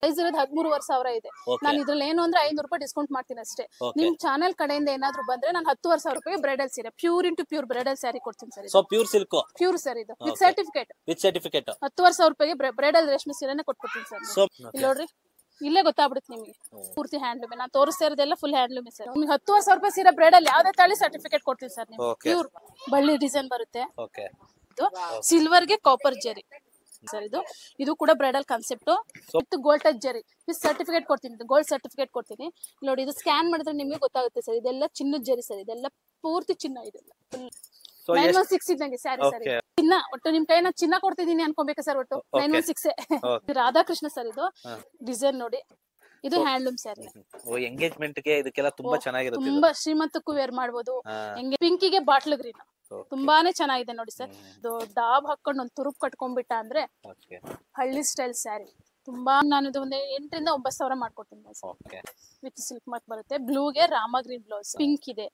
Price ಇರೋದು 13,500 ಇದೆ. ನಾನು ಇದ್ರಲ್ಲಿ ಏನು ಅಂದ್ರೆ 500 ರೂಪಾಯಿ ಡಿಸ್ಕೌಂಟ್ ಮಾಡ್ತೀನಿ ಅಷ್ಟೇ. ನಿಮ್ ಚಾನೆಲ್ ಕಡೆಯಿಂದ ಏನಾದ್ರು ಬಂದ್ರೆ ನಾನು 10,500 ರೂಪಾಯಿ ಬ್ರೈಡಲ್ ಸೀರೆ pure into pure bridal sari ಕೊಡ್ತೀನಿ sir. So pure silk, pure sir ಇದು ವಿತ್ ಸರ್ಟಿಫಿಕೇಟ್. 10,500 ರೂಪಾಯಿಗೆ ಬ್ರೈಡಲ್ ರೇಷ್ಮೆ ಸೀರೆನೆ ಕೊಟ್ಬಿಡ್ತೀನಿ ಸರ್. ಇಲ್ಲಿ ನೋಡ್ರಿ, ಇಲ್ಲೇ ಗೊತ್ತಾಗ್ಬಿಡುತ್ತೆ ನಿಮಗೆ ಪೂರ್ತಿ ಹ್ಯಾಂಡ್ಲೂಮ್. ನಾನು ತೋರಿಸ್ತಾ ಇರೋದೆಲ್ಲ ಫುಲ್ ಹ್ಯಾಂಡ್ಲೂಮ್ ಸರ್. ನಿಮ್ಗೆ 10,000 ರೂಪಾಯಿ ಸೀರೆ ಬ್ರೈಡಲ್ ಯಾವ್ದೇ ತಳಿ ಸರ್ಟಿಫಿಕೇಟ್ ಕೊಡ್ತೀನಿ ಸರ್. ನಿಮ್ಗೆ ಪ್ಯೂರ್ ಬಳ್ಳಿ ಡಿಸೈನ್ ಬರುತ್ತೆ. ಸಿಲ್ವರ್ ಗೆ ಕಾಪರ್ ಜರಿ ಸರ್. ಇದು ಕೂಡ bridal concept with gold touch ಜರಿ ವಿತ್ ಸರ್ಟಿಫಿಕೇಟ್ ಕೊಡ್ತೀನಿ. ಗೋಲ್ಡ್ ಸರ್ಟಿಫಿಕೇಟ್ ಕೊಡ್ತೀನಿ ನೋಡಿ. ಇದು ಸ್ಕ್ಯಾನ್ ಮಾಡಿದ್ರೆ ನಿಮ್ಗೆ ಗೊತ್ತಾಗುತ್ತೆ ಸರ್. ಇದೆಲ್ಲ ಚಿನ್ನದ ಜರಿ ಸರ್. ಇದೆಲ್ಲ ಪೂರ್ತಿ ಚಿನ್ನ. ಇದೆಲ್ಲ 916 ಇದ್ದಂಗೆ ಸ್ಯಾರಿ ಸರ್. ಚಿನ್ನ ಒಟ್ಟು ನಿಮ್ ಕೈ ಚಿನ್ನ ಕೊಡ್ತಿದೀನಿ ಅನ್ಕೋಬೇಕಾ ಸರ್. ಒಟ್ಟು 916 ರಾಧಾಕೃಷ್ಣ ಸರ್. ಇದು ಡಿಸೈನ್ ನೋಡಿ. ಇದು ಹ್ಯಾಂಡ್ಲೂಮ್ ಸ್ಯಾರಿ. ಎಂಗೇಜ್ಮೆಂಟ್ ಗೆ ಇದಕ್ಕೆಲ್ಲ ತುಂಬಾ ಚೆನ್ನಾಗಿರುತ್ತೆ. ತುಂಬಾ ಶ್ರೀಮಂತಕ್ಕೂ ವೇರ್ ಮಾಡಬಹುದು. ಪಿಂಕಿಗೆ ಬಾಟ್ಲ್ ಗ್ರೀನ್ ತುಂಬಾನೇ ಚೆನ್ನಾಗಿದೆ ನೋಡಿ ಸರ್. ಡಾಬ್ ಹಾಕೊಂಡು ಒಂದು ತುರುಪ್ ಕಟ್ಕೊಂಡ್ಬಿಟ್ಟ ಅಂದ್ರೆ ಹಳ್ಳಿ ಸ್ಟೈಲ್ ಸ್ಯಾರಿ. ತುಂಬಾ ನಾನು ಇದು ಒಂದು 8,000 ರಿಂದ 9,000 ಮಾಡ್ಕೊಡ್ತೀನಿ ವಿತ್ ಸಿಲ್ಕ್ ಮಾರ್ಕ್ ಬರುತ್ತೆ. ಬ್ಲೂಗೆ ರಾಮ ಗ್ರೀನ್ ಬ್ಲೌಸ್, ಪಿಂಕ್ ಇದೆ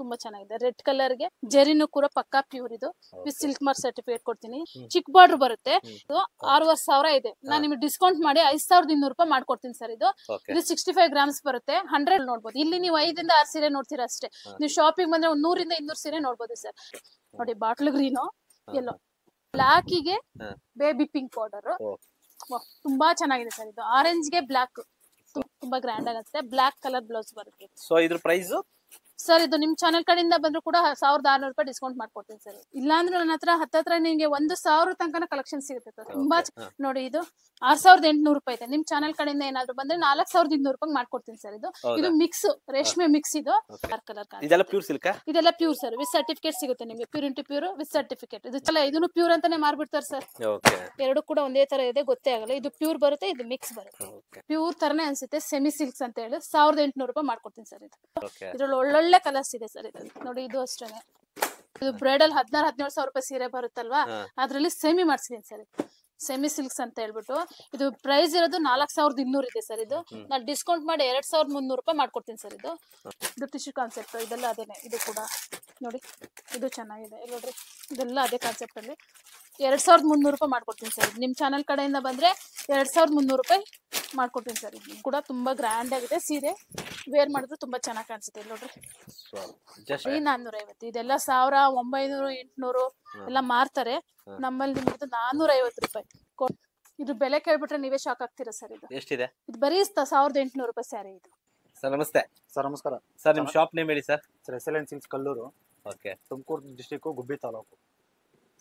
ತುಂಬಾ ಚೆನ್ನಾಗಿದೆ. ರೆಡ್ ಕಲರ್ ಗೆ ಜರಿನೂ ಕೂಡ ಪಕ್ಕಾ ಪ್ಯೂರ್. ಇದು ವಿತ್ ಸಿಲ್ಕ್ ಮಾರ್ಕ್ ಸರ್ಟಿಫಿಕೇಟ್ ಕೊಡ್ತೀನಿ. ಚಿಕ್ ಬಾರ್ಡರ್ ಬರುತ್ತೆ. ಇದು 6,500 ಇದೆ. ನಾನು ನಿಮ್ಗೆ ಡಿಸ್ಕೌಂಟ್ ಮಾಡಿ 5,200 ರೂಪಾಯಿ ಮಾಡ್ಕೊಡ್ತೀನಿ ಸರ್. ಇದು 65 ಗ್ರಾಮ್ಸ್ ಬರುತ್ತೆ. 100 ನೋಡ್ಬೋದು. ಇಲ್ಲಿ ನೀವು 5 ರಿಂದ 6 ಸೀರೆ ನೋಡ್ತೀರಾ ಅಷ್ಟೇ. ನೀವು ಶಾಪಿಂಗ್ ಬಂದ್ರೆ 100 ರಿಂದ 200 ಸೀರೆ ನೋಡ್ಬೋದು ಸರ್. ನೋಡಿ ಬಾಟ್ಲ್ ಗ್ರೀನು, ಎಲ್ಲೋ, ಬ್ಲಾಕಿಗೆ ಬೇಬಿ ಪಿಂಕ್ ಬಾರ್ಡರ್ ತುಂಬಾ ಚೆನ್ನಾಗಿದೆ ಸರ್. ಇದು ಆರೆಂಜ್ ಗೆ ಬ್ಲಾಕ್ ತುಂಬಾ ಗ್ರ್ಯಾಂಡ್ ಆಗುತ್ತೆ. ಬ್ಲಾಕ್ ಕಲರ್ ಬ್ಲೌಸ್ ಬರುತ್ತೆ. ಸೊ ಇದ್ರ ಪ್ರೈಸ್ ಸರ್ ಇದು ನಿಮ್ ಚಾನೆಲ್ ಕಡೆಯಿಂದ ಬಂದ್ರು ಕೂಡ 1,600 ರೂಪಾಯಿ ಡಿಸ್ಕೌಂಟ್ ಮಾಡ್ಕೊಡ್ತೀನಿ ಸರ್. ಇಲ್ಲಾಂದ್ರೆ ನನ್ನ ಹತ್ರ ನಿಮ್ಗೆ 1,000 ತನಕ ಕಲೆಕ್ಷನ್ ಸಿಗುತ್ತೆ ಸರ್. ತುಂಬಾ ನೋಡಿ. ಇದು 6,800 ರೂಪಾಯಿ ಇದೆ. ನಿಮ್ ಚಾನೆಲ್ ಕಡೆಯಿಂದ ಏನಾದ್ರು ಬಂದ್ರೆ 4,200 ರೂಪಾಯಿ ಮಾಡ್ಕೊಡ್ತೀನಿ ಸರ್. ಇದು ಮಿಕ್ಸ್ ರೇಷ್ಮೆ ಮಿಕ್ಸ್. ಇದು ಕಲರ್ ಇದೆಲ್ಲ ಪ್ಯೂರ್ ಸಿಲ್ಕ್. ಇದೆಲ್ಲ ಪ್ಯೂರ್ ಸರ್. ವಿತ್ ಸರ್ಟಿಫಿಕೇಟ್ ಸಿಗುತ್ತೆ ನಿಮ್ಗೆ. Pure into pure with certificate. ಇದನ್ನು ಪ್ಯೂರ್ ಅಂತಾನೆ ಮಾರ್ಬಿಡ್ತಾರೆ ಸರ್. ಎರಡು ಕೂಡ ಒಂದೇ ತರ ಇದೆ, ಗೊತ್ತೇ ಆಗಲ್ಲ. ಇದು ಪ್ಯೂರ್ ಬರುತ್ತೆ, ಇದು ಮಿಕ್ಸ್ ಬರುತ್ತೆ. ಪ್ಯೂರ್ ತರನೇ ಅನ್ಸುತ್ತೆ. ಸೆಮಿ ಸಿಲ್ಕ್ಸ್ ಅಂತ ಹೇಳಿ 1,800 ರೂಪಾಯಿ ಮಾಡ್ಕೊಡ್ತೀನಿ ಸರ್. ಇದ್ರಲ್ಲಿ ಒಳ್ಳೊಳ್ಳೆ ಕಲರ್ಸ್ ಇದೆ ಸರ್. ಇದು ನೋಡಿ. ಇದು ಅಷ್ಟೇನೆ. ಇದು ಬ್ರೈಡಲ್ 16,000-17,000 ರೂಪಾಯಿ ಸೀರೆ ಬರುತ್ತಲ್ವಾ, ಅದ್ರಲ್ಲಿ ಸೆಮಿ ಮಾಡ್ಸಿದೀನಿ ಸರ್. ಸೆಮಿ ಸಿಲ್ಕ್ಸ್ ಅಂತ ಹೇಳ್ಬಿಟ್ಟು. ಇದು ಪ್ರೈಸ್ ಇರೋದು 4,200 ಇದೆ ಸರ್. ಇದು ನಾನು ಡಿಸ್ಕೌಂಟ್ ಮಾಡಿ 2,300 ರೂಪಾಯಿ ಮಾಡ್ಕೊಡ್ತೀನಿ ಸರ್. ಇದು ಟಿಶ್ಯೂ ಕಾನ್ಸೆಪ್ಟ್. ಇದೆಲ್ಲ ಅದೇನೆ. ಇದು ಕೂಡ ನೋಡಿ, ಇದು ಚೆನ್ನಾಗಿದೆ ನೋಡ್ರಿ. ಇದೆಲ್ಲ ಅದೇ ಕಾನ್ಸೆಪ್ಟ್ ಅಲ್ಲಿ 2,300 ರೂಪಾಯಿ ಮಾಡ್ಕೊಡ್ತೀನಿ ಸರ್. ನಿಮ್ ಚಾನಲ್ ಕಡೆಯಿಂದ ಬಂದ್ರೆ 2,300 ರೂಪಾಯಿ ಮಾಡ್ಕೊಡ್ತೀನಿ ಸರ್. ಇದು ಕೂಡ ತುಂಬಾ ಗ್ರ್ಯಾಂಡ್ ಆಗಿದೆ ಸೀರೆ. ವೇರ್ ಮಾಡಿದ್ರೆ ತುಂಬಾ ಚೆನ್ನಾಗಿ ಕಾಣಿಸುತ್ತೆ ನೋಡ್ರಿ. 450. ಇದೆಲ್ಲ 1,900 800 ಎಲ್ಲ ಮಾರ್ತಾರೆ. ನಮ್ಮಲ್ಲಿ ನಿಮ್ಗೆ 450 ರೂಪಾಯಿ. ಇದು ಬೆಲೆ ಕೇಳ್ಬಿಟ್ರೆ ನೀವೇ ಶಾಕ್ ಆಗ್ತೀರಾ ಸರ್. ಎಷ್ಟಿದೆ? ಇದು ಬರೀ 1,800 ರೂಪಾಯಿ ಸ್ಯಾರಿ. ಇದು ಸರ್ ನಮಸ್ತೆ. ಸರ್ ನಮಸ್ಕಾರ ಸರ್. ನಿಮ್ ಶಾಪ್ ನೇಮ್ ಹೇಳಿ sir. Sir SLN Silks Kalluru, Tumakuru district, Gubbi taluk.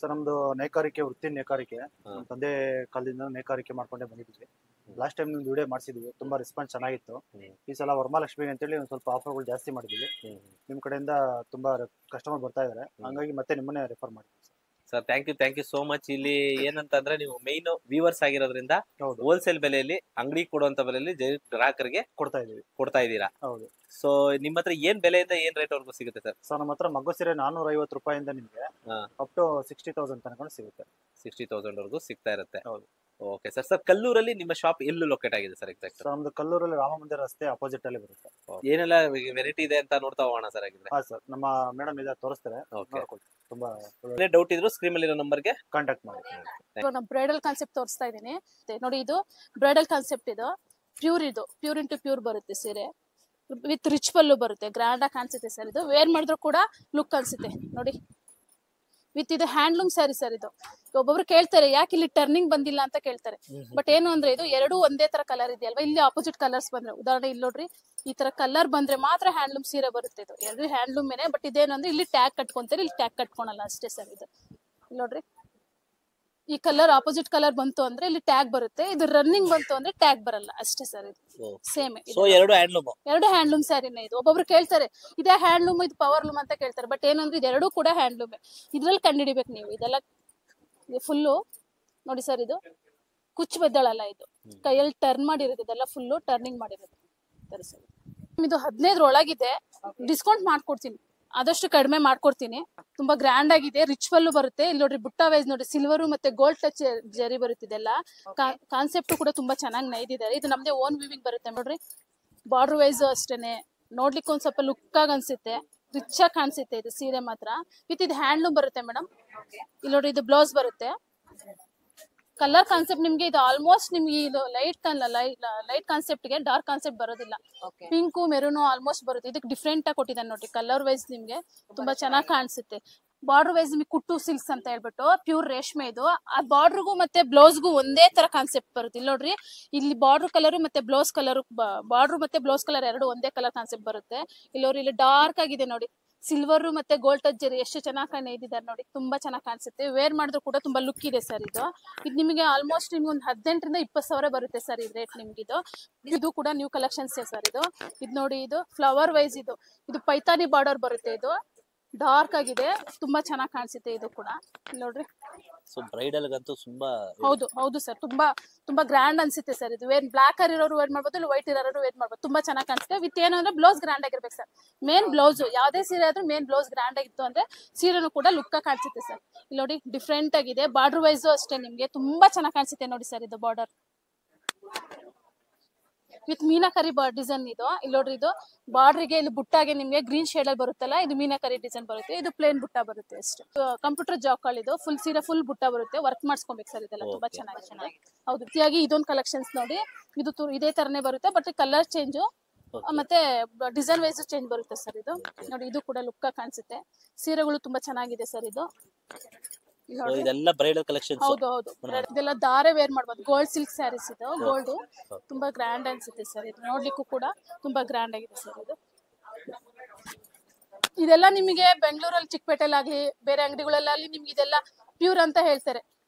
Sir ನಮ್ದು ನೇಕಾರಿಕೆ ವೃತ್ತಿ. ನೇಕಾರಿಕೆ ನಮ್ಮ ತಂದೆ ಕಾಲದಿಂದ ನೇಕಾರಿಕೆ ಮಾಡ್ಕೊಂಡೇ ಬಂದಿದ್ವಿ. ಲಾಸ್ಟ್ ಟೈಮ್ ನಿಮ್ದು ವಿಡಿಯೋ ಮಾಡಿಸಿದ್ವಿ, ತುಂಬಾ ರೆಸ್ಪಾನ್ಸ್ ಚೆನ್ನಾಗಿತ್ತು. ಈ ಸಲ ವರಮಹಾಲಕ್ಷ್ಮಿ ಅಂತೇಳಿ ಒಂದು ಸ್ವಲ್ಪ ಆಫರ್ಗಳು ಜಾಸ್ತಿ ಮಾಡಿದ್ವಿ. ನಿಮ್ ಕಡೆಯಿಂದ ತುಂಬಾ ಕಸ್ಟಮರ್ ಬರ್ತಾ ಇದಾರೆ, ಹಂಗಾಗಿ ಮತ್ತೆ ನಿಮ್ಮನ್ನೇ ರೆಫರ್ ಮಾಡಿದ್ವಿ sir. Thank you so much. ಇಲ್ಲಿ ಏನಂತಂದ್ರೆ ನೀವು ಮೈನ್ ವ್ಯೂವರ್ಸ್ ಆಗಿರೋದ್ರಿಂದ ಹೋಲ್ಸೇಲ್ ಬೆಲೆಯಲ್ಲಿ ಅಂಗಡಿ ಕೊಡುವಂತ ಬೆಲೆಯಲ್ಲಿ ಗ್ರಾಹಕರಿಗೆ ಕೊಡ್ತಾ ಇದೀರಾ. ಹೌದು. ಸೊ ನಿಮ್ಮ ಹತ್ರ ಏನ್ ಬೆಲೆಯಿಂದ ಏನ್ ರೇಟ್ ವರ್ಗು ಸಿಗುತ್ತೆ ಸರ್? ಸರ್ ನಮ್ಮ ಹತ್ರ ಮಗ್ಗು ಸೀರೆ 450 ರೂಪಾಯಿಂದ ನಿಮ್ಗೆ ಅಪ್ ಟು 60,000 ತನಕ ಸಿಗುತ್ತೆ. 60,000 ವರ್ಗು ಸಿಗ್ತಾ ಇರುತ್ತೆ. ಹೌದು. Okay sir. ಸರ್ ಕಲ್ಲೂರಲ್ಲಿ ನಿಮ್ಮ ಶಾಪ್ ಎಲ್ಲೂ ಲೊಕೇಟ್ ಆಗಿದೆ ಸರ್? ಎಕ್ಸಾಕ್ಟ್ ಸರ್ ನಮ್ದು ಕಲ್ಲೂರಲ್ಲಿ ರಾಮ ಮಂದಿರ ರಸ್ತೆ ಅಪೋಸಿಟ್ ಅಲ್ಲಿ ಬರುತ್ತೆ. ಏನೆಲ್ಲ ವೆರೈಟಿ ಇದೆ ಅಂತ ನೋಡ್ತಾ ಹೋಗೋಣ ಸರ್ ಆಗಿದ್ರೆ? ಹಾ ಸರ್, ನಮ್ಮ ಮೇಡಮ್ ಇದೆ, ತೋರಿಸ್ತಾರೆ. ತುಂಬಾ ಡೌಟ್ ಇದ್ರು ಸ್ಕ್ರೀನ್ ಅಲ್ಲಿ ಇರೋ ನಂಬರ್ಗೆ ಕಾಂಟ್ಯಾಕ್ಟ್ ಮಾಡಿ. ನಾನು ಬ್ರೈಡಲ್ ಕಾನ್ಸೆಪ್ಟ್ ತೋರಿಸ್ತಾ ಇದೀನಿ ನೋಡಿ. ಇದು ಬ್ರೈಡಲ್ ಕಾನ್ಸೆಪ್ಟ್. ಇದು ಪ್ಯೂರ್ ಇಂಟು ಪ್ಯೂರ್ ಬರುತ್ತೆ ಸೀರೆ. ವಿತ್ ರಿಚ್ ಪಲ್ಲು ಬರುತ್ತೆ. ಗ್ರ್ಯಾಂಡ್ ಆಗಿ ಕಾಣಿಸುತ್ತೆ ಸರ್. ಇದು ವೇರ್ ಮಾಡಿದ್ರು ಕೂಡ ಲುಕ್ ಅನ್ಸುತ್ತೆ ನೋಡಿ. ವಿತ್ ಇದು ಹ್ಯಾಂಡ್ಲೂಮ್ ಸ್ಯಾರಿ ಸರ್. ಇದು ಒಬ್ಬೊಬ್ರು ಕೇಳ್ತಾರೆ ಯಾಕೆ ಇಲ್ಲಿ ಟರ್ನಿಂಗ್ ಬಂದಿಲ್ಲ ಅಂತ ಕೇಳ್ತಾರೆ. ಬಟ್ ಏನು ಅಂದ್ರೆ ಇದು ಎರಡು ಒಂದೇ ತರ ಕಲರ್ ಇದೆಯಲ್ವಾ. ಇಲ್ಲಿ ಆಪೋಸಿಟ್ ಕಲರ್ಸ್ ಬಂದ್ರೆ, ಉದಾಹರಣೆ ಇಲ್ಲಿ ನೋಡ್ರಿ, ಈ ತರ ಕಲರ್ ಬಂದ್ರೆ ಮಾತ್ರ ಹ್ಯಾಂಡ್ಲೂಮ್ ಸೀರೆ ಬರುತ್ತೆ. ಇದು ಎರಡು ಹ್ಯಾಂಡ್ಲೂಮ್ ಏನೇ. ಬಟ್ ಇದೇನು ಅಂದ್ರೆ ಇಲ್ಲಿ ಟ್ಯಾಗ್ ಕಟ್ಕೊಂತಾರೆ, ಇಲ್ಲಿ ಟ್ಯಾಗ್ ಕಟ್ಕೊಳಲ್ಲ ಅಷ್ಟೇ ಸರ್. ಇದು ನೋಡ್ರಿ, ಈ ಕಲರ್ ಆಪೋಸಿಟ್ ಕಲರ್ ಬಂತು ಅಂದ್ರೆ ಇಲ್ಲಿ ಟ್ಯಾಗ್ ಬರುತ್ತೆ. ಇದು ರನ್ನಿಂಗ್ ಬಂತು ಅಂದ್ರೆ ಟ್ಯಾಗ್ ಬರಲ್ಲ ಅಷ್ಟೇ ಸರ್. ಇದು ಸೇಮ್. ಎರಡು ಹ್ಯಾಂಡ್ಲೂಮ್ ಸ್ಯಾರಿನೇ. ಇದು ಒಬ್ಬೊಬ್ರು ಕೇಳ್ತಾರೆ ಇದೇ ಹ್ಯಾಂಡ್ಲೂಮ್ ಇದು ಪವರ್ ಲೂಮ್ ಅಂತ ಕೇಳ್ತಾರೆ. ಬಟ್ ಏನಂದ್ರೆ ಇದೆರಡೂ ಕೂಡ ಹ್ಯಾಂಡ್ಲೂಮ್. ಇದ್ರಲ್ಲಿ ಕಂಡಿಡಿಬೇಕು ನೀವು. ಇದೆಲ್ಲ ಫುಲ್ಲು ನೋಡಿ ಸರ್. ಇದು ಕುಚ್ಚು ಬೆದ್ದಳಲ್ಲ. ಇದು ಕೈಯಲ್ಲಿ ಟರ್ನ್ ಮಾಡಿರೋದು. ಇದೆಲ್ಲ ಫುಲ್ಲು ಟರ್ನಿಂಗ್ ಮಾಡಿರೋದು. ಇದು 15 ಒಳಗಿದೆ. ಡಿಸ್ಕೌಂಟ್ ಮಾಡ್ಕೊಡ್ತೀನಿ, ಆದಷ್ಟು ಕಡಿಮೆ ಮಾಡ್ಕೊಡ್ತೀನಿ. ತುಂಬಾ ಗ್ರ್ಯಾಂಡ್ ಆಗಿದೆ. ರಿಚ್ ಪಲ್ಲು ಬರುತ್ತೆ. ಇಲ್ಲಿ ನೋಡ್ರಿ, ಬುಟ್ಟ ವೈಸ್ ನೋಡಿ, ಸಿಲ್ವರು ಮತ್ತೆ ಗೋಲ್ಡ್ ಟಚ್ ಜರಿ ಬರುತ್ತೆ. ಇದೆಲ್ಲ ಕಾನ್ಸೆಪ್ಟ್ ಕೂಡ ತುಂಬಾ ಚೆನ್ನಾಗಿ ನೈದಿದ್ದಾರೆ. ಇದು ನಮ್ದೇ ಓನ್ ವಿವಿಂಗ್ ಬರುತ್ತೆ ನೋಡ್ರಿ. ಬಾರ್ಡರ್ ವೈಸ್ ಅಷ್ಟೇನೆ. ನೋಡ್ಲಿಕ್ಕೆ ಒಂದ್ ಸ್ವಲ್ಪ ಲುಕ್ ಆಗಿ ಅನ್ಸುತ್ತೆ, ರಿಚ್ ಆಗಿ ಕಾಣಿಸುತ್ತೆ ಇದು ಸೀರೆ ಮಾತ್ರ. ವಿತ್ ಇದು ಹ್ಯಾಂಡ್ಲೂಮ್ ಬರುತ್ತೆ ಮೇಡಮ್. ಇಲ್ಲಿ ನೋಡ್ರಿ, ಇದು ಬ್ಲೌಸ್ ಬರುತ್ತೆ. ಕಲರ್ ಕಾನ್ಸೆಪ್ಟ್ ನಿಮ್ಗೆ ಇದು ಆಲ್ಮೋಸ್ಟ್ ನಿಮ್ಗೆ ಇದು ಲೈಟ್ ಕಾನ್ಸೆಪ್ಟ್ ಗೆ ಡಾರ್ಕ್ ಕಾನ್ಸೆಪ್ಟ್ ಬರೋದಿಲ್ಲ. ಪಿಂಕ್ ಮೆರೂನ್ ಆಲ್ಮೋಸ್ಟ್ ಬರುತ್ತೆ. ಇದಕ್ಕೆ ಡಿಫ್ರೆಂಟ್ ಆಗಿ ಕೊಟ್ಟಿದ್ದಾನೆ ನೋಡಿ, ಕಲರ್ ವೈಸ್ ನಿಮ್ಗೆ ತುಂಬಾ ಚೆನ್ನಾಗಿ ಕಾಣಿಸುತ್ತೆ. ಬಾರ್ಡರ್ ವೈಸ್ ನಿಮಗೆ ಕುಟ್ಟು ಸಿಲ್ಕ್ಸ್ ಅಂತ ಹೇಳ್ಬಿಟ್ಟು ಪ್ಯೂರ್ ರೇಷ್ಮೆ ಇದು. ಆ ಬಾರ್ಡರ್ಗೂ ಮತ್ತೆ ಬ್ಲೌಸ್ಗೂ ಒಂದೇ ತರ ಕಾನ್ಸೆಪ್ಟ್ ಬರುತ್ತೆ. ಇಲ್ಲಿ ನೋಡ್ರಿ, ಇಲ್ಲಿ ಬಾರ್ಡರ್ ಕಲರ್ ಮತ್ತೆ ಬ್ಲೌಸ್ ಕಲರ್, ಬಾರ್ಡರ್ ಮತ್ತೆ ಬ್ಲೌಸ್ ಕಲರ್ ಎರಡು ಒಂದೇ ಕಲರ್ ಕಾನ್ಸೆಪ್ಟ್ ಬರುತ್ತೆ. ಇಲ್ಲಿ ನೋಡಿ, ಇಲ್ಲಿ ಡಾರ್ಕ್ ಆಗಿದೆ ನೋಡಿ, ಸಿಲ್ವರ್ ಮತ್ತೆ ಗೋಲ್ಡ್ ಟಚ್ ಜರಿ ಎಷ್ಟು ಚೆನ್ನಾಗಿ ನೇಯ್ದಿದ್ದಾರೆ ನೋಡಿ, ತುಂಬಾ ಚೆನ್ನಾಗಿ ಕಾಣಿಸುತ್ತೆ. ವೇರ್ ಮಾಡಿದ್ರು ಕೂಡ ತುಂಬಾ ಲುಕ್ ಇದೆ ಸರ್ ಇದು. ಇದು ನಿಮಗೆ ಆಲ್ಮೋಸ್ಟ್ ನಿಮ್ಗೆ ಒಂದು 18 ರಿಂದ 20 ಸಾವಿರ ಬರುತ್ತೆ ಸರ್ ಇದು ರೇಟ್ ನಿಮ್ಗೆ. ಇದು ಕೂಡ ನ್ಯೂ ಕಲೆಕ್ಷನ್ಸ್ ಸರ್ ಇದು. ಇದು ನೋಡಿ, ಇದು ಫ್ಲವರ್ ವೈಸ್ ಇದು ಪೈತಾನಿ ಬಾರ್ಡರ್ ಬರುತ್ತೆ. ಇದು ಡಾರ್ಕ್ ಆಗಿದೆ, ತುಂಬಾ ಚೆನ್ನಾಗಿ ಕಾಣಿಸುತ್ತೆ ಇದು ಕೂಡ. ನೋಡ್ರಿ, ಸೊ ಬ್ರೈಡಲ್ ಗಂತೂ ತುಂಬಾ ಹೌದು ಸರ್, ತುಂಬಾ ಗ್ರ್ಯಾಂಡ್ ಅನ್ಸುತ್ತೆ ಸರ್ ಇದು. ಬ್ಲಾಕ್ ಇರೋರು ವೇರ್ ಮಾಡ್ಬೋದು, ಇಲ್ಲ ವೈಟ್ ಇರೋರು ವೇರ್ ಮಾಡ್ಬೋದು, ತುಂಬಾ ಚೆನ್ನಾಗಿ ಕಾಣಿಸುತ್ತೆ. ವಿತ್ ಏನು ಅಂದ್ರೆ ಬ್ಲೌಸ್ ಗ್ರ್ಯಾಂಡ್ ಆಗಿರ್ಬೇಕು ಸರ್. ಮೇನ್ ಬ್ಲೌಸ್ ಯಾವ್ದೇ ಸೀರೆ ಆದ್ರೂ ಮೇನ್ ಬ್ಲೌಸ್ ಗ್ರ್ಯಾಂಡ್ ಆಗಿತ್ತು ಅಂದ್ರೆ ಸೀರೆನೂ ಕೂಡ ಲುಕ್ ಕಾಣಿಸುತ್ತೆ ಸರ್. ಇಲ್ಲಿ ನೋಡಿ, ಡಿಫ್ರೆಂಟ್ ಆಗಿದೆ. ಬಾರ್ಡರ್ ವೈಸ್ ಅಷ್ಟೇ ನಿಮ್ಗೆ ತುಂಬಾ ಚೆನ್ನಾಗಿ ಕಾಣಿಸುತ್ತೆ ನೋಡಿ ಸರ್ ಇದು ಬಾರ್ಡರ್ ವಿತ್ ಮೀನಾಕರಿ ಡಿಸೈನ್ ಇದು. ಇಲ್ಲಿ ನೋಡ್ರಿ, ಇದು ಬಾರ್ಡ್ರಿಗೆ ಇಲ್ಲಿ ಬುಟ್ಟಾಗೆ ನಿಮ್ಗೆ ಗ್ರೀನ್ ಶೇಡ್ ಅಲ್ಲಿ ಬರುತ್ತಲ್ಲ, ಇದು ಮೀನಾಕರಿ ಡಿಸೈನ್ ಬರುತ್ತೆ. ಇದು ಪ್ಲೇನ್ ಬುಟ್ಟ ಬರುತ್ತೆ ಅಷ್ಟೇ. ಕಂಪ್ಯೂಟರ್ ಜಾಕಾಲ್ ಇದು ಫುಲ್ ಸೀರೆ ಫುಲ್ ಬುಟ್ಟ ಬರುತ್ತೆ. ವರ್ಕ್ ಮಾಡಿಸ್ಕೊಬೇಕು ಸರ್ ಇದೆಲ್ಲ, ತುಂಬಾ ಚೆನ್ನಾಗಿ. ಹೌದು, ರೀತಿಯಾಗಿ ಇದೊಂದು ಕಲೆಕ್ಷನ್ಸ್ ನೋಡಿ, ಇದು ಇದೇ ತರನೇ ಬರುತ್ತೆ, ಬಟ್ ಕಲರ್ ಚೇಂಜ್ ಮತ್ತೆ ಡಿಸೈನ್ ವೈಸ್ ಚೇಂಜ್ ಬರುತ್ತೆ ಸರ್ ಇದು. ನೋಡಿ, ಇದು ಕೂಡ ಲುಕ್ ಕಾಣಿಸುತ್ತೆ. ಸೀರೆಗಳು ತುಂಬಾ ಚೆನ್ನಾಗಿದೆ ಸರ್ ಇದು. ಇದೆಲ್ಲ ಬ್ರೈಡಲ್ ಕಲೆಕ್ಷನ್ಸ್. ಹೌದು, ಇದೆಲ್ಲ ದಾರೆ ವೇರ್ ಮಾಡ್ಬೋದು. ಗೋಲ್ಡ್ ಸಿಲ್ಕ್ ಸ್ಯಾರೀಸ್ ಇದು. ಗೋಲ್ಡ್ ತುಂಬಾ ಗ್ರ್ಯಾಂಡ್ ಅನ್ಸುತ್ತೆ ಸರ್ ಇದು. ನೋಡ್ಲಿಕ್ಕೂ ಕೂಡ ತುಂಬಾ ಗ್ರ್ಯಾಂಡ್ ಆಗಿದೆ ಸರ್ ಇದು. ಇದೆಲ್ಲ ನಿಮಗೆ ಬೆಂಗಳೂರಲ್ಲಿ ಚಿಕ್ಕಪೇಟೆಲ್ಲಾಗ್ಲಿ ಬೇರೆ ಅಂಗಡಿಗಳಲ್ಲಾಗ್ಲಿ ನಿಮ್ಗೆ ಇದೆಲ್ಲ ಪ್ಯೂರ್ ಅಂತ ಹೇಳ್ತಾರೆ.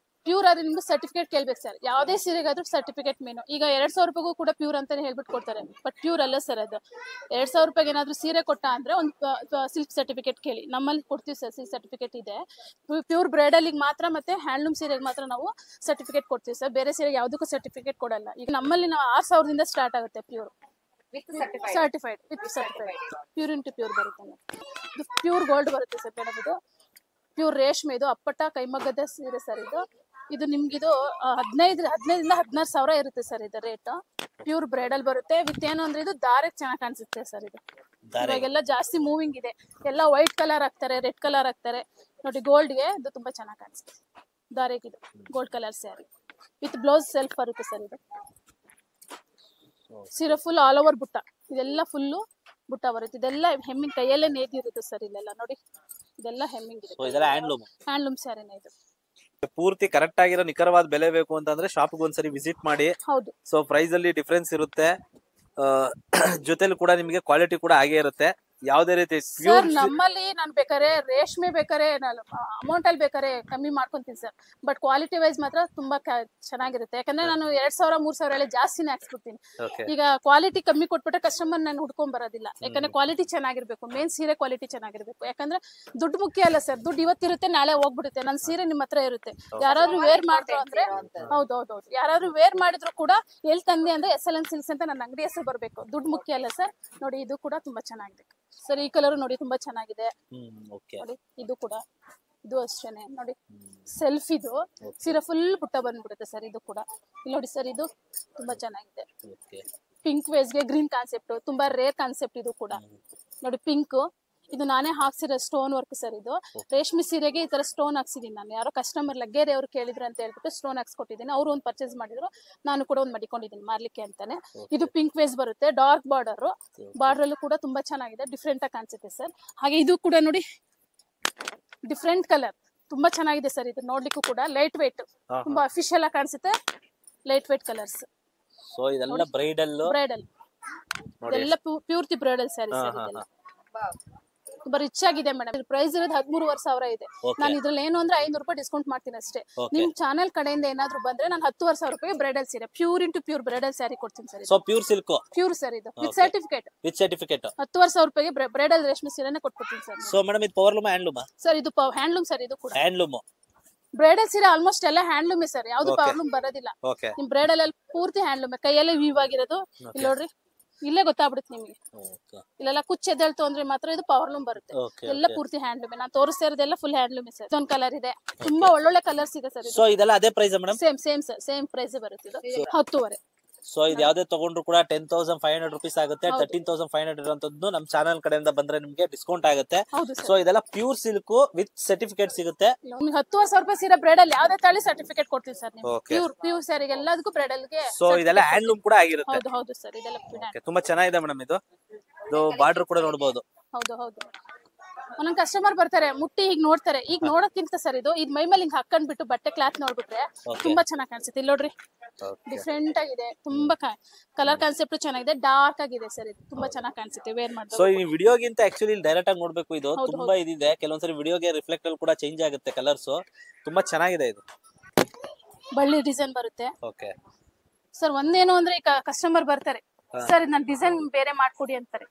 ಪ್ಯೂರ್ ಆದ್ರೆ ನಿಮ್ಗೆ ಸರ್ಟಿಫಿಕೇಟ್ ಕೇಳ್ಬೇಕು ಸರ್. ಯಾವುದೇ ಸೀರೆಗಾದ್ರೂ ಸರ್ಟಿಫಿಕೇಟ್ ಮೇನು. ಈಗ 2000 ರೂಪಾಯಿಗೂ ಕೂಡ ಪ್ಯೂರ್ ಅಂತಾನೆ ಹೇಳ್ಬಿಟ್ಟು ಕೊಡ್ತಾರೆ, ಬಟ್ ಪ್ಯೂರ್ ಅಲ್ಲ ಸರ್ ಅದು. 2000 ರೂಪಾಯಿಗೆ ಏನಾದ್ರು ಸೀರೆ ಕೊಟ್ಟ ಅಂದ್ರೆ ಒಂದು ಸಿಲ್ಕ್ ಸರ್ಟಿಫಿಕೇಟ್ ಕೇಳಿ, ನಮ್ಮಲ್ಲಿ ಕೊಡ್ತೀವಿ ಸರ್. ಸಿಲ್ಕ್ ಸರ್ಟಿಫಿಕೇಟ್ ಇದೆ. ಪ್ಯೂರ್ ಬ್ರೈಡಲ್ಗೆ ಮಾತ್ರ ಮತ್ತೆ ಹ್ಯಾಂಡ್ಲೂಮ್ ಸೀರೆಗೆ ಮಾತ್ರ ನಾವು ಸರ್ಟಿಫಿಕೇಟ್ ಕೊಡ್ತೀವಿ ಸರ್. ಬೇರೆ ಸೀರೆಗೆ ಯಾವುದಕ್ಕೂ ಸರ್ಟಿಫಿಕೇಟ್ ಕೊಡಲ್ಲ. ಈಗ ನಮ್ಮಲ್ಲಿ ನಾವು 6000 ದಿಂದ ಸ್ಟಾರ್ಟ್ ಆಗುತ್ತೆ pure certified. Pure into pure ಬರುತ್ತೆ. ಇದು ಪ್ಯೂರ್ ಗೋಲ್ಡ್ ಬರುತ್ತೆ ಸರ್ ಮೇಡಮ್. ಇದು ಪ್ಯೂರ್ ರೇಷ್ಮೆ, ಇದು ಅಪ್ಪಟ ಕೈಮಗ್ಗದ ಸೀರೆ ಸರ್ ಇದು. ಇದು ನಿಮ್ಗಿದು 15 ರಿಂದ 16 ಸಾವಿರ ಇರುತ್ತೆ ಸರ್ ಇದು ರೇಟ್. ಪ್ಯೂರ್ ಬ್ರೈಡಲ್ ಬರುತ್ತೆ. ವಿತ್ ಏನು ಅಂದ್ರೆ ಇದು ದಾರೆ ಚೆನ್ನಾಗಿ ಕಾಣಿಸುತ್ತೆ ಸರ್ ಇದು. ಇವಾಗೆಲ್ಲ ಜಾಸ್ತಿ ಮೂವಿಂಗ್ ಇದೆ. ಎಲ್ಲ ವೈಟ್ ಕಲರ್ ಹಾಕ್ತಾರೆ, ರೆಡ್ ಕಲರ್ ಹಾಕ್ತಾರೆ ನೋಡಿ. ಗೋಲ್ಡ್ಗೆ ಇದು ತುಂಬಾ ಚೆನ್ನಾಗಿ ಕಾಣಿಸುತ್ತೆ. ದಾರೆಗೆ ಇದು gold colour sari with blouse self ಬರುತ್ತೆ ಸರ್ ಇದು. ಸೀರೆ ಫುಲ್ ಆಲ್ ಓವರ್ ಬುಟ್ಟ, ಇದೆಲ್ಲ ಫುಲ್ಲು ಬುಟ್ಟ ಬರುತ್ತೆ. ಇದೆಲ್ಲ ಹೆಮ್ಮಿನ ಕೈಯಲ್ಲೇ ನೇದಿರುತ್ತೆ ಸರ್. ಇಲ್ಲೆಲ್ಲ ನೋಡಿ, ಇದೆಲ್ಲ ಹೆಮ್ಮಿಂಗ್ ಇದೆ. ಹ್ಯಾಂಡ್ಲೂಮ್ ಸ್ಯಾರಿನೇ ಇದು. ಪೂರ್ತಿ ಕರೆಕ್ಟ್ ಆಗಿರೋ ನಿಖರವಾದ ಬೆಲೆ ಬೇಕು ಅಂತಂದ್ರೆ ಶಾಪ್ಗೆ ಒಂದ್ಸರಿ ವಿಸಿಟ್ ಮಾಡಿ. ಹೌದು, ಸೊ ಪ್ರೈಸ್ ಅಲ್ಲಿ ಡಿಫ್ರೆನ್ಸ್ ಇರುತ್ತೆ, ಜೊತೆಲಿ ಕೂಡ ನಿಮಗೆ ಕ್ವಾಲಿಟಿ ಕೂಡ ಹಾಗೆ ಇರುತ್ತೆ. ಯಾವುದೇ ರೀತಿ ಸರ್ ನಮ್ಮಲ್ಲಿ ನಾನು ಬೇಕಾರೆ ರೇಷ್ಮೆ ಬೇಕಾರೆ ನಾನು ಅಮೌಂಟ್ ಅಲ್ಲಿ ಬೇಕಾರೆ ಕಮ್ಮಿ ಮಾಡ್ಕೊಂತೀನಿ ಸರ್. ಬಟ್ ಕ್ವಾಲಿಟಿ ವೈಸ್ ಮಾತ್ರ ತುಂಬಾ ಚೆನ್ನಾಗಿರುತ್ತೆ. ಯಾಕಂದ್ರೆ ನಾನು 2000-3000 ಎಲ್ಲ ಜಾಸ್ತಿನೇ ಹಾಕ್ಸ್ಬಿಡ್ತೀನಿ. ಈಗ ಕ್ವಾಲಿಟಿ ಕಮ್ಮಿ ಕೊಟ್ಬಿಟ್ರೆ ಕಸ್ಟಮರ್ ನಾನು ಹುಡ್ಕೊಂಡ್ ಬರೋದಿಲ್ಲ. ಯಾಕಂದ್ರೆ ಕ್ವಾಲಿಟಿ ಚೆನ್ನಾಗಿರ್ಬೇಕು, ಮೇನ್ ಸೀರೆ ಕ್ವಾಲಿಟಿ ಚೆನ್ನಾಗಿರ್ಬೇಕು. ಯಾಕಂದ್ರೆ ದುಡ್ಡು ಮುಖ್ಯ ಅಲ್ಲ ಸರ್. ದುಡ್ಡು ಇವತ್ತಿರುತ್ತೆ, ನಾಳೆ ಹೋಗ್ಬಿಡುತ್ತೆ. ನನ್ನ ಸೀರೆ ನಿಮ್ಮ ಹತ್ರ ಇರುತ್ತೆ. ಯಾರಾದ್ರೂ ವೇರ್ ಮಾಡಿದ್ರು ಅಂದ್ರೆ ಹೌದೌದು, ಯಾರಾದ್ರೂ ವೇರ್ ಮಾಡಿದ್ರು ಕೂಡ ಎಲ್ಲಿ ತಂದೆ ಅಂದ್ರೆ SLN ಸಿಲ್ಕ್ಸ್ ಅಂತ ನನ್ನ ಅಂಗಡಿ ಹೆಸರು ಬರ್ಬೇಕು. ದುಡ್ಡು ಮುಖ್ಯ ಅಲ್ಲ ಸರ್. ನೋಡಿ, ಇದು ಕೂಡ ತುಂಬಾ ಚೆನ್ನಾಗಿದೆ ಸರ್. ಈ ಕಲರ್ ನೋಡಿ ತುಂಬಾ ಚೆನ್ನಾಗಿದೆ. ನೋಡಿ, ಇದು ಕೂಡ ಇದು ಅಷ್ಟೇನೆ ನೋಡಿ. ಸೆಲ್ಫ್ ಇದು ಸೀರೆ ಫುಲ್ ಬುಟ್ಟ ಬಂದ್ಬಿಡುತ್ತೆ ಸರ್. ಇದು ಕೂಡ ಇಲ್ಲಿ ನೋಡಿ ಸರ್, ಇದು ತುಂಬಾ ಚೆನ್ನಾಗಿದೆ. ಪಿಂಕ್ ವೇಸ್ಗೆ ಗ್ರೀನ್ ಕಾನ್ಸೆಪ್ಟ್, ತುಂಬಾ ರೇರ್ ಕಾನ್ಸೆಪ್ಟ್ ಇದು ಕೂಡ ನೋಡಿ. ಪಿಂಕ್ ಇದು ನಾನೇ ಹಾಕ್ಸಿರೋ ಸ್ಟೋನ್ ವರ್ಕ್ ಸರ್. ಇದು ರೇಷ್ಮೆ ಸೀರೆಗೆ ಈ ತರ ಸ್ಟೋನ್ ಹಾಕ್ಸಿದೀನಿ ನಾನು. ಯಾರೋ ಕಸ್ಟಮರ್ ಲಗ್ಗೇರಿ ಅವ್ರು ಕೇಳಿದ್ರು ಅಂತ ಹೇಳ್ಬಿಟ್ಟು ಸ್ಟೋನ್ ಹಾಕ್ಸ್ಕೊಟ್ಟಿದ್ದೀನಿ. ಅವ್ರು ಒಂದು ಪರ್ಚೇಸ್ ಮಾಡಿದ್ರು, ನಾನು ಕೂಡ ಒಂದು ಮಡಿಕೊಂಡಿದ್ದೀನಿ ಮಾರ್ಲಿಕ್ಕೆ ಅಂತಾನೆ. ಇದು ಪಿಂಕ್ ವೇಸ್ ಬರುತ್ತೆ, ಡಾರ್ಕ್ ಬಾರ್ಡರ್. ಬಾರ್ಡರ್ ಕೂಡ ತುಂಬಾ ಚೆನ್ನಾಗಿದೆ, ಡಿಫ್ರೆಂಟ್ ಆಗಿ ಕಾಣಿಸುತ್ತೆ ಸರ್. ಹಾಗೆ ಇದು ಕೂಡ ನೋಡಿ, ಡಿಫ್ರೆಂಟ್ ಕಲರ್ ತುಂಬಾ ಚೆನ್ನಾಗಿದೆ ಸರ್. ಇದು ನೋಡ್ಲಿಕ್ಕೂ ಕೂಡ ಲೈಟ್ ವೇಟ್, ತುಂಬಾ ಅಫಿಷಿಯಲ್ ಆಗಿ ಕಾಣಿಸುತ್ತೆ. Light weight colours. ಸೊ ಇದೆಲ್ಲ ಬ್ರೈಡಲ್ ಇದೆಲ್ಲ ಪ್ಯೂರ್ತಿ ಬ್ರೈಡಲ್ ಸ್ಯಾರಿ ಸರ್. ಇದೆಲ್ಲ ತುಂಬಾ ರಿಚ್ ಆಗಿದೆ ಮೇಡಮ್. ಪ್ರೈಸ್ ಇರೋದು 13,500 ಇದೆ. ನಾನು ಇದ್ರಲ್ಲಿ ಏನು ಅಂದ್ರೆ 500 ರೂಪಾಯಿ ಡಿಸ್ಕೌಂಟ್ ಮಾಡ್ತೀನಿ ಅಷ್ಟೇ. ನಿಮ್ ಚಾನೆಲ್ ಕಡೆಯಿಂದ ಏನಾದ್ರು ಬಂದ್ರೆ ನಾನು 10,500 ರೂಪಾಯಿ ಬ್ರೈಡಲ್ ಸೀರೆ, pure into pure bridal sari ಕೊಡ್ತೀನಿ sir. So pure silk, pure sir ಇದು ವಿತ್ ಸರ್ಟಿಫಿಕೇಟ್. 10,500 ರೂಪಾಯಿಗೆ ಬ್ರೈಡಲ್ ರೇಷ್ಮೆ ಸೀರೆನೇ ಕೊಟ್ಬಿಡ್ತೀನಿ ಸರ್. ಸೊ ಮೇಡಮ್ ಇದು ಪವರ್ಲೂಮ್ ಹ್ಯಾಂಡ್ಲೂಮ್ ಸರ್? ಇದು ಹ್ಯಾಂಡ್ಲೂಮ್ ಸರ್. ಇದು ಕೂಡ ಹ್ಯಾಂಡ್ಲೂಮ್. ಬ್ರೈಡಲ್ ಸೀರೆ ಆಲ್ಮೋಸ್ಟ್ ಎಲ್ಲ ಹ್ಯಾಂಡ್ಲೂಮೇ ಸರ್. ಯಾವ್ದು ಪವರ್ಲೂಮ್ ಬರೋದಿಲ್ಲ. ನಿಮ್ ಬ್ರೈಡಲ್ ಅಲ್ಲಿ ಪೂರ್ತಿ ಹ್ಯಾಂಡ್ಲೂಮ್, ಕೈಯಲ್ಲೇ ವೀವ್ ಆಗಿರೋದು. ಇಲ್ಲಿ ನೋಡ್ರಿ, ಇಲ್ಲೇ ಗೊತ್ತಾಗ್ಬಿಡುತ್ತೆ ನಿಮಗೆ. ಇಲ್ಲೆಲ್ಲ ಕುಚ್ಚ ಎದ್ದೇಳ್ತು ಅಂದ್ರೆ ಮಾತ್ರ ಇದು ಪವರ್ಲೂಮ್ ಬರುತ್ತೆ. ಎಲ್ಲ ಪೂರ್ತಿ ಹ್ಯಾಂಡ್ಲೂಮ್. ನಾನು ತೋರಿಸ್ತಾ ಇರೋದೆಲ್ಲ ಫುಲ್ ಹ್ಯಾಂಡ್ಲೂಮ್ ಸರ್. ಇದೊಂದು ಕಲರ್ ಇದೆ, ತುಂಬಾ ಒಳ್ಳೊಳ್ಳೆ ಕಲರ್ಸ್ ಇದೆ ಸರ್. ಸೊ ಇದೆಲ್ಲ ಅದೇ price madam? Same sir, same price ಬರುತ್ತೆ. ಇದು 10,500. ಸೊ ಇದು ಯಾವ್ದೇ ತಗೊಂಡ್ರು ಕೂಡ 10,500 rupees ಆಗುತ್ತೆ. 13,500 ಇರುವಂತದ್ದು ನಮ್ ಚಾನಲ್ ಕಡೆಯಿಂದ ಬಂದ್ರೆ ನಿಮ್ಗೆ ಡಿಸ್ಕೌಂಟ್ ಆಗುತ್ತೆ. ಸೊ ಇದೆಲ್ಲ ಪ್ಯೂರ್ ಸಿಲ್ಕ್ ವಿತ್ ಸರ್ಟಿಫಿಕೇಟ್ ಸಿಗುತ್ತೆ. ನಿಮ್ಗೆ 10,000 ರೂಪಾಯಿ ಸೀರೆ ಬ್ರೈಡಲ್ ಯಾವ್ದೇ ತಳಿ ಸರ್ಟಿಫಿಕೇಟ್ ಕೊಡ್ತೀವಿ ಸರ್. ಪ್ಯೂರ್ ಸ್ಯಾರಿಗೆ ಎಲ್ಲದಕ್ಕೂ ಬ್ರೈಡಲ್ಗೆ. ಸೊ ಇದೆಲ್ಲ ಹ್ಯಾಂಡ್ಲೂಮ್ ಕೂಡ ಆಗಿರುತ್ತೆ. ಹೌದು ಸರ್, ಇದೆಲ್ಲ ತುಂಬಾ ಚೆನ್ನಾಗಿದೆ ಮೇಡಮ್. ಇದು ಬಾರ್ಡರ್ ಕೂಡ ನೋಡಬಹುದು. ಹೌದು ಒಂದೊಂದ್ ಕಸ್ಟಮರ್ ಬರ್ತಾರೆ, ಮುಟ್ಟಿ ಈಗ ನೋಡ್ತಾರೆ. ಈಗ ನೋಡೋಕ್ಕಿಂತ ಸರ್ ಇದು ಮೈ ಮೇಲೆ ಹಿಂಗ್ ಹಾಕೊಂಡ್ಬಿಟ್ಟು ಬಟ್ಟೆ ಕ್ಲಾತ್ ನೋಡ್ಬಿಟ್ರೆ ತುಂಬಾ ಚೆನ್ನಾಗಿ ಕಾಣಿಸುತ್ತೆ. ಇಲ್ಲಿ ನೋಡ್ರಿ, ಡಿಫ್ರೆಂಟ್ ಆಗಿದೆ. ತುಂಬಾ ಕಲರ್ ಕಾನ್ಸೆಪ್ಟ್ ಚೆನ್ನಾಗಿದೆ, ಡಾರ್ಕ್ ಆಗಿದೆ ಸರ್. ಇದು ತುಂಬಾ ಚೆನ್ನಾಗಿ ಕಾಣಿಸುತ್ತೆ ವೇರ್ ಮಾಡಿದ್ರೆ. ಸೊ ಈ ವಿಡಿಯೋಗಿಂತ ಆಕ್ಚುಲಿ ಡೈರೆಕ್ಟ್ ಆಗಿ ನೋಡ್ಬೇಕು. ಇದು ತುಂಬಾ ಇದಿದೆ. ಕೆಲವೊಂದ್ಸರಿ ವಿಡಿಯೋಗೆ ರಿಫ್ಲೆಕ್ಟ್ ಅಲ್ಲಿ ಕೂಡ ಚೇಂಜ್ ಆಗುತ್ತೆ ಕಲರ್ಸ್. ತುಂಬಾ ಚೆನ್ನಾಗಿದೆ. ಇದು ಬಳ್ಳಿ ಡಿಸೈನ್ ಬರುತ್ತೆ. ಓಕೆ ಸರ್, ಒಂದೇನು ಅಂದ್ರೆ ಈಗ ಕಸ್ಟಮರ್ ಬರ್ತಾರೆ, ಸರ್ ಇದು ನಾನು ಡಿಸೈನ್ ಬೇರೆ ಮಾಡ್ಕೊಡಿ ಅಂತಾರೆ.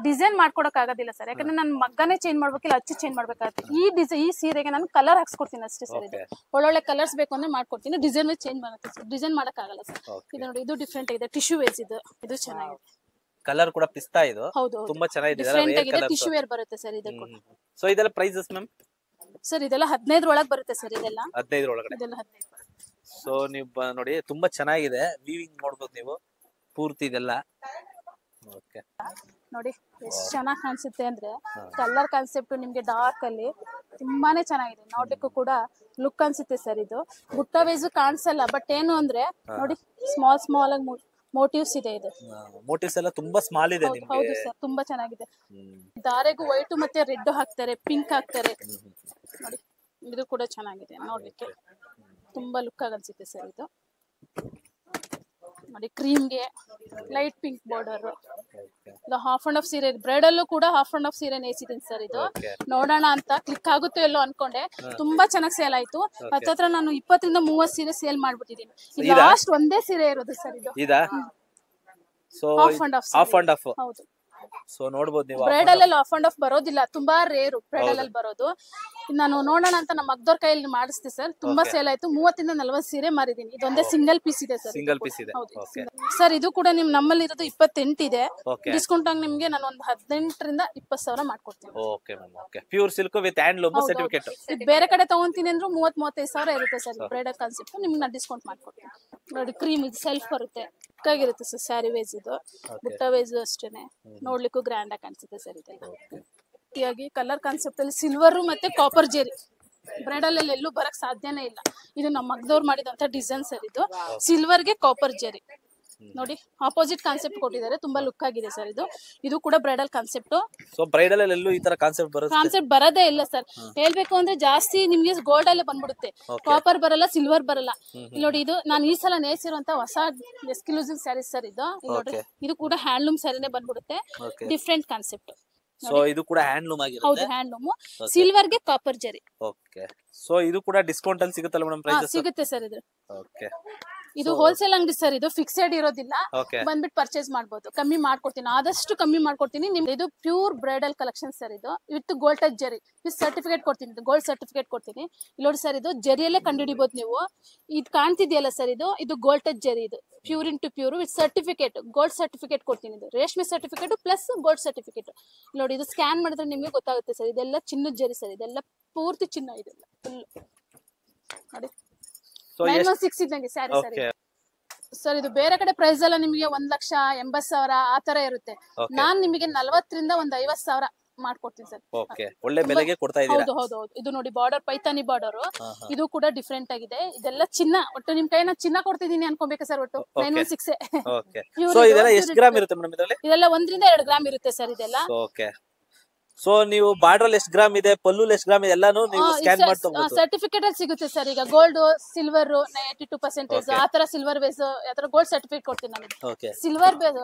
ಡಿಸೈನ್ ಮಾಡ್ಕೊಡಕ್ ಆಗೋದಿಲ್ಲ ಸರ್, ಯಾಕಂದ್ರೆ ನಾನು ಮಗ್ಗನೇ ಚೇಂಜ್ ಮಾಡ್ಬೇಕಿಲ್ಲ, ಅಚ್ಚು ಚೇಂಜ್ ಮಾಡ್ಬೇಕಾಗುತ್ತೆ. ಈ ಸೀರೆಗೆ ನಾನು ಕಲರ್ ಹಾಕ್ಸ್ಕೊಡ್ತೀನಿ ಅಷ್ಟೇ ಸರ್. ಇದು ಒಳ್ಳೊಳ್ಳೆ ಕಲರ್ಸ್ ಬೇಕು ಅಂದ್ರೆ ಮಾಡ್ಕೊಡ್ತೀನಿ. ಡಿಸೈನ್ ಚೇಂಜ್ ಮಾಡುತ್ತೆ ಸರ್, ಡಿಸೈನ್ ಮಾಡಕ್ ಆಗಲ್ಲ ಸರ್. ಇದು ನೋಡಿ, ಇದು ಡಿಫ್ರೆಂಟ್ ಆಗಿದೆ. ಟಿಶ್ಯೂ ವೇಸ್ ಇದು ಚೆನ್ನಾಗಿದೆ. ಕಲರ್ ಕೂಡ ಪಿಸ್ತಾ. ಇದು ಹೌದು, ತುಂಬಾ ಚೆನ್ನಾಗಿದೆ. ಡಿಫ್ರೆಂಟ್ ಆಗಿದೆ. ಟಿಶ್ಯೂ ವೇರ್ ಬರುತ್ತೆ ಸರ್ ಇದು ಕೂಡ. ಸೊ ಇದೆಲ್ಲ ಪ್ರೈಸಸ್ ಮ್ಯಾಮ್? ಸರ್ ಇದೆಲ್ಲ 15 ಒಳಗೆ ಬರುತ್ತೆ ಸರ್. ಇದೆಲ್ಲ 15 ಒಳಗಡೆ. ಇದೆಲ್ಲ 15. ಸೊ ನೀವು ನೋಡಿ, ತುಂಬಾ ಚೆನ್ನಾಗಿದೆ. ವೀವಿಂಗ್ ನೋಡ್ಬೋದು ನೀವು ಪೂರ್ತಿ ಇದೆಲ್ಲ. ಓಕೆ ನೋಡಿ ಎಷ್ಟು ಚೆನ್ನಾಗಿ ಕಾಣಿಸುತ್ತೆ ಅಂದ್ರೆ, ಕಲರ್ ಕಾನ್ಸೆಪ್ಟ್ ನಿಮ್ಗೆ ಡಾರ್ಕ್ ಅಲ್ಲಿ ತುಂಬಾನೇ ಚೆನ್ನಾಗಿದೆ. ನೋಡ್ಲಿಕ್ಕೂ ಕೂಡ ಲುಕ್ ಅನ್ಸುತ್ತೆ ಸರ್. ಇದು ಬುಟ್ಟ ವೈಸ್ ಕಾಣಿಸಲ್ಲ, ಬಟ್ ಏನು ಅಂದ್ರೆ ನೋಡಿ, ಸ್ಮಾಲ್ ಆಗಿ ಮೋಟಿವ್ಸ್ ಇದೆ. ಇದು ಮೋಟಿವ್ಸ್ ಎಲ್ಲ ತುಂಬಾ ಸ್ಮಾಲ್ ಇದೆ ನಿಮಗೆ. ಹೌದು ಸರ್, ತುಂಬಾ ಚೆನ್ನಾಗಿದೆ. ದಾರೆಗೂ ವೈಟ್ ಮತ್ತೆ ರೆಡ್ ಹಾಕ್ತಾರೆ, ಪಿಂಕ್ ಹಾಕ್ತಾರೆ. ನೋಡಿ, ಇದು ಕೂಡ ಚೆನ್ನಾಗಿದೆ ನೋಡ್ಲಿಕ್ಕೆ. ತುಂಬಾ ಲುಕ್ ಆಗಿ ಅನ್ಸುತ್ತೆ ಸರ್. ಇದು ನೋಡಿ, ಕ್ರೀಮ್ಗೆ ಲೈಟ್ ಪಿಂಕ್ ಬಾರ್ಡರ್. ಇದು ಹಾಫ್ ಅಂಡ್ ಆಫ್ ಸೀರೆ, ಬ್ರೈಡಲ್ಲೂ ಕೂಡ ಹಾಫ್ ಅಂಡ್ ಆಫ್ ಸೀರೆ ನೇಸಿದ್ದೀನಿ ಸರ್. ಇದು ನೋಡೋಣ ಅಂತ ಕ್ಲಿಕ್ ಆಗುತ್ತೋ ಎಲ್ಲೋ ಅನ್ಕೊಂಡೆ. ತುಂಬಾ ಚೆನ್ನಾಗಿ ಸೇಲ್ ಆಯ್ತು. ಹತ್ತತ್ರ ನಾನು 20 ರಿಂದ 30 ಸೀರೆ ಸೇಲ್ ಮಾಡ್ಬಿಟ್ಟಿದ್ದೀನಿ. ಲಾಸ್ಟ್ ಒಂದೇ ಸೀರೆ ಇರೋದು ಸರ್ ಇದು. Half and of. ಹೌದು. ಸೊ ನೋಡಬಹುದು ನೀವು, ಬ್ರೈಡಲ್ ಅಲ್ಲಿ ಆಫ್ ಅಂಡ್ ಆಫ್ ಬರೋದಿಲ್ಲ, ತುಂಬಾ ರೇರು ಬ್ರೈಡಲ್ ಅಲ್ಲಿ ಬರೋದು. ನಾನು ನೋಡೋಣ ಅಂತ ನಮ್ಮ ಮಗ್ದವ್ರ ಕೈಯಲ್ಲಿ ಮಾಡಿಸ್ತೀವಿ ಸರ್. ತುಂಬಾ ಸೇಲ್ ಆಯ್ತು. 30 ರಿಂದ 40 ಸೀರೆ ಮಾರಿದೀನಿ. ಇದೊಂದೇ ಸಿಂಗಲ್ ಪೀಸ್ ಇದೆ ಸರ್. ಸಿಂಗಲ್ ಪೀಸ್ ಇದೆ. ಸರ್ ಇದು ಕೂಡ ನಮ್ಮಲ್ಲಿ ಇರೋದು 28 ಇದೆ. ಡಿಸ್ಕೌಂಟ್ ಆಗಿ ನಿಮ್ಗೆ ನಾನು ಒಂದು 18 ರಿಂದ 20 ಸಾವಿರ ಮಾಡ್ಕೊಡ್ತೀನಿ. Okay ma'am. Okay, pure silk with handloom certificate. ಇದು ಬೇರೆ ಕಡೆ ತಗೊಂತೀನಿ ಅಂದ್ರೆ 30-35 ಸಾವಿರ ಇರುತ್ತೆ ಸರ್. ಬ್ರೈಡಲ್ ಕಾನ್ಸೆಪ್ಟ್ ನಿಮ್ಗೆ ನಾನು ಡಿಸ್ಕೌಂಟ್ ಮಾಡ್ಕೊಡ್ತೀನಿ. ನೋಡಿ, ಕ್ರೀಮ್ ಇದು ಸೆಲ್ಫ್ ಬರುತ್ತೆ, ಚಿಕ್ಕಾಗಿರುತ್ತೆ ಸರ್. ಸ್ಯಾರಿ ವೇಸ್ ಇದು, ಬುಟ್ಟ ವೇಸ್ ಅಷ್ಟೇನೆ. ನೋಡ್ಲಿಕ್ಕೂ ಗ್ರ್ಯಾಂಡ್ ಆಗಿ ಕಾಣಿಸುತ್ತೆ ಸರ್. ಇದೆಲ್ಲ ಕಲರ್ ಕಾನ್ಸೆಪ್ಟ್ ಅಲ್ಲಿ ಸಿಲ್ವರ್ ಮತ್ತೆ ಕಾಪರ್ ಜೆರಿ. ಬ್ರೈಡಲ್ ಅಲ್ಲಿ ಎಲ್ಲೂ ಬರಕ್ ಸಾಧ್ಯನೇ ಇಲ್ಲ. ಇದು ನಮ್ಮ ಮಗ್ದವ್ರು ಮಾಡಿದಂತ ಡಿಸೈನ್ ಸರ್. ಇದು ಸಿಲ್ವರ್ಗೆ ಕಾಪರ್ ಜೆರಿ. ನೋಡಿ, ಆಪೋಸಿಟ್ ಕಾನ್ಸೆಪ್ಟ್ ಕೊಟ್ಟಿದ್ದಾರೆ. ತುಂಬಾ ಲುಕ್ ಆಗಿದೆ ಸರ್. ಇದು ಕೂಡ ಬ್ರೈಡಲ್ ಕಾನ್ಸೆಪ್ಟ್. ಸೊ ಬ್ರೈಡಲ್ ಅಲ್ಲಿ ಎಲ್ಲೂ ಈ ತರ ಕಾನ್ಸೆಪ್ಟ್ ಬರೋದೇ ಇಲ್ಲ ಸರ್. ಹೇಳ್ಬೇಕು ಅಂದ್ರೆ ಜಾಸ್ತಿ ನಿಮ್ಗೆ ಗೋಲ್ಡ್ ಅಲ್ಲೇ ಬಂದ್ಬಿಡುತ್ತೆ. ಕಾಪರ್ ಬರಲ್ಲ, ಸಿಲ್ವರ್ ಬರಲ್ಲ. ಇಲ್ಲಿ ನೋಡಿ, ಇದು ನಾನು ಈ ಸಲ ನೇಸಿರುವಂತ ಹೊಸ ಎಕ್ಸ್ಕ್ಲೂಸಿವ್ ಸ್ಯಾರೀಸ್ ಸರ್. ಇದು ನೋಡ್ರಿ, ಇದು ಕೂಡ ಹ್ಯಾಂಡ್ಲೂಮ್ ಸ್ಯಾರಿನೇ ಬಂದ್ಬಿಡುತ್ತೆ. Different concept. ಸೊ ಇದು ಕೂಡ ಹ್ಯಾಂಡ್ಲೂಮ್ ಆಗಿರುತ್ತೆ. ಹೌದು, ಹ್ಯಾಂಡ್ಲೂಮ್. ಸಿಲ್ವರ್ ಗೆ ಕಾಪರ್ ಜರಿ. ಓಕೆ. ಸೊ ಇದು ಕೂಡ ಡಿಸ್ಕೌಂಟ್ ಅಲ್ಲಿ ಸಿಗುತ್ತಲ್ಲ ಮೇಡಮ್? ಪ್ರೈಸ್ ಸಿಗುತ್ತೆ ಸರ್. ಇದು ಓಕೆ. ಇದು ಹೋಲ್ಸೇಲ್ ಅಂಗಡಿ ಸರ್. ಇದು ಫಿಕ್ಸೆಡ್ ಇರೋದಿಲ್ಲ. ಬಂದ್ಬಿಟ್ಟು ಪರ್ಚೇಸ್ ಮಾಡಬಹುದು. ಕಮ್ಮಿ ಮಾಡ್ಕೊಡ್ತೀನಿ, ಆದಷ್ಟು ಕಮ್ಮಿ ಮಾಡ್ಕೊಡ್ತೀನಿ ನಿಮ್ಗೆ. ಇದು ಪ್ಯೂರ್ ಬ್ರೈಡಲ್ ಕಲೆಕ್ಷನ್ ಸರ್. ಇದು ವಿತ್ ಗೋಲ್ಡ್ ಟಚ್ ಜರಿ ವಿತ್ ಸರ್ಟಿಫಿಕೇಟ್ ಕೊಡ್ತೀನಿ. ಗೋಲ್ಡ್ ಸರ್ಟಿಫಿಕೇಟ್ ಕೊಡ್ತೀನಿ. ಇಲ್ಲಿ ನೋಡಿ ಸರ್, ಇದು ಜರಿಯಲ್ಲೇ ಕಂಡುಹಿಡಿಬಹುದು ನೀವು. ಇದು ಕಾಣ್ತಿದೆಯಲ್ಲ ಸರ್, ಇದು ಗೋಲ್ಡ್ ಟಚ್ ಜರಿ. ಇದು pure into pure with certificate, gold certificate ಕೊಡ್ತೀನಿ. ಇದು ರೇಷ್ಮೆ ಸರ್ಟಿಫಿಕೇಟ್ ಪ್ಲಸ್ ಗೋಲ್ಡ್ ಸರ್ಟಿಫಿಕೇಟ್. ನೋಡಿ, ಇದು ಸ್ಕ್ಯಾನ್ ಮಾಡಿದ್ರೆ ನಿಮ್ಗೆ ಗೊತ್ತಾಗುತ್ತೆ ಸರ್. ಇದೆಲ್ಲ ಚಿನ್ನದ ಜರಿ ಸರ್. ಇದೆಲ್ಲ ಪೂರ್ತಿ ಚಿನ್ನ. ಇದೆಲ್ಲ ಫುಲ್ ನೋಡಿ, 916 ಇದ್ದಂಗೆ ಸ್ಯಾರಿ ಸರ್. ಸರ್ ಇದು ಬೇರೆ ಕಡೆ ಪ್ರೈಸ್ ಎಲ್ಲ ನಿಮಗೆ 1,80,000 ಆ ತರ ಇರುತ್ತೆ. ನಾನ್ ನಿಮಗೆ 40 ರಿಂದ 50 ಸಾವಿರ ಮಾಡ್ಕೊಡ್ತೀನಿ ಸರ್. ಓಕೆ, ಒಳ್ಳೆ ಬೆಲೆಗೆ ಕೊಡ್ತಾ ಇದ್ದೀರಾ. ಹೌದು. ಇದು ನೋಡಿ, ಬಾರ್ಡರ್ ಪೈತಾನಿ ಬಾರ್ಡರ್. ಇದು ಕೂಡ ಡಿಫ್ರೆಂಟ್ ಆಗಿದೆ. ಇದೆಲ್ಲ ಚಿನ್ನ. ಒಟ್ಟು ನಿಮ್ ಕೈನ ಚಿನ್ನ ಕೊಡ್ತಿದೀನಿ ಅನ್ಕೋಬೇಕು ಸರ್. ಒಟ್ಟು 916. ಓಕೆ. ಸೊ ಇದೆಲ್ಲ ಎಷ್ಟು ಗ್ರಾಮ್ ಇರುತ್ತೆ ಮೇಡಮ್ ಇದರಲ್ಲಿ? ಇದೆಲ್ಲ 1 ರಿಂದ 2 ಗ್ರಾಮ್ ಇರುತ್ತೆ ಸರ್. ಇದೆಲ್ಲ ಓಕೆ. ಸೊ ನೀವು ಬಾರ್ಡರ್ ಎಷ್ಟು ಗ್ರಾಮ್ ಇದೆ, ಪಲ್ಲು ಎಷ್ಟು ಗ್ರಾಮ್ ಇದೆ ಎಲ್ಲಾನು ನೀವು ಸ್ಕ್ಯಾನ್ ಮಾಡಿ ತಗೋಬಹುದು. ಸರ್ಟಿಫಿಕೇಟ್ ಅಲ್ಲಿ ಸಿಗುತ್ತೆ ಸರ್. ಈಗ ಗೋಲ್ಡ್, ಸಿಲ್ವರ್ 82% ಆ ತರ ಸಿಲ್ವರ್ ಬೇಸ್, ಆ ತರ ಗೋಲ್ಡ್ ಸರ್ಟಿಫಿಕೇಟ್ ಕೊಡ್ತೀನಿ ನಾನು. ಸಿಲ್ವರ್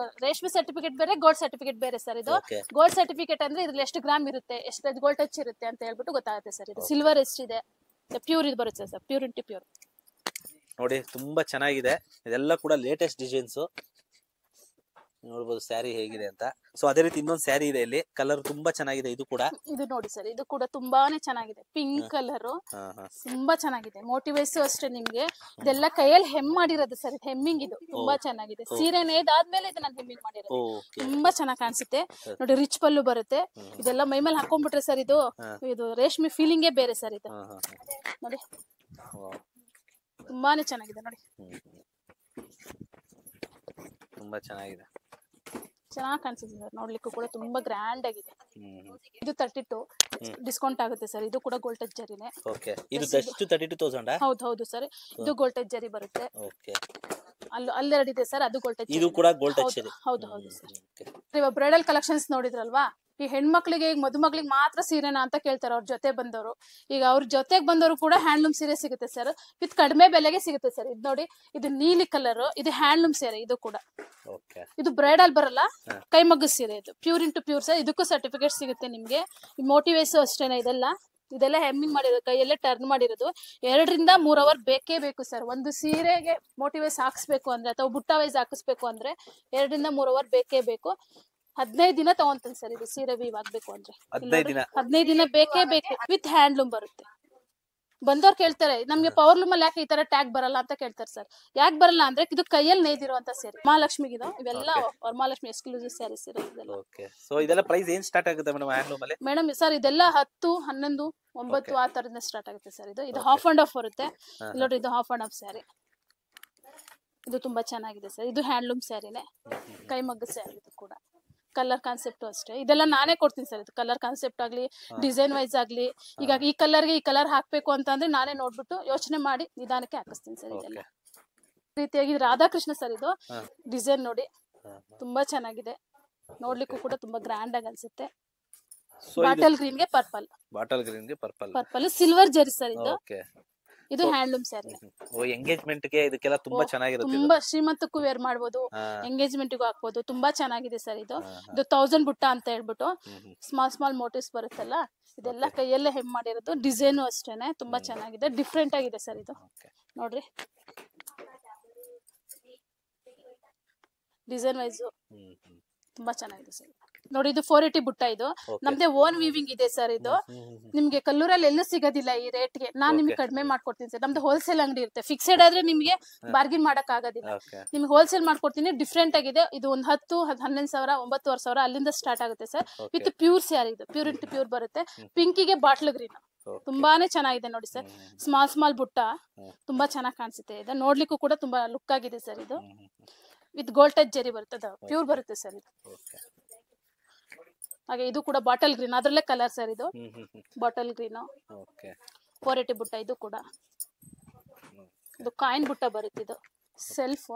ರೇಷ್ಮೆ ಸರ್ಟಿಫಿಕೇಟ್ ಬೇರೆ, ಗೋಲ್ಡ್ ಸರ್ಟಿಫಿಕೇಟ್ ಬೇರೆ ಸರ್. ಇದು ಗೋಲ್ಡ್ ಸರ್ಟಿಫಿಕೇಟ್ ಅಂದ್ರೆ ಇದ್ರಲ್ಲಿ ಎಷ್ಟು ಗ್ರಾಮ್ ಇರುತ್ತೆ, ಎಷ್ಟು ಗೋಲ್ಡ್ ಟಚ್ ಇರುತ್ತೆ ಅಂತ ಹೇಳ್ಬಿಟ್ಟು ಗೊತ್ತಾಗುತ್ತೆ ಸರ್. ಇದು ಸಿಲ್ವರ್ ಎಷ್ಟಿದೆ, ಪ್ಯೂರ್ ಇದು ಬರುತ್ತೆ ಸರ್. Pure into pure. ನೋಡಿ, ತುಂಬಾ ಚೆನ್ನಾಗಿದೆ. ಇದೆಲ್ಲ ಕೂಡ ಲೇಟೆಸ್ಟ್ ಡಿಸೈನ್ಸ್. ನೋಡಬಹುದು ಸ್ಯಾರಿ ಹೇಗಿದೆ ಅಂತ. ಸೊ ಅದೇ ರೀತಿ ಇನ್ನೊಂದು ಸ್ಯಾರಿ ಇದೆ ಇಲ್ಲಿ. ಕಲರ್ ತುಂಬಾ ಚೆನ್ನಾಗಿದೆ. ಇದು ಕೂಡ ಇದು ನೋಡಿ ಸರ್, ಇದು ಕೂಡ ತುಂಬಾನೇ ಚೆನ್ನಾಗಿದೆ. ಪಿಂಕ್ ಕಲರ್ ತುಂಬಾ ಚೆನ್ನಾಗಿದೆ. ಮೋಟಿವೇಸ್ ಅಷ್ಟೇ ನಿಮ್ಗೆ. ಇದೆಲ್ಲ ಕೈಯಲ್ಲಿ ಹೆಮ್ ಮಾಡಿರೋದು ಸರ್. ಹೆಮ್ಮಿಂಗ್ ಇದು ತುಂಬಾ ಚೆನ್ನಾಗಿದೆ. ಸೀರೆ ನೇದಾದ್ಮೇಲೆ ಇದು ನಾನು ಹೆಮ್ಮಿಂಗ್ ಮಾಡಿರೋದು. ತುಂಬಾ ಚೆನ್ನಾಗಿ ಕಾಣಿಸುತ್ತೆ ನೋಡಿ. ರಿಚ್ ಪಲ್ಲು ಬರುತ್ತೆ. ಇದೆಲ್ಲ ಮೈ ಮೇಲೆ ಹಾಕೊಂಡ್ಬಿಟ್ರೆ ಸರ್, ಇದು ರೇಷ್ಮೆ ಫೀಲಿಂಗೇ ಬೇರೆ ಸರ್. ಇದು ನೋಡಿ, ತುಂಬಾನೇ ಚೆನ್ನಾಗಿದೆ ನೋಡಿ. ತುಂಬಾ ಚೆನ್ನಾಗಿದೆ. ಚೆನ್ನಾಗಿ ಕಾಣಿಸುತ್ತೆ ಸರ್, ನೋಡ್ಲಿಕ್ಕೂ ಕೂಡ ತುಂಬಾ ಗ್ರ್ಯಾಂಡ್ ಆಗಿದೆ. ಹ್ಮ್. ಇದು 32 ಡಿಸ್ಕೌಂಟ್ ಆಗುತ್ತೆ ಸರ್. ಇದು ಕೂಡ ಗೋಲ್ಡ್ ಟಚ್ ಜರಿನೇ. ಓಕೆ, ಇದು ಜಸ್ಟ್ 32,000. ಹೌದು ಹೌದು ಸರ್, ಇದು ಗೋಲ್ಡ್ ಟಚ್ ಜರಿ ಬರುತ್ತೆ. ಓಕೆ, ಅಲ್ಲೆರಡು ಇದೆ ಸರ್, ಅದು ಗೋಲ್ಡ್ ಟಚ್. ಇದು ಕೂಡ ಗೋಲ್ಡ್ ಟಚ್ ಇದೆ. ಹೌದು ಹೌದು ಸರ್. ಇವಾಗ ಬ್ರೈಡಲ್ ಕಲೆಕ್ಷನ್ಸ್ ನೋಡಿದ್ರಲ್ವಾ, ಈ ಹೆಣ್ಮಕ್ಳಿಗೆ ಈಗ ಮದುಮಕ್ಳಿಗೆ ಮಾತ್ರ ಸೀರೆನಾ ಅಂತ ಕೇಳ್ತಾರೆ ಅವ್ರ ಜೊತೆ ಬಂದವರು. ಈಗ ಅವ್ರ ಜೊತೆಗೆ ಬಂದವರು ಕೂಡ ಹ್ಯಾಂಡ್ಲೂಮ್ ಸೀರೆ ಸಿಗುತ್ತೆ ಸರ್, ವಿತ್ ಕಡಿಮೆ ಬೆಲೆಗೆ ಸಿಗುತ್ತೆ ಸರ್. ಇದು ನೋಡಿ, ಇದು ನೀಲಿ ಕಲರ್, ಇದು ಹ್ಯಾಂಡ್ಲೂಮ್ ಸೀರೆ. ಇದು ಕೂಡ ಇದು ಬ್ರೈಡಲ್ ಬರಲ್ಲ, ಕೈಮಗ್ಗ ಸೀರೆ. ಇದು ಪ್ಯೂರ್ ಇಂಟು ಪ್ಯೂರ್ ಸರ್. ಇದಕ್ಕೂ ಸರ್ಟಿಫಿಕೇಟ್ ಸಿಗುತ್ತೆ ನಿಮ್ಗೆ. ಈ ಮೋಟಿವೇಸ್ ಅಷ್ಟೇನೆ. ಇದೆಲ್ಲ ಹೆಮ್ಮಿಂಗ್ ಮಾಡಿರೋದು, ಕೈಯಲ್ಲೇ ಟರ್ನ್ ಮಾಡಿರೋದು. 2 ರಿಂದ 3 ಅವರ್ ಬೇಕೇ ಬೇಕು ಸರ್. ಒಂದು ಸೀರೆಗೆ ಮೋಟಿವೇಸ್ ಹಾಕ್ಸ್ಬೇಕು ಅಂದ್ರೆ ಅಥವಾ ಬುಟ್ಟ ವೈಸ್ ಹಾಕಿಸ್ಬೇಕು ಅಂದ್ರೆ 2 ರಿಂದ 3 ಅವರ್ ಬೇಕೇ ಬೇಕು. 15 ದಿನ ತಗೊಂತೀನಿ ಸರ್ ಇದು ಸೀರೆ ವೀವ್ ಆಗ್ಬೇಕು ಅಂದ್ರೆ. 15 ದಿನ ಬೇಕೇ ಬೇಕು. ವಿತ್ ಹ್ಯಾಂಡ್ಲೂಮ್ ಬರುತ್ತೆ. ಬಂದವ್ರು ಕೇಳ್ತಾರೆ, ನಮ್ಗೆ ಪವರ್ಲೂಮ್ ಅಲ್ಲಿ ಯಾಕೆ ಈ ತರ ಟ್ಯಾಗ್ ಬರಲ್ಲ ಅಂತ ಕೇಳ್ತಾರೆ ಸರ್. ಯಾಕೆ ಬರಲ್ಲ ಅಂದ್ರೆ ಇದು ಕೈಯಲ್ಲಿ ನೇದಿರುವಂತ ಸೀರೆ. ಮಹಾಲಕ್ಷ್ಮಿಗಿದು ಇವೆಲ್ಲ ವರಮಹಾಲಕ್ಷ್ಮಿ ಎಕ್ಸ್ಕ್ಲೂಸಿವ್ ಸ್ಯಾರೀಸ್ ಇರೋ ಇದೆಲ್ಲ. ಓಕೆ, ಸೋ ಇದೆಲ್ಲ ಪ್ರೈಸ್ ಏನ್ ಸ್ಟಾರ್ಟ್ ಆಗುತ್ತೆ ಮೇಡಮ್ ಹ್ಯಾಂಡ್ಲೂಮ್ ಅಲ್ಲಿ? ಮೇಡಮ್ ಸರ್ ಇದೆಲ್ಲ 10, 11, 9 ಆ ತರದಿಂದ ಸ್ಟಾರ್ಟ್ ಆಗುತ್ತೆ ಸರ್. ಇದು ಹಾಫ್ ಅಂಡ್ ಆಫ್ ಬರುತ್ತೆ. ನೋಡಿ, ಇದು ಹಾಫ್ ಅಂಡ್ ಆಫ್ ಸ್ಯಾರಿ. ಇದು ತುಂಬಾ ಚೆನ್ನಾಗಿದೆ ಸರ್. ಇದು ಹ್ಯಾಂಡ್ಲೂಮ್ ಸ್ಯಾರಿನೇ, ಕೈಮಗ್ಗ ಸ್ಯಾರಿ. ಇದು ಕೂಡ ಕಲರ್ ಕಾನ್ಸೆಪ್ಟ್ ಅಷ್ಟೇ. ಇದೆಲ್ಲ ನಾನೇ ಕೊಡ್ತೀನಿ ಸರ್. ಇದು ಕಲರ್ ಕಾನ್ಸೆಪ್ಟ್ ಆಗ್ಲಿ, ಡಿಸೈನ್ ವೈಸ್ ಆಗ್ಲಿ. ಈಗ ಈ ಕಲರ್ಗೆ ಈ ಕಲರ್ ಹಾಕ್ಬೇಕು ಅಂತ ಅಂದ್ರೆ ನಾನೇ ನೋಡ್ಬಿಟ್ಟು ಯೋಚನೆ ಮಾಡಿ ನಿಧಾನಕ್ಕೆ ಹಾಕಿಸ್ತೀನಿ ಸರ್. ಇದೆಲ್ಲ ರೀತಿಯಾಗಿ ರಾಧಾಕೃಷ್ಣ ಸರ್. ಇದು ಡಿಸೈನ್ ನೋಡಿ, ತುಂಬಾ ಚೆನ್ನಾಗಿದೆ. ನೋಡ್ಲಿಕ್ಕೂ ಕೂಡ ತುಂಬಾ ಗ್ರ್ಯಾಂಡ್ ಆಗಿ ಅನ್ಸುತ್ತೆ. ಬಾಟಲ್ ಗ್ರೀನ್ ಗೆ ಪರ್ಪಲ್ ಸಿಲ್ವರ್ ಜರಿ ಸರ್. ಇದು ಹ್ಯಾಂಡ್ಲೂಮ್ ಸ್ಯಾರಿ. ಎಂಗೇಜ್ಮೆಂಟ್ ಗೆ ಇದಕ್ಕೆಲ್ಲ ತುಂಬಾ ಚೆನ್ನಾಗಿರುತ್ತೆ. ತುಂಬಾ ಶ್ರೀಮಂತಕ್ಕೂ ವೇರ್ ಮಾಡಬಹುದು, ಎಂಗೇಜ್ಮೆಂಟ್ ಗೂ ಹಾಕ್ಬೋದು. ತುಂಬಾ ಚೆನ್ನಾಗಿದೆ ಸರ್. ಇದು 1000 ಬುಟ್ಟ ಅಂತ ಹೇಳ್ಬಿಟ್ಟು ಸ್ಮಾಲ್ ಮೋಟಿವ್ಸ್ ಬರುತ್ತಲ್ಲ, ಇದೆಲ್ಲ ಕೈಯಲ್ಲೇ ಹೆಮ್ ಮಾಡಿರೋದು. ಡಿಸೈನು ಅಷ್ಟೇನೆ, ತುಂಬಾ ಚೆನ್ನಾಗಿದೆ. ಡಿಫ್ರೆಂಟ್ ಆಗಿದೆ ಸರ್. ಇದು ನೋಡ್ರಿ, ಡಿಸೈನ್ ವೈಸ್ ತುಂಬಾ ಚೆನ್ನಾಗಿದೆ ಸರ್. ನೋಡಿ, ಇದು 480 ಬುಟ್ಟ. ಇದು ನಮ್ದೇ ಓನ್ ವೀವಿಂಗ್ ಇದೆ ಸರ್. ಇದು ನಿಮ್ಗೆ ಕಲ್ಲೂರಲ್ಲಿ ಎಲ್ಲೂ ಸಿಗೋದಿಲ್ಲ ಈ ರೇಟ್ಗೆ. ನಾನ್ ನಿಮ್ಗೆ ಕಡಿಮೆ ಮಾಡ್ಕೊಡ್ತೀನಿ ಸರ್. ನಮ್ದು ಹೋಲ್ಸೇಲ್ ಅಂಗಡಿ ಇರುತ್ತೆ. ಫಿಕ್ಸೆಡ್ ಆದ್ರೆ ನಿಮ್ಗೆ ಬಾರ್ಗಿನ್ ಮಾಡಕ್ ಆಗೋದಿಲ್ಲ. ನಿಮ್ಗೆ ಹೋಲ್ಸೇಲ್ ಮಾಡ್ಕೊಡ್ತೀನಿ. ಡಿಫ್ರೆಂಟ್ ಆಗಿದೆ. ಇದು ಒಂದು 10, 11 ಸಾವಿರ, 9,500 ಸಾವಿರ ಅಲ್ಲಿಂದ ಸ್ಟಾರ್ಟ್ ಆಗುತ್ತೆ ಸರ್. With pure sari. ಇದು ಪ್ಯೂರ್ ಇಂಟು ಪ್ಯೂರ್ ಬರುತ್ತೆ. ಪಿಂಕಿಗೆ ಬಾಟ್ಲ್ ಗ್ರೀನ್ ತುಂಬಾನೇ ಚೆನ್ನಾಗಿದೆ ನೋಡಿ ಸರ್. ಸ್ಮಾಲ್ ಬುಟ್ಟ ತುಂಬಾ ಚೆನ್ನಾಗಿ ಕಾಣಿಸುತ್ತೆ. ಇದು ನೋಡ್ಲಿಕ್ಕೂ ಕೂಡ ತುಂಬಾ ಲುಕ್ ಆಗಿದೆ ಸರ್. ಇದು ವಿತ್ ಗೋಲ್ಡ್ ಟಚ್ ಜರಿ ಬರುತ್ತೆ, ಪ್ಯೂರ್ ಬರುತ್ತೆ ಸರ್. ಇದು ಹಾಗೆ ಇದು ಕೂಡ ಬಾಟಲ್ ಗ್ರೀನ್, ಅದ್ರಲ್ಲೇ ಕಲರ್ ಸರ್. ಇದು ಬಾಟಲ್ ಗ್ರೀನ್ 480 ಬುಟ್ಟ. ಇದು ಕೂಡ ಇದು ಕಾಯಿನ್ ಬುಟ್ಟ ಬರುತ್ತೆ. ಇದು ಸೆಲ್ಫ್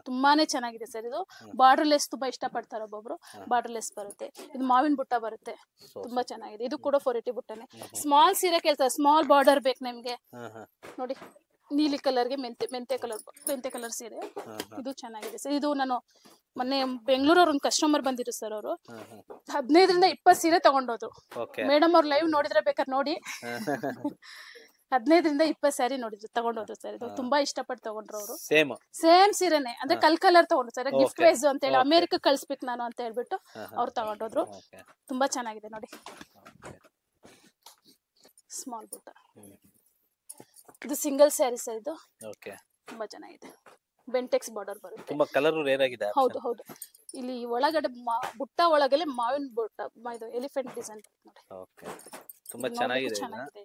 ತುಂಬಾನೇ ಚೆನ್ನಾಗಿದೆ ಸರ್. ಇದು ಬಾರ್ಡರ್ ಲೆಸ್ ತುಂಬಾ ಇಷ್ಟ ಪಡ್ತಾರೆ ಒಬ್ಬೊಬ್ರು. ಬಾರ್ಡರ್ ಲೆಸ್ ಬರುತ್ತೆ. ಇದು ಮಾವಿನ ಬುಟ್ಟ ಬರುತ್ತೆ, ತುಂಬಾ ಚೆನ್ನಾಗಿದೆ. ಇದು ಕೂಡ 480 ಬುಟ್ಟನೆ. ಸ್ಮಾಲ್ ಸೀರೆ ಕೇಳ್ತಾರೆ, ಸ್ಮಾಲ್ ಬಾರ್ಡರ್ ಬೇಕು ನಿಮ್ಗೆ. ನೋಡಿ, ನೀಲಿ ಕಲರ್ಗೆ ಮೆಂತೆ ಕಲರ್ ಸೀರೆ. ಇದು ಚೆನ್ನಾಗಿದೆ ಸರ್. ಇದು ನಾನು ಮೊನ್ನೆ ಬೆಂಗಳೂರವ್ರ ಒಂದು ಕಸ್ಟಮರ್ ಬಂದಿದ್ರು ಸರ್. ಅವರು 15 ರಿಂದ 20 ಸೀರೆ ತಗೊಂಡೋದ್ರು. ಮೇಡಮ್ ಅವ್ರ ಲೈವ್ ನೋಡಿದ್ರೆ ಬೇಕಾದ್ರೆ ನೋಡಿ. 15 ರಿಂದ 20 ಸ್ಯಾರಿ ನೋಡಿದ್ರು, ತಗೊಂಡೋದ್ರು ಸರ್. ಇದು ತುಂಬಾ ಇಷ್ಟಪಟ್ಟು ತಗೊಂಡ್ರು ಅವರು. ಸೇಮ್ ಸೀರೆನೆ, ಅಂದ್ರೆ ಕಲರ್ ತಗೊಂಡ್ರು ಸರ್. ಗಿಫ್ಟ್ ವೈಸ್ ಅಂತ ಹೇಳಿ ಅಮೆರಿಕ ಕಳ್ಸ್ಬೇಕು ನಾನು ಅಂತ ಹೇಳ್ಬಿಟ್ಟು ಅವ್ರು ತಗೊಂಡೋದ್ರು. ತುಂಬಾ ಚೆನ್ನಾಗಿದೆ ನೋಡಿ. ಸ್ಮಾಲ್ ಬುಟ್ಟ. ಇದು ಸಿಂಗಲ್ ಸ್ಯಾರಿ ಸರ್. ಇದು ತುಂಬಾ ಚೆನ್ನಾಗಿದೆ. ಬೆಂಟೆಕ್ಸ್ ಬಾರ್ಡರ್ ಬರುತ್ತೆ. ತುಂಬಾ ಕಲರ್ ರೇರ್ ಆಗಿದೆ. ಹೌದು ಹೌದು. ಇಲ್ಲಿ ಒಳಗಡೆ ಬುಟ್ಟ ಒಳಗಡೆ ಮಾವಿನ ಬುಟ್ಟ, ಇದು ಎಲಿಫೆಂಟ್ ಡಿಸೈನ್ ನೋಡಿ. ತುಂಬಾ ಚೆನ್ನಾಗಿದೆ.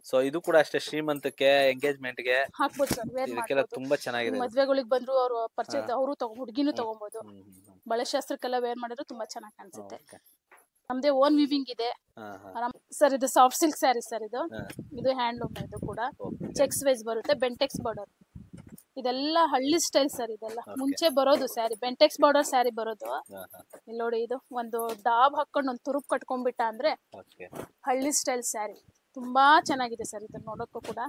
ಸೊ ಇದು ಕೂಡ ಅಷ್ಟೇ ಶ್ರೀಮಂತಕ್ಕೆ, ಎಂಗೇಜ್ಮೆಂಟ್ ಗೆ ಹಾಕ್ಬೋದು ಸರ್. ಇದಕ್ಕೆಲ್ಲ ತುಂಬಾ ಚೆನ್ನಾಗಿದೆ. ಮದ್ವೆಗಳಿಗೆ ಬಂದ್ರು ಅವರು ಪರಿಚಯ ಅವರು ಹುಡುಗಿನೂ ತಗೊಬಹುದು. ಬಳೆ ಶಾಸ್ತ್ರಕ್ಕೆಲ್ಲ ವೇರ್ ಮಾಡಿದ್ರು ತುಂಬಾ ಚೆನ್ನಾಗಿ ಕಾಣಿಸುತ್ತೆ. ನಮ್ದೇ ಓನ್ ವಿವಿಂಗ್ ಇದೆ ಸರ್. ಇದು ಸಾಫ್ಟ್ ಸಿಲ್ಕ್ ಸ್ಯಾರಿ ಸರ್. ಇದು ಹ್ಯಾಂಡ್ಲೂಮ್. ಇದು ಕೂಡ ಚೆಕ್ಸ್ ವೈಸ್ ಬರುತ್ತೆ, ಬೆಂಟೆಕ್ಸ್ ಬಾರ್ಡರ್. ಇದೆಲ್ಲ ಹಳ್ಳಿ ಸ್ಟೈಲ್ ಸರ್. ಇದೆಲ್ಲ ಮುಂಚೆ ಬರೋದು ಸ್ಯಾರಿ, ಬೆಂಟೆಕ್ಸ್ ಬಾರ್ಡರ್ ಸ್ಯಾರಿ ಬರೋದು. ಇಲ್ಲಿ ನೋಡಿ, ಇದು ಒಂದು ಡಾಬ್ ಹಾಕೊಂಡು ಒಂದು ತುರುಪ್ ಕಟ್ಕೊಂಡ್ಬಿಟ್ಟ ಅಂದ್ರೆ ಹಳ್ಳಿ ಸ್ಟೈಲ್ ಸ್ಯಾರಿ. ತುಂಬಾ ಚೆನ್ನಾಗಿದೆ ಸರ್. ಇದು ನೋಡೋಕ್ಕೂ ಕೂಡ.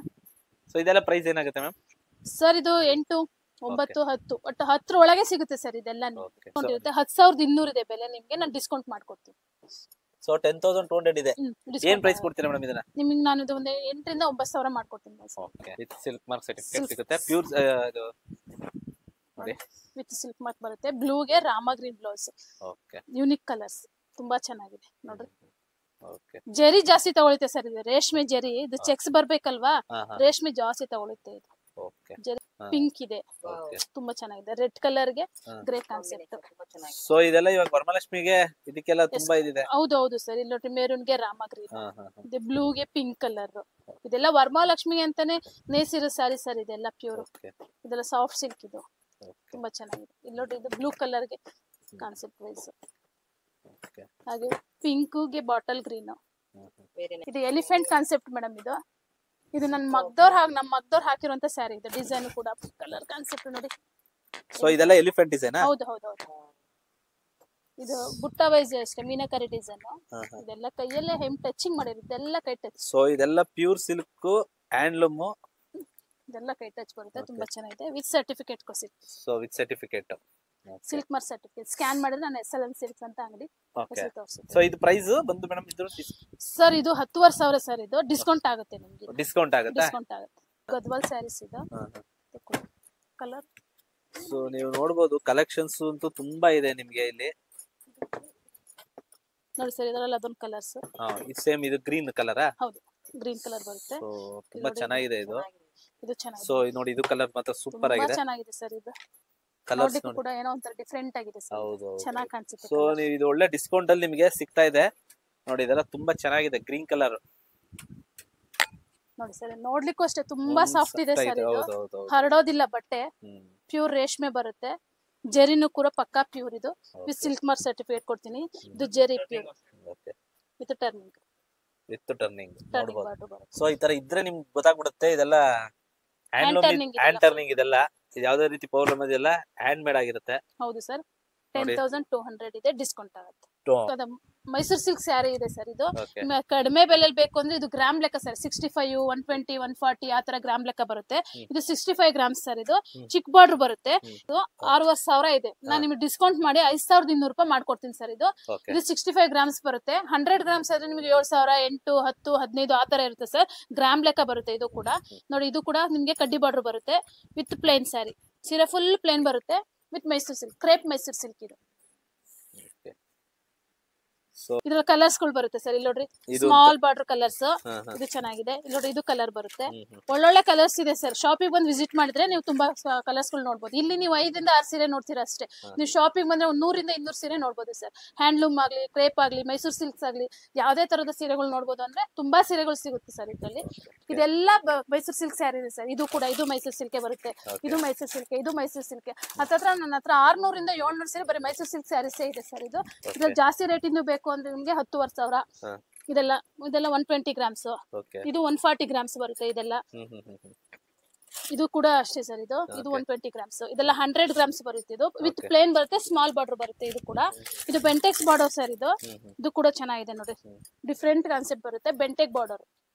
ಸೊ ಇದೆಲ್ಲ ಪ್ರೈಸ್ ಏನಾಗುತ್ತೆ ಮ್ಯಾಮ್? ಸರ್ ಇದು 8, 9, 10 ಒಟ್ಟು 10 ಒಳಗೆ ಸಿಗುತ್ತೆ ಸರ್. ಇದೆಲ್ಲ ಇರುತ್ತೆ. 10,200 ಇದೆ ಬೆಲೆ. ನಿಮ್ಗೆ ನಾನು ಡಿಸ್ಕೌಂಟ್ ಮಾಡ್ಕೊಡ್ತೀನಿ. ಸೊ 10,200 ಇದೆ. ಏನ್ ಪ್ರೈಸ್ ಕೊಡ್ತೀರಾ ಮೇಡಮ್ ಇದನ್ನ? ನಿಮಗೆ ನಾನು ಇದು ಒಂದು 8 ರಿಂದ 9 ಸಾವಿರ ಮಾಡ್ಕೊಡ್ತೀನಿ. ವಿತ್ ಸಿಲ್ಕ್ ಮಾರ್ಕ್ ಸರ್ಟಿಫಿಕೇಟ್ ಸಿಗುತ್ತೆ. ಪ್ಯೂರ್ ಇದು ನೋಡಿ, ವಿತ್ ಸಿಲ್ಕ್ ಮಾರ್ಕ್ ಬರುತ್ತೆ. ಬ್ಲೂಗೆ Rama green blouse. Unique colours, ತುಂಬಾ ಚೆನ್ನಾಗಿದೆ ನೋಡ್ರಿ. ಜರಿ ಜಾಸ್ತಿ ತಗೊಳುತ್ತೆ ಸರ್. ಇದು ರೇಷ್ಮೆ ಜರಿ. ಇದು ಚೆಕ್ಸ್ ಬರ್ಬೇಕಲ್ವಾ, ರೇಷ್ಮೆ ಜಾಸ್ತಿ ತಗೊಳುತ್ತೆ. ಇದು ಜರಿ ಪಿಂಕ್ ಇದೆ, ತುಂಬಾ ಚೆನ್ನಾಗಿದೆ. ರೆಡ್ ಕಲರ್ ಗೆ ಗ್ರೇ ಕಾನ್ಸೆಪ್ಟ್. ಸೊ ಇದೆಲ್ಲ ಇವಾಗ ವರಮಹಾಲಕ್ಷ್ಮಿಗೆ ಇದಕ್ಕೆಲ್ಲ ತುಂಬಾ ಇದಿದೆ. ಹೌದು ಹೌದು ಸರ್. ಇಲ್ಲಿ ನೋಡಿ, ಮೆರೂನ್ ಗೆ ರಾಮ ಗ್ರೀನ್, ಇದು ಬ್ಲೂ ಗೆ ಪಿಂಕ್ ಕಲರ್. ಇದೆಲ್ಲ ವರಮಹಾಲಕ್ಷ್ಮಿಗೆ ಅಂತಾನೆ ನೇಸಿರೋ ಸ್ಯಾರಿ ಸರ್. ಇದೆಲ್ಲ ಪ್ಯೂರ್. ಇದೆಲ್ಲ ಸಾಫ್ಟ್ ಸಿಲ್ಕ್. ಇದು ತುಂಬಾ ಚೆನ್ನಾಗಿದೆ. ಇಲ್ಲಿ ನೋಡಿ ಇದು ಬ್ಲೂ ಕಲರ್ಗೆ ಕಾನ್ಸೆಪ್ಟ್ ವೈಸ್, ಹಾಗೆ ಪಿಂಕ್ಗೆ ಬಾಟಲ್ ಗ್ರೀನ್. ಇದು ಎಲಿಫೆಂಟ್ ಕಾನ್ಸೆಪ್ಟ್ ಮೇಡಮ್. ಇದು ನನ್ನ ನಮ್ಮ ಮಗ್ದವ್ರು ಹಾಕಿರುವಂತ ಸ್ಯಾರಿ. ಇದು ಡಿಸೈನ್ ಕೂಡ ಕಲರ್ ಕಾನ್ಸೆಪ್ಟ್ ನೋಡಿ. ಸೊ ಇದೆಲ್ಲ ಎಲಿಫೆಂಟ್ ಡಿಸೈನ್? ಹೌದು ಹೌದು ಹೌದು. ಇದು ಬುಟ್ಟ ವೈಸ್ ಅಷ್ಟೇ, ಮೀನಾಕರಿ ಡಿಸೈನ್. ಇದೆಲ್ಲ ಕೈಯಲ್ಲೇ ಹೆಮ್ ಟಚಿಂಗ್ ಮಾಡಿರುತ್ತೆ, ಇದೆಲ್ಲ ಕೈ ಟಚ್. ಸೊ ಇದೆಲ್ಲ ಪ್ಯೂರ್ ಸಿಲ್ಕ್ ಹ್ಯಾಂಡ್ಲೂಮ್, ಇದೆಲ್ಲ ಕೈ ಟಚ್ ಬರುತ್ತೆ. ತುಂಬಾ ಚೆನ್ನಾಗಿದೆ. ವಿತ್ ಸರ್ಟಿಫಿಕೇಟ್ ಕೊಸಿ. So with certificate, Silk Mark certificate scan ಮಾಡಿದ್ರೆ ನಾನು SLN ಸಿಲ್ಕ್ಸ್ ಅಂತ ಅಂಗಡಿ ಓಕೆ. ಸೊ ಇದು ಪ್ರೈಸ್ ಬಂದು ಮೇಡಮ್ ಇದು ಸರ್ ಇದು 10,500 ಸರ್. ಇದು ಡಿಸ್ಕೌಂಟ್ ಆಗುತ್ತೆ ನಿಮಗೆ. ಡಿಸ್ಕೌಂಟ್ ಆಗುತ್ತಾ? ಡಿಸ್ಕೌಂಟ್ ಆಗುತ್ತೆ. ಗದ್ವಾಲ್ ಸ್ಯಾರೀಸ್ ಇದು ಕಲರ್. ಸೊ ನೀವು ನೋಡಬಹುದು ಕಲೆಕ್ಷನ್ಸ್ ಅಂತೂ ತುಂಬಾ ಇದೆ ನಿಮ್ಗೆ ಇಲ್ಲಿ ನೋಡಿ ಸರ್. ಇದರಲ್ಲಿ ಅದೊಂದು ಕಲರ್ಸ್. ಇದು ಸೇಮ್, ಇದು ಗ್ರೀನ್ ಕಲರಾ? ಹೌದು, ಗ್ರೀನ್ ಕಲರ್ ಬರುತ್ತೆ. ಸೊ ತುಂಬಾ ಚೆನ್ನಾಗಿದೆ ಇದು. ಇದು ಚೆನ್ನಾಗಿದೆ. ಸೊ ನೋಡಿ ಇದು ಕಲರ್ ಮಾತ್ರ ಸೂಪರ್ ಆಗಿದೆ. ತುಂಬಾ ಚೆನ್ನಾಗಿದೆ ಸರ್. ಇದು ಕಲರ್ಸ್ ನೋಡ್ಲಿಕ್ಕೂ ಕೂಡ ಏನೋ ಒಂಥರ ಡಿಫರೆಂಟ್ ಆಗಿದೆ ಸರ್. ಹೌದು, ಚೆನ್ನಾಗಿ ಕಾಣಿಸುತ್ತೆ. ಸೊ ನೀವು ಇದು ಒಳ್ಳೆ ಡಿಸ್ಕೌಂಟ್ ಅಲ್ಲಿ ನಿಮಗೆ ಸಿಗ್ತಾ ಇದೆ ನೋಡಿ. ಇದೆಲ್ಲ ತುಂಬಾ ಚೆನ್ನಾಗಿದೆ. ಗ್ರೀನ್ ಕಲರ್ ನೋಡಿ ಸರ್. ನೋಡ್ಲಿಕ್ಕೂ ಅಷ್ಟೇ ತುಂಬಾ ಸಾಫ್ಟ್ ಇದೆ ಸರ್. ಇದು ಹೌದು, ಹರಡೋದಿಲ್ಲ ಬಟ್ಟೆ. ಪ್ಯೂರ್ ರೇಷ್ಮೆ ಬರುತ್ತೆ. ಜೆರಿನೂ ಕೂಡ ಪಕ್ಕಾ ಪ್ಯೂರ್. ಇದು ವಿತ್ ಸಿಲ್ಕ್ ಮಾರ್ಕ್ ಸರ್ಟಿಫಿಕೇಟ್ ಕೊಡ್ತೀನಿ. ಇದು ಜೆರಿ ಪ್ಯೂರ್ ವಿತ್ ಟರ್ನಿಂಗ್. ನೋಡಬಹುದು. ಸೊ ಈ ತರ ಇದ್ರೆ ನಿಮ್ಗೆ ಗೊತ್ತಾಗ್ಬಿಡುತ್ತೆ ಇದೆಲ್ಲ ಹ್ಯಾಂಡ್ ಟರ್ನಿಂಗ್. ಇದೆಲ್ಲ ಯಾವ್ದೇ ರೀತಿ ಪ್ರಾಬ್ಲಮ್ ಇದೆಲ್ಲ ಹ್ಯಾಂಡ್ ಮೇಡ್ ಆಗಿರುತ್ತೆ. ಹೌದು ಸರ್. 10,200 ಇದೆ. ಡಿಸ್ಕೌಂಟ್ ಆಗುತ್ತೆ. ಮೈಸೂರು ಸಿಲ್ಕ್ ಸ್ಯಾರಿ ಇದೆ ಸರ್. ಇದು ಕಡಿಮೆ ಬೆಲೆಯಲ್ಲಿ ಬೇಕು ಅಂದ್ರೆ ಇದು ಗ್ರಾಮ್ ಲೆಕ್ಕ ಸರ್. 65, 120, 140 ಆ ತರ ಗ್ರಾಮ್ ಲೆಕ್ಕ ಬರುತ್ತೆ. ಇದು 65 ಗ್ರಾಮ್ಸ್ ಸರ್. ಇದು ಚಿಕ್ಕ ಬಾರ್ಡರ್ ಬರುತ್ತೆ. ಇದು 60,000 ಇದೆ. ನಾನು ನಿಮ್ಗೆ ಡಿಸ್ಕೌಂಟ್ ಮಾಡಿ 5,200 ರೂಪಾಯಿ ಮಾಡ್ಕೊಡ್ತೀನಿ ಸರ್. ಇದು 65 ಗ್ರಾಮ್ಸ್ ಬರುತ್ತೆ. 100 ಗ್ರಾಮ್ಸ್ ಆದ್ರೆ ನಿಮ್ಗೆ 7,000, 8, 10, 15 ಆ ತರ ಇರುತ್ತೆ ಸರ್. ಗ್ರಾಮ್ ಲೆಕ್ಕ ಬರುತ್ತೆ. ಇದು ಕೂಡ ನೋಡಿ. ಇದು ಕೂಡ ನಿಮ್ಗೆ ಕಡ್ಡಿ ಬಾರ್ಡರ್ ಬರುತ್ತೆ ವಿತ್ ಪ್ಲೇನ್ ಸ್ಯಾರಿ. ಸೀರೆ ಫುಲ್ ಪ್ಲೇನ್ ಬರುತ್ತೆ with Mysore silk, crepe Mysore silk. ಇದು ಇದ್ರ ಕಲರ್ಸ್ ಗಳು ಬರುತ್ತೆ ಸರ್. ಇಲ್ಲಿ ನೋಡ್ರಿ, ಸ್ಮಾಲ್ ಬಾರ್ಡರ್ ಕಲರ್ಸ್. ಇದು ಚೆನ್ನಾಗಿದೆ. ಇಲ್ಲಿ ನೋಡ್ರಿ, ಇದು ಕಲರ್ ಬರುತ್ತೆ. ಒಳ್ಳೊಳ್ಳೆ ಕಲರ್ಸ್ ಇದೆ ಸರ್. ಶಾಪಿಗೆ ಬಂದು ವಿಸಿಟ್ ಮಾಡಿದ್ರೆ ನೀವು ತುಂಬಾ ಕಲರ್ಸ್ ಗಳು ನೋಡ್ಬೋದು. ಇಲ್ಲಿ ನೀವು 5 ಇಂದ 6 ಸೀರೆ ನೋಡ್ತೀರಾ ಅಷ್ಟೇ. ನೀವು ಶಾಪಿಗೆ ಬಂದ್ರೆ 100 ಇಂದ 200 ಸೀರೆ ನೋಡ್ಬೋದು ಸರ್. ಹ್ಯಾಂಡ್ಲೂಮ್ ಆಗ್ಲಿ, ಕ್ರೇಪ್ ಆಗ್ಲಿ, ಮೈಸೂರು ಸಿಲ್ಕ್ಸ್ ಆಗ್ಲಿ, ಯಾವ್ದೇ ತರದ ಸೀರೆಗಳು ನೋಡ್ಬೋದು. ಅಂದ್ರೆ ತುಂಬಾ ಸೀರೆಗಳು ಸಿಗುತ್ತೆ ಸರ್ ಇದರಲ್ಲಿ. ಇದೆಲ್ಲ ಮೈಸೂರು ಸಿಲ್ಕ್ ಸ್ಯಾರಿ ಇದೆ ಸರ್. ಇದು ಕೂಡ ಇದು ಮೈಸೂರು ಸಿಲ್ಕೆ ಬರುತ್ತೆ. ಇದು ಮೈಸೂರು ಸಿಲ್ಕೆ, ಇದು ಮೈಸೂರು ಸಿಲ್ಕೆ. ಹತ್ರ ನನ್ನ ಹತ್ರ 600 ಇಂದ 700 ಸೀರೆ ಬರೀ ಮೈಸೂರು ಸಿಲ್ಕ್ ಸ್ಯಾರೀಸೇ ಇದೆ ಸರ್. ಇದು ಇದ್ರಲ್ಲಿ ಜಾಸ್ತಿ ರೇಟ್ ಇಂದು ಬೇಕು ಅಂದ್ರೆ ನಿಮ್ಗೆ 10,500. ಇದೆಲ್ಲ 120 ಗ್ರಾಮ್ಸ್. ಇದು 140 ಗ್ರಾಮ್ಸ್ ಬರುತ್ತೆ. ಇದೆಲ್ಲ ಇದು ಕೂಡ ಅಷ್ಟೇ ಸರ್. ಇದು 120 ಗ್ರಾಮ್ಸ್. ಇದೆಲ್ಲ 100 ಗ್ರಾಮ್ಸ್ ಬರುತ್ತೆ. ಇದು ವಿತ್ ಪ್ಲೇನ್ ಬರುತ್ತೆ, ಸ್ಮಾಲ್ ಬಾರ್ಡರ್ ಬರುತ್ತೆ. ಇದು ಕೂಡ ಇದು ಬೆಂಟೆಕ್ಸ್ ಬಾರ್ಡರ್ ಸರ್. ಇದು ಕೂಡ ಚೆನ್ನಾಗಿದೆ ನೋಡಿ. ಡಿಫ್ರೆಂಟ್ ಕಾನ್ಸೆಪ್ಟ್ ಬರುತ್ತೆ. ಬೆಂಟೆಕ್ ಬಾರ್ಡರ್,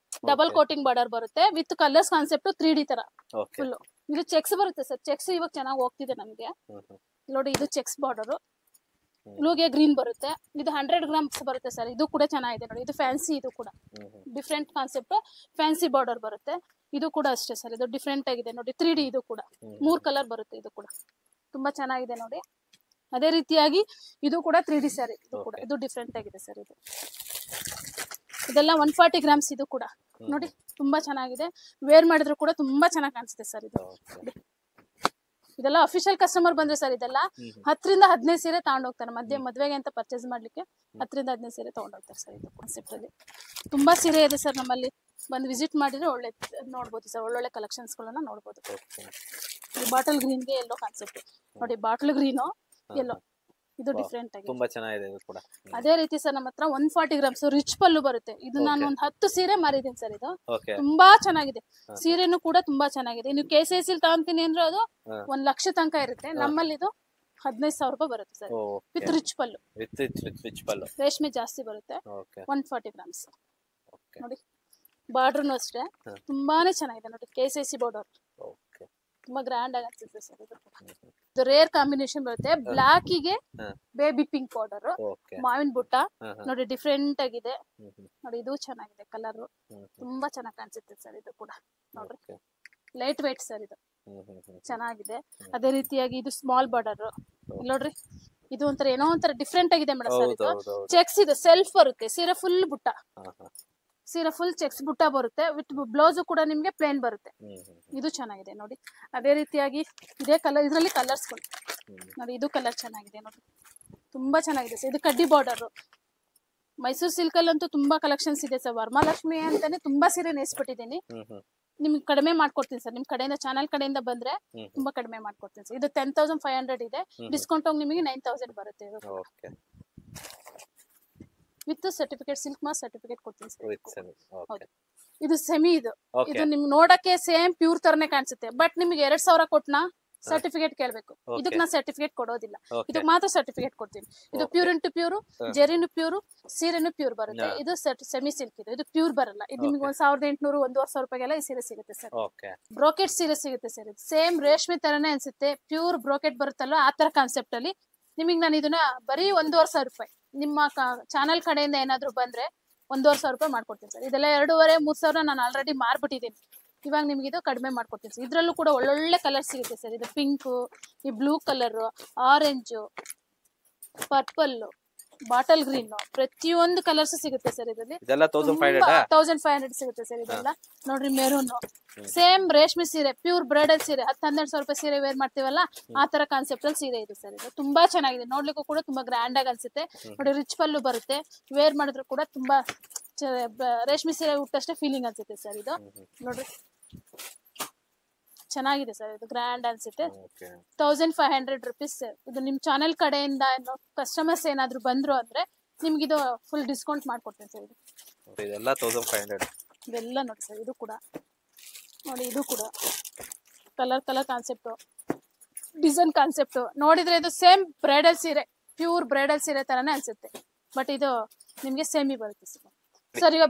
ಡಬಲ್ ಕೋಟಿಂಗ್ ಬಾರ್ಡರ್ ಬರುತ್ತೆ ವಿತ್ ಕಲರ್ಸ್ ಕಾನ್ಸೆಪ್ಟ್ 3D ತರ ಫುಲ್. ಇದು ಚೆಕ್ಸ್ ಬರುತ್ತೆ ಸರ್. ಚೆಕ್ಸ್ ಇವಾಗ ಚೆನ್ನಾಗಿ ಹೋಗ್ತಿದೆ ನಮ್ಗೆ ನೋಡಿ. ಇದು ಚೆಕ್ಸ್ ಬಾರ್ಡರ್, ಬ್ಲೂಗೆ ಗ್ರೀನ್ ಬರುತ್ತೆ. ಇದು 100 ಗ್ರಾಮ್ಸ್ ಬರುತ್ತೆ ಸರ್. ಇದು ಕೂಡ ಚೆನ್ನಾಗಿದೆ ನೋಡಿ. ಇದು ಫ್ಯಾನ್ಸಿ. ಇದು ಕೂಡ ಡಿಫ್ರೆಂಟ್ ಕಾನ್ಸೆಪ್ಟ್, ಫ್ಯಾನ್ಸಿ ಬಾರ್ಡರ್ ಬರುತ್ತೆ. ಇದು ಕೂಡ ಅಷ್ಟೇ ಸರ್. ಇದು ಡಿಫ್ರೆಂಟ್ ಆಗಿದೆ ನೋಡಿ. 3D. ಇದು ಕೂಡ 3 ಕಲರ್ ಬರುತ್ತೆ. ಇದು ಕೂಡ ತುಂಬಾ ಚೆನ್ನಾಗಿದೆ ನೋಡಿ. ಅದೇ ರೀತಿಯಾಗಿ ಇದು ಕೂಡ 3D ಸ್ಯಾರಿ. ಇದು ಕೂಡ ಇದು ಡಿಫ್ರೆಂಟ್ ಆಗಿದೆ ಸರ್. ಇದೆಲ್ಲ 140 ಗ್ರಾಮ್ಸ್. ಇದು ಕೂಡ ನೋಡಿ ತುಂಬಾ ಚೆನ್ನಾಗಿದೆ. ವೇರ್ ಮಾಡಿದ್ರು ಕೂಡ ತುಂಬಾ ಚೆನ್ನಾಗಿ ಕಾಣಿಸುತ್ತೆ ಸರ್. ಇದೆಲ್ಲ ಅಫಿಷಿಯಲ್ ಕಸ್ಟಮರ್ ಬಂದ್ರೆ ಸರ್ ಇದೆಲ್ಲ 10 ರಿಂದ 15 ಸೀರೆ ತಗೊಂಡ್ ಹೋಗ್ತಾರೆ. ಮದ್ವೆಗೆ ಅಂತ ಪರ್ಚೇಸ್ ಮಾಡ್ಲಿಕ್ಕೆ 10 ರಿಂದ 15 ಸೀರೆ ತಗೊಂಡ್ ಹೋಗ್ತಾರೆ ಸರ್. ಇದು ಕಾನ್ಸೆಪ್ಟ್ ಅಲ್ಲಿ ತುಂಬಾ ಸೀರೆ ಇದೆ ಸರ್. ನಮ್ಮಲ್ಲಿ ಬಂದು ವಿಸಿಟ್ ಮಾಡಿದ್ರೆ ಒಳ್ಳೆ ನೋಡ್ಬೋದು ಸರ್. ಒಳ್ಳೊಳ್ಳೆ ಕಲೆಕ್ಷನ್ಸ್ ಗಳನ್ನ ನೋಡ್ಬೋದು. ಬಾಟಲ್ ಗ್ರೀನ್ ಗೆ ಎಲ್ಲೋ ಕಾನ್ಸೆಪ್ಟ್ ನೋಡಿ. ಬಾಟಲ್ ಗ್ರೀನು ಎಲ್ಲೋ ಇದು ಡಿಫ್ರೆಂಟ್ ಆಗಿದೆ. ತುಂಬಾ ಚೆನ್ನಾಗಿದೆ ಇದು ಕೂಡ. ಅದೇ ರೀತಿ ಸರ್ ನಮ್ಮ ಹತ್ರ 140 ಗ್ರಾಮ್ಸ್ ರಿಚ್ ಪಲ್ಲು ಬರುತ್ತೆ. ಇದು ನಾನು ಒಂದು 10 ಸೀರೆ ಮಾರಿದ್ದೀನಿ ಸರ್. ಇದು ತುಂಬಾ ಚೆನ್ನಾಗಿದೆ. ಸೀರೆನು ಕೂಡ ತುಂಬಾ ಚೆನ್ನಾಗಿದೆ. ನೀವು KCC ತಗೊಂತೀನಿ ಅಂದ್ರೆ ಅದು 1 ಲಕ್ಷ ತನಕ ಇರುತ್ತೆ. ನಮ್ಮಲ್ಲಿ ಇದು 15,000 ರೂಪಾಯಿ ಬರುತ್ತೆ ಸರ್ ವಿತ್ ರಿಚ್ ಪಲ್ಲು. ರೇಷ್ಮೆ ಜಾಸ್ತಿ ಬರುತ್ತೆ. 140 ಗ್ರಾಮ್ಸ್ ನೋಡಿ. ಬಾರ್ಡರ್ನು ಅಷ್ಟೇ ತುಂಬಾನೇ ಚೆನ್ನಾಗಿದೆ ನೋಡಿ. KCC ಬಾರ್ಡರ್ ತುಂಬಾ ಗ್ರ್ಯಾಂಡ್ ಆಗಿ ಅನ್ಸುತ್ತೆ ಸರ್. ಇದು ರೇರ್ ಕಾಂಬಿನೇಷನ್ ಬರುತ್ತೆ. ಬ್ಲಾಕ್ ಗೆ ಬೇಬಿ ಪಿಂಕ್ ಬಾರ್ಡರ್, ಮಾವಿನ ಬುಟ್ಟ ನೋಡಿ. ಡಿಫ್ರೆಂಟ್ ಆಗಿದೆ ನೋಡಿ. ಇದು ಚೆನ್ನಾಗಿದೆ. ಕಲರ್ ತುಂಬಾ ಚೆನ್ನಾಗಿ ಕಾಣಿಸುತ್ತೆ ಸರ್. ಇದು ಕೂಡ ನೋಡ್ರಿ ಲೈಟ್ ವೇಟ್ ಸರ್. ಇದು ಚೆನ್ನಾಗಿದೆ. ಅದೇ ರೀತಿಯಾಗಿ ಇದು ಸ್ಮಾಲ್ ಬಾರ್ಡರ್ ನೋಡ್ರಿ. ಇದು ಒಂಥರ ಏನೋ ಒಂಥರ ಡಿಫ್ರೆಂಟ್ ಆಗಿದೆ ಮೇಡಮ್ ಸರ್. ಇದು ಚೆಕ್ಸ್ ಇದೆ. ಸೆಲ್ಫ್ ಬರುತ್ತೆ. ಸೀರೆ ಫುಲ್ ಬುಟ್ಟ. ಸೀರೆ ಫುಲ್ ಚೆಕ್ಸ್ ಬುಟ್ಟ ಬರುತ್ತೆ. ವಿತ್ ಬ್ಲೌಸ್ ಕೂಡ ನಿಮ್ಗೆ ಪ್ಲೇನ್ ಬರುತ್ತೆ. ಇದು ಚೆನ್ನಾಗಿದೆ ನೋಡಿ. ಅದೇ ರೀತಿಯಾಗಿ ಇದೇ ಕಲರ್, ಇದರಲ್ಲಿ ಕಲರ್ಸ್ ನೋಡಿ. ಇದು ಕಲರ್ ಚೆನ್ನಾಗಿದೆ ನೋಡಿ. ತುಂಬಾ ಚೆನ್ನಾಗಿದೆ ಸರ್. ಇದು ಕಡ್ಡಿ ಬಾರ್ಡರ್. ಮೈಸೂರು ಸಿಲ್ಕ್ ಅಲ್ಲಂತೂ ತುಂಬಾ ಕಲೆಕ್ಷನ್ಸ್ ಇದೆ ಸರ್. ವರಮಹಾಲಕ್ಷ್ಮಿ ಅಂತಾನೆ ತುಂಬಾ ಸೀರೆ ನೇಯಿಸ್ಬಿಟ್ಟಿದ್ದೀನಿ. ನಿಮ್ಗೆ ಕಡಿಮೆ ಮಾಡ್ಕೊಡ್ತೀನಿ ಸರ್. ನಿಮ್ ಕಡೆಯಿಂದ ಚಾನಲ್ ಕಡೆಯಿಂದ ಬಂದ್ರೆ ತುಂಬಾ ಕಡಿಮೆ ಮಾಡ್ಕೊಡ್ತೀನಿ ಸರ್. ಇದು 10,500 ಇದೆ, ಡಿಸ್ಕೌಂಟ್ ಹೋಗಿ ನಿಮಗೆ 9,000 ಬರುತ್ತೆ ಇದು. Okay, with certificate, Silk Mark certificate ಕೊಡ್ತೀನಿ ಸರ್. With semi. ಓಕೆ, ಇದು ಸೆಮಿ. ಇದು ಓಕೆ, ಇದು ನಿಮ್ಗೆ ನೋಡಕ್ಕೆ ಸೇಮ್ ಪ್ಯೂರ್ ತರನೇ ಕಾಣಿಸುತ್ತೆ, ಬಟ್ ನಿಮ್ಗೆ 2,000 ಕೊಟ್ನಾ ಸರ್ಟಿಫಿಕೇಟ್ ಕೇಳ್ಬೇಕು. ಇದಕ್ಕೆ ನಾ ಸರ್ಟಿಫಿಕೇಟ್ ಕೊಡೋದಿಲ್ಲ, ಇದಕ್ಕೆ ಮಾತ್ರ ಸರ್ಟಿಫಿಕೇಟ್ ಕೊಡ್ತೀನಿ. ಇದು ಪ್ಯೂರ್ ಇಂಟು ಪ್ಯೂರ್, ಜೆರಿನು ಪ್ಯೂರ್, ಸೀರೆನು ಪ್ಯೂರ್ ಬರುತ್ತೆ. ಇದು ಸೆಮಿ ಸಿಲ್ಕ್ ಇದು ಪ್ಯೂರ್ ಬರಲ್ಲ. ಇದು ನಿಮ್ಗೆ 1,800 1,500 ರೂಪಾಯಿಗೆಲ್ಲ ಈ ಸೀರೆ ಸಿಗುತ್ತೆ ಸರ್. ಬ್ರೋಕೆಟ್ ಸೀರೆ ಸಿಗುತ್ತೆ ಸರ್. ಇದು ಸೇಮ್ ರೇಷ್ಮೆ ತರನೇ ಅನ್ಸುತ್ತೆ, ಪ್ಯೂರ್ ಬ್ರೋಕೆಟ್ ಬರುತ್ತಲ್ಲ ಆ ತರ ಕಾನ್ಸೆಪ್ಟ್ ಅಲ್ಲಿ ನಿಮಗೆ ನಾನು ಇದನ್ನ ಬರೀ 1,500 ರೂಪಾಯಿ ನಿಮ್ಮ ಚಾನಲ್ ಕಡೆಯಿಂದ ಏನಾದ್ರು ಬಂದ್ರೆ 1,500 ರೂಪಾಯಿ ಮಾಡ್ಕೊಡ್ತೀನಿ ಸರ್. ಇದೆಲ್ಲ 2,500-3,000 ನಾನು ಆಲ್ರೆಡಿ ಮಾರ್ಬಿಟ್ಟಿದ್ದೀನಿ. ಇವಾಗ ನಿಮ್ಗೆ ಇದು ಕಡಿಮೆ ಮಾಡ್ಕೊಡ್ತೀನಿ ಸರ್. ಇದ್ರಲ್ಲೂ ಕೂಡ ಒಳ್ಳೊಳ್ಳೆ ಕಲರ್ ಸಿಗುತ್ತೆ ಸರ್. ಇದು ಪಿಂಕು, ಈ blue colour, orange, purple, bottle green, ಪ್ರತಿಯೊಂದು ಕಲರ್ಸ್ ಸಿಗುತ್ತೆ ಸರ್. ಇದರಲ್ಲಿ 1,500 ಸಿಗುತ್ತೆ ಸರ್. ಇದೆಲ್ಲ ನೋಡ್ರಿ, ಮೆರೂನ್, ಸೇಮ್ ರೇಷ್ಮೆ ಸೀರೆ, ಪ್ಯೂರ್ ಬ್ರೈಡಲ್ ಸೀರೆ, 10-12,000 ರೂಪಾಯಿ ಸೀರೆ ವೇರ್ ಮಾಡ್ತೀವಲ್ಲ ಆ ತರ ಕಾನ್ಸೆಪ್ಟ್ ಅಲ್ಲಿ ಸೀರೆ ಇದೆ ಸರ್. ಇದು ತುಂಬಾ ಚೆನ್ನಾಗಿದೆ, ನೋಡ್ಲಿಕ್ಕೂ ಕೂಡ ತುಂಬಾ ಗ್ರ್ಯಾಂಡ್ ಆಗಿ ಅನ್ಸುತ್ತೆ. ನೋಡಿ, ರಿಚ್ ಪಲ್ಲು ಬರುತ್ತೆ, ವೇರ್ ಮಾಡಿದ್ರು ಕೂಡ ತುಂಬಾ ರೇಷ್ಮೆ ಸೀರೆ ಉಟ್ಟಷ್ಟೇ ಫೀಲಿಂಗ್ ಅನ್ಸುತ್ತೆ ಸರ್. ಇದು ನೋಡ್ರಿ, ಚೆನ್ನಾಗಿದೆ ಸರ್. ಇದು ಗ್ರ್ಯಾಂಡ್ ಅನ್ಸುತ್ತೆ. 1,500 ರುಪೀಸ್ ಸರ್. ಇದು ನಿಮ್ ಚಾನೆಲ್ ಕಡೆಯಿಂದ ಕಸ್ಟಮರ್ಸ್ ಏನಾದ್ರು ಬಂದ್ರು ಅಂದ್ರೆ ನಿಮ್ಗೆ ಇದು ಫುಲ್ ಡಿಸ್ಕೌಂಟ್ ಮಾಡ್ಕೊಡ್ತೀನಿ ಸರ್. ಇದು ಇದೆಲ್ಲ 1,500. ಇದೆಲ್ಲ ನೋಡಿ ಸರ್. ಇದು ಕೂಡ ನೋಡಿ, ಇದು ಕೂಡ ಕಲರ್ ಕಾನ್ಸೆಪ್ಟ್, ಡಿಸೈನ್ ಕಾನ್ಸೆಪ್ಟ್ ನೋಡಿದ್ರೆ ಇದು ಸೇಮ್ ಬ್ರೈಡಲ್ ಸೀರೆ, ಪ್ಯೂರ್ ಬ್ರೈಡಲ್ ಸೀರೆ ತರಾನೇ ಅನ್ಸುತ್ತೆ, ಬಟ್ ಇದು ನಿಮ್ಗೆ ಸೆಮಿ ಬರುತ್ತೆ ಸರ್. ಈಗ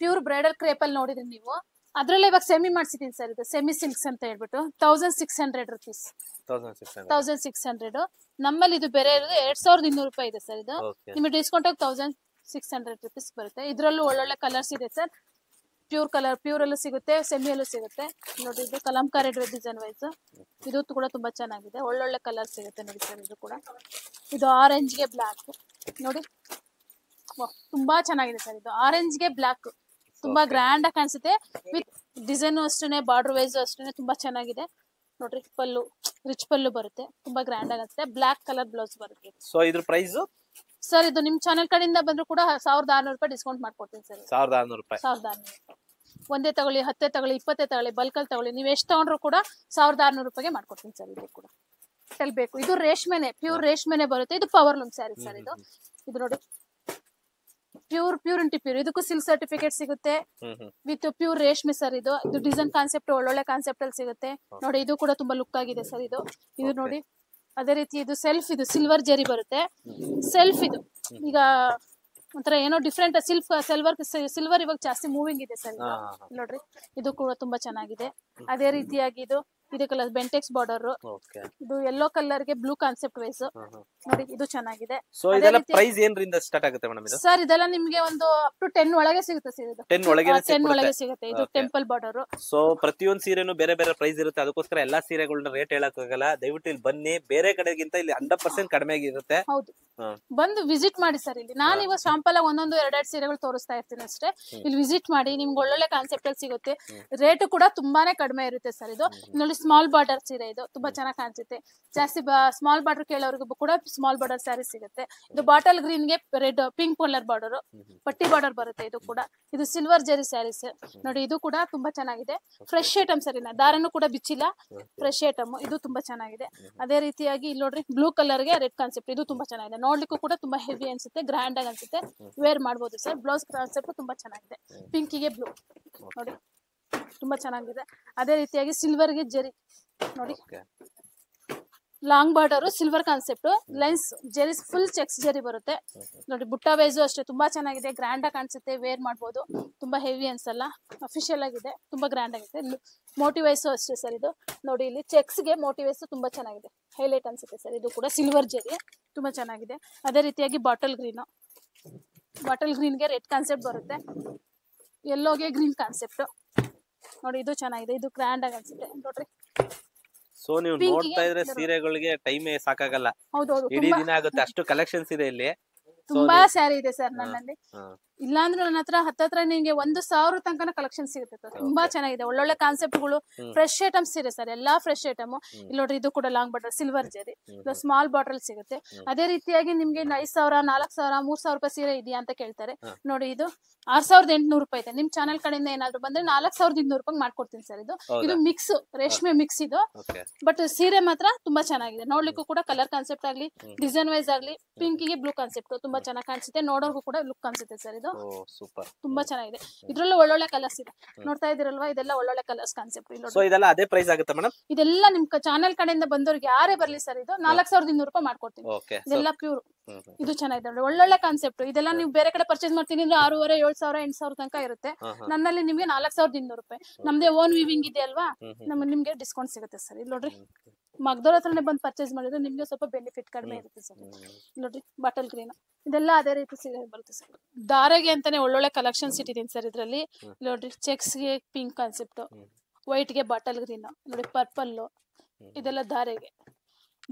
ಪ್ಯೂರ್ ಬ್ರೈಡಲ್ ಕ್ರೇಪ್ ಅಲ್ಲಿ ನೋಡಿದ್ರಿ ನೀವು, ಅದ್ರಲ್ಲೇ ಇವಾಗ ಸೆಮಿ ಮಾಡ್ಸಿದೀನಿ ಸರ್. ಇದು ಸೆಮಿ ಸಿಲ್ಕ್ಸ್ ಅಂತ ಹೇಳ್ಬಿಟ್ಟು 1,600 ರುಪೀಸ್. 1,600. ನಮ್ಮಲ್ಲಿ ಇದು ಬೇರೆ ಇರೋದು 2,200 ರೂಪಾಯಿ ಇದೆ ಸರ್. ಇದು ನಿಮಗೆ ಡಿಸ್ಕೌಂಟ್ ಆಗಿ 1,600 ರುಪೀಸ್ ಬರುತ್ತೆ. ಇದ್ರಲ್ಲೂ ಒಳ್ಳೊಳ್ಳೆ ಕಲರ್ಸ್ ಇದೆ ಸರ್. ಪ್ಯೂರ್ ಕಲರ್, ಪ್ಯೂರ್ ಅಲ್ಲೂ ಸಿಗುತ್ತೆ, ಸೆಮಿಯಲ್ಲೂ ಸಿಗುತ್ತೆ. ನೋಡಿ, ಇದು ಕಲಂಕಾರಿ ಡಿಸೈನ್ ವೈಸ್ ಇದು ಕೂಡ ತುಂಬಾ ಚೆನ್ನಾಗಿದೆ. ಒಳ್ಳೊಳ್ಳೆ ಕಲರ್ ಸಿಗುತ್ತೆ ನೋಡಿ ಸರ್. ಇದು ಕೂಡ, ಇದು ಆರೆಂಜ್ಗೆ ಬ್ಲಾಕ್ ನೋಡಿ, ತುಂಬಾ ಚೆನ್ನಾಗಿದೆ ಸರ್. ಇದು ಆರೆಂಜ್ಗೆ ಬ್ಲಾಕ್ ತುಂಬಾ ಗ್ರ್ಯಾಂಡ್ ಆಗಿ ಕಾಣಿಸುತ್ತೆ. ವಿತ್ ಡಿಸೈನ್ ಅಷ್ಟೇ, ಬಾರ್ಡರ್ ವೈಸ್ ಅಷ್ಟೇ ತುಂಬಾ ಚೆನ್ನಾಗಿದೆ. ನೋಡ್ರಿ, ಪಲ್ಲು ರಿಚ್ ಪಲ್ಲು ಬರುತ್ತೆ, ತುಂಬಾ ಗ್ರ್ಯಾಂಡ್ ಆಗಿ ಅನ್ಸುತ್ತೆ. ಬ್ಲಾಕ್ ಕಲರ್ ಬ್ಲೌಸ್ ಬರುತ್ತೆ. ಸೊ ಇದ್ರ ಪ್ರೈಸ್ ಸರ್, ಇದು ನಿಮ್ ಚಾನೆಲ್ ಕಡೆಯಿಂದ ಬಂದ್ರು ಕೂಡ 1,600 ರೂಪಾಯಿ ಡಿಸ್ಕೌಂಟ್ ಮಾಡ್ಕೊಡ್ತೀನಿ ಸರ್. 1,600 ರೂಪಾಯಿ. 1,600. ಒಂದೇ ತಗೊಳ್ಳಿ, 10 ತಗೊಳ್ಳಿ, 20 ತಗೊಳ್ಳಿ, ಬಲ್ಕಲ್ ತಗೊಳ್ಳಿ, ನೀವು ಎಷ್ಟು ತಗೊಂಡ್ರು ಕೂಡ 1,600 ರೂಪಾಯಿಗೆ ಮಾಡ್ಕೊಡ್ತೀನಿ ಸರ್. ಇದು ಕೂಡ ಬೇಕು. ಇದು ರೇಷ್ಮೆನೆ, ಪ್ಯೂರ್ ರೇಷ್ಮೆನೆ ಬರುತ್ತೆ. ಇದು ಪವರ್ ಲೂಮ್ ಸ್ಯಾರಿ ಸರ್. ಇದು ನೋಡಿ, ಪ್ಯೂರ್ ಇಂಟು ಪ್ಯೂರ್. ಇದಕ್ಕೂ ಸಿಲ್ಕ್ ಸರ್ಟಿಫಿಕೇಟ್ ಸಿಗುತ್ತೆ ವಿತ್ ಪ್ಯೂರ್ ರೇಷ್ಮೆ ಸರ್. ಇದು ಡಿಸೈನ್ ಕಾನ್ಸೆಪ್ಟ್ ಒಳ್ಳೊಳ್ಳೆ ಕಾನ್ಸೆಪ್ಟ್ ಅಲ್ಲಿ ಸಿಗುತ್ತೆ ನೋಡಿ. ಇದು ಕೂಡ ತುಂಬಾ ಲುಕ್ ಆಗಿದೆ ಸರ್. ಇದು ನೋಡಿ, ಅದೇ ರೀತಿ ಇದು ಸೆಲ್ಫ್, ಇದು ಸಿಲ್ವರ್ ಜರಿ ಬರುತ್ತೆ ಸೆಲ್ಫ್. ಇದು ಈಗ ಒಂಥರ ಏನೋ ಡಿಫ್ರೆಂಟ್ ಸಿಲ್ವರ್ ಇವಾಗ ಜಾಸ್ತಿ ಮೂವಿಂಗ್ ಇದೆ ಸರ್. ನೋಡ್ರಿ, ಇದು ಕೂಡ ತುಂಬಾ ಚೆನ್ನಾಗಿದೆ. ಅದೇ ರೀತಿಯಾಗಿ ಇದು ಕಲರ್ ಬೆಂಟೆಕ್ಸ್ ಬಾರ್ಡರ್, ಇದು ಯೆಲ್ಲೋ ಕಲರ್ ಗೆ ಬ್ಲೂ ಕಾನ್ಸೆಪ್ಟ್ ವೈಸ್ ನೋಡಿ, ಇದು ಚೆನ್ನಾಗಿದೆ. ಸೊ ಇದೆಲ್ಲ ಪ್ರೈಸ್ ಏನ್ರಿಂದ ಸ್ಟಾರ್ಟ್ ಆಗುತ್ತೆ ಮೇಡಮ್ ಇದು? ಸರ್, ಇದೆಲ್ಲ ನಿಮ್ಗೆ ಒಂದು ಅಪ್ ಟು 10 ಒಳಗೆ ಸಿಗುತ್ತೆ ಸರ್. ಇದು 10 ಒಳಗೆ ಸಿಗುತ್ತೆ. ಇದು ಟೆಂಪಲ್ ಬಾರ್ಡರ್. ಸೊ ಪ್ರತಿಯೊಂದು ಸೀರೆನು ಬೇರೆ ಬೇರೆ ಪ್ರೈಸ್ ಇರುತ್ತೆ, ಅದಕ್ಕೋಸ್ಕರ ಎಲ್ಲಾ ಸೀರೆಗಳನ್ನ ರೇಟ್ ಹೇಳಕ್ ಆಗಲ್ಲ. ದಯವಿಟ್ಟು ಇಲ್ಲಿ ಬನ್ನಿ, ಬೇರೆ ಕಡೆಗಿಂತ ಇಲ್ಲಿ 100% ಕಡಿಮೆ ಆಗಿರುತ್ತೆ. ಹೌದು, ಬಂದು ವಿಸಿಟ್ ಮಾಡಿ ಸರ್. ಇಲ್ಲಿ ನಾನು ಇವಾಗ ಶಾಂಪಲ್ ಒಂದೊಂದು 2 ಸೀರೆಗಳು ತೋರಿಸ್ತಾ ಇರ್ತೀನಿ ಅಷ್ಟೇ. ಇಲ್ಲಿ ವಿಸಿಟ್ ಮಾಡಿ, ನಿಮ್ಗೆ ಒಳ್ಳೊಳ್ಳೆ ಕಾನ್ಸೆಪ್ಟ್ ಅಲ್ಲಿ ಸಿಗುತ್ತೆ. ರೇಟ್ ಕೂಡ ತುಂಬಾನೇ ಕಡಿಮೆ ಇರುತ್ತೆ ಸರ್. ಇದು ನೋಡಿ, ಸ್ಮಾಲ್ ಬಾರ್ಡರ್ ಸೀರೆ, ಇದು ತುಂಬಾ ಚೆನ್ನಾಗಿ ಕಾಣಿಸುತ್ತೆ. ಜಾಸ್ತಿ ಸ್ಮಾಲ್ ಬಾರ್ಡರ್ ಕೇಳೋರ್ಗು ಕೂಡ ಸ್ಮಾಲ್ ಬಾರ್ಡರ್ ಸ್ಯಾರಿ ಸಿಗುತ್ತೆ. ಇದು ಬಾಟಲ್ ಗ್ರೀನ್ ಗೆ ರೆಡ್ ಪಿಂಕ್ ಕಲರ್ ಬಾರ್ಡರ್, ಪಟ್ಟಿ ಬಾರ್ಡರ್ ಬರುತ್ತೆ. ಇದು ಕೂಡ ಇದು ಸಿಲ್ವರ್ ಜರಿ ಸ್ಯಾರೀಸ್ ನೋಡಿ. ಇದು ಕೂಡ ತುಂಬಾ ಚೆನ್ನಾಗಿದೆ. Fresh item sir. ದಾರನು ಕೂಡ ಬಿಚ್ಚಿಲ್ಲ, ಫ್ರೆಶ್ ಐಟಮ್. ಇದು ತುಂಬಾ ಚೆನ್ನಾಗಿದೆ. ಅದೇ ರೀತಿಯಾಗಿ ಇಲ್ಲಿ ನೋಡ್ರಿ, ಬ್ಲೂ ಕಲರ್ ಗೆ ರೆಡ್ ಕಾನ್ಸೆಪ್ಟ್. ಇದು ತುಂಬಾ ಚೆನ್ನಾಗಿದೆ. ನೋಡ್ಲಿಕ್ಕೂ ಕೂಡ ತುಂಬಾ ಹೆವಿ ಅನ್ಸುತ್ತೆ, ಗ್ರ್ಯಾಂಡ್ ಆಗಿ ಅನ್ಸುತ್ತೆ. ವೇರ್ ಮಾಡಬಹುದು ಸರ್. ಬ್ಲೌಸ್ ಕಾನ್ಸೆಪ್ಟ್ ತುಂಬಾ ಚೆನ್ನಾಗಿದೆ. ಪಿಂಕಿಗೆ ಬ್ಲೂ ನೋಡಿ, ತುಂಬಾ ಚೆನ್ನಾಗಿದೆ. ಅದೇ ರೀತಿಯಾಗಿ ಸಿಲ್ವರ್ ಗೆ ಜರಿ ನೋಡಿ, long border, silver concept, lines ಜರಿ, ಫುಲ್ ಚೆಕ್ಸ್ ಜರಿ ಬರುತ್ತೆ ನೋಡಿ. ಬುಟ್ಟ ವೈಸು ಅಷ್ಟೇ ತುಂಬಾ ಚೆನ್ನಾಗಿದೆ, ಗ್ರ್ಯಾಂಡ್ ಆಗಿ ಕಾಣಿಸುತ್ತೆ. ವೇರ್ ಮಾಡಬಹುದು, ತುಂಬಾ ಹೆವಿ ಅನ್ಸಲ್ಲ, ಅಫಿಷಿಯಲ್ ಆಗಿದೆ, ತುಂಬಾ ಗ್ರ್ಯಾಂಡ್ ಆಗಿದೆ. ಮೋಟಿವ್ ವೈಸು ಅಷ್ಟೇ ಸರ್. ಇದು ನೋಡಿ, ಇಲ್ಲಿ ಚೆಕ್ಸ್ ಗೆ ಮೋಟಿವ್ ವೈಸು ತುಂಬಾ ಚೆನ್ನಾಗಿದೆ, ಹೈಲೈಟ್ ಅನ್ಸುತ್ತೆ ಸರ್. ಇದು ಕೂಡ ಸಿಲ್ವರ್ ಜರಿ ತುಂಬಾ ಚೆನ್ನಾಗಿದೆ. ಅದೇ ರೀತಿಯಾಗಿ ಬಾಟಲ್ ಗ್ರೀನ್ ಗೆ ರೆಡ್ ಕಾನ್ಸೆಪ್ಟ್ ಬರುತ್ತೆ, ಯೆಲ್ಲೋಗೆ ಗ್ರೀನ್ ಕಾನ್ಸೆಪ್ಟ್ ನೋಡಿ. ಇದು ಚೆನ್ನಾಗಿದೆ, ಇದು ಗ್ರ್ಯಾಂಡ್ ಆಗಿ ಅನ್ಸುತ್ತೆ ನೋಡ್ರಿ. ಸೊ ನೀವು ನೋಡ್ತಾ ಇದ್ರೆ ಸೀರೆಗಳಿಗೆ ಟೈಮ್ ಸಾಕಾಗಲ್ಲ, ಇಡೀ ದಿನ ಆಗುತ್ತೆ, ಅಷ್ಟು ಕಲೆಕ್ಷನ್ಸ್ ಇದೆ ಇಲ್ಲಿ. ತುಂಬಾ ಸ್ಯಾರಿ ಇದೆ ಸರ್ ನನ್ನಲ್ಲಿ. ಇಲ್ಲಾಂದ್ರೆ ನನ್ನ ಹತ್ರ ಹತ್ತತ್ರ ನಿಮ್ಗೆ 1,000 ತನಕ ಕಲೆಕ್ಷನ್ ಸಿಗುತ್ತೆ ಸರ್. ತುಂಬಾ ಚೆನ್ನಾಗಿದೆ, ಒಳ್ಳೊಳ್ಳೆ ಕಾನ್ಸೆಪ್ಟ್ ಗಳು, ಫ್ರೆಶ್ ಐಟಮ್ಸ್ ಇದೆ ಸರ್, ಎಲ್ಲಾ ಫ್ರೆಶ್ ಐಟಮ್. ಇಲ್ಲಿ ನೋಡ್ರಿ, ಇದು ಕೂಡ ಲಾಂಗ್ ಬಾಟಲ್ ಸಿಲ್ವರ್ ಜರಿ, ಸ್ಮಾಲ್ ಬಾಟಲ್ ಸಿಗುತ್ತೆ. ಅದೇ ರೀತಿಯಾಗಿ ನಿಮ್ಗೆ 5,000, 4,000, 3,000 ರೂಪಾಯಿ ಸೀರೆ ಇದೆಯಾ ಅಂತ ಕೇಳ್ತಾರೆ. ನೋಡಿ, ಇದು 6,800 ರೂಪಾಯಿ ಇದೆ. ನಿಮ್ ಚಾನಲ್ ಕಡೆಯಿಂದ ಏನಾದ್ರು ಬಂದ್ರೆ 4,200 ರೂಪಾಯಿ ಮಾಡ್ಕೊಡ್ತೀನಿ ಸರ್. ಇದು ಮಿಕ್ಸ್, ರೇಷ್ಮೆ ಮಿಕ್ಸ್ ಇದು. ಬಟ್ ಸೀರೆ ಮಾತ್ರ ತುಂಬಾ ಚೆನ್ನಾಗಿದೆ, ನೋಡ್ಲಿಕ್ಕೂ ಕೂಡ ಕಲರ್ ಕಾನ್ಸೆಪ್ಟ್ ಆಗ್ಲಿ, ಡಿಸೈನ್ ವೈಸ್ ಆಗ್ಲಿ, ಪಿಂಕ್ ಗೆ ಬ್ಲೂ ಕಾನ್ಸೆಪ್ಟ್ ತುಂಬಾ ಚೆನ್ನಾಗಿ ಕಾಣಿಸುತ್ತೆ, ನೋಡೋರ್ಗೂ ಕೂಡ ಲುಕ್ ಅನ್ಸುತ್ತೆ ಸರ್. ಇದು ಸೂಪರ್, ತುಂಬಾ ಚೆನ್ನಾಗಿದೆ. ಇದ್ರಲ್ಲೂ ಒಳ್ಳೊಳ್ಳೆ ಕಲರ್ಸ್ ಇದೆ, ನೋಡ್ತಾ ಇದೀರಲ್ವಾ, ಇದೆಲ್ಲ ಒಳ್ಳೊಳ್ಳೆ ಕಲರ್ಸ್ ಕಾನ್ಸೆಪ್ಟ್. ಇದೆಲ್ಲ ಅದೇ ಪ್ರೈಸ್ ಆಗುತ್ತೆ ಮೇಡಮ್? ಇದೆಲ್ಲ ನಿಮ್ ಚಾನಲ್ ಕಡೆಯಿಂದ ಬಂದವ್ರಿಗೆ ಯಾರೇ ಬರ್ಲಿ ಸರ್, ಇದು 4,200 ರೂಪಾಯಿ ಮಾಡ್ಕೊಡ್ತೀನಿ. ಇದೆಲ್ಲ ಪ್ಯೂರ್, ಇದು ಚೆನ್ನಾಗಿದೆ, ಒಳ್ಳೊಳ್ಳೆ ಕಾನ್ಸೆಪ್ಟ್. ಇದೆಲ್ಲ ನೀವು ಬೇರೆ ಕಡೆ ಪರ್ಚೇಸ್ ಮಾಡ್ತೀನಿ ಅಂದ್ರೆ 6,500, 7,000, 8,000 ತನಕ ಇರುತ್ತೆ. ನನ್ನಲ್ಲಿ ನಿಮ್ಗೆ 4,200 ರೂಪಾಯಿ. ನಮ್ದೇ ಓನ್ ವಿವಿಂಗ್ ಇದೆ ಅಲ್ವಾ, ನಿಮ್ಗೆ ಡಿಸ್ಕೌಂಟ್ ಸಿಗುತ್ತೆ ಸರ್. ಇಲ್ಲಿ ನೋಡ್ರಿ, ಮಗ್ದವ್ರ ಹತ್ರನೇ ಬಂದು ಪರ್ಚೇಸ್ ಮಾಡಿದ್ರೆ ನಿಮ್ಗೆ ಸ್ವಲ್ಪ ಬೆನಿಫಿಟ್ ಕಡಿಮೆ ಇರುತ್ತೆ ಸರ್. ನೋಡ್ರಿ, ಬಾಟಲ್ ಗ್ರೀನ್, ಇದೆಲ್ಲ ಅದೇ ರೀತಿ ಸೀರೆ ಬರುತ್ತೆ ಸರ್. ದಾರೆಗೆ ಅಂತಾನೆ ಒಳ್ಳೊಳ್ಳೆ ಕಲೆಕ್ಷನ್ಸ್ ಇಟ್ಟಿದ್ದೀನಿ ಸರ್ ಇದರಲ್ಲಿ. ನೋಡ್ರಿ, ಚೆಕ್ಸ್ ಗೆ ಪಿಂಕ್ ಕಾನ್ಸೆಪ್ಟ್, ವೈಟ್ ಗೆ ಬಾಟಲ್ ಗ್ರೀನ್, ನೋಡಿ ಪರ್ಪಲ್, ಇದೆಲ್ಲ ದಾರೆಗೆ.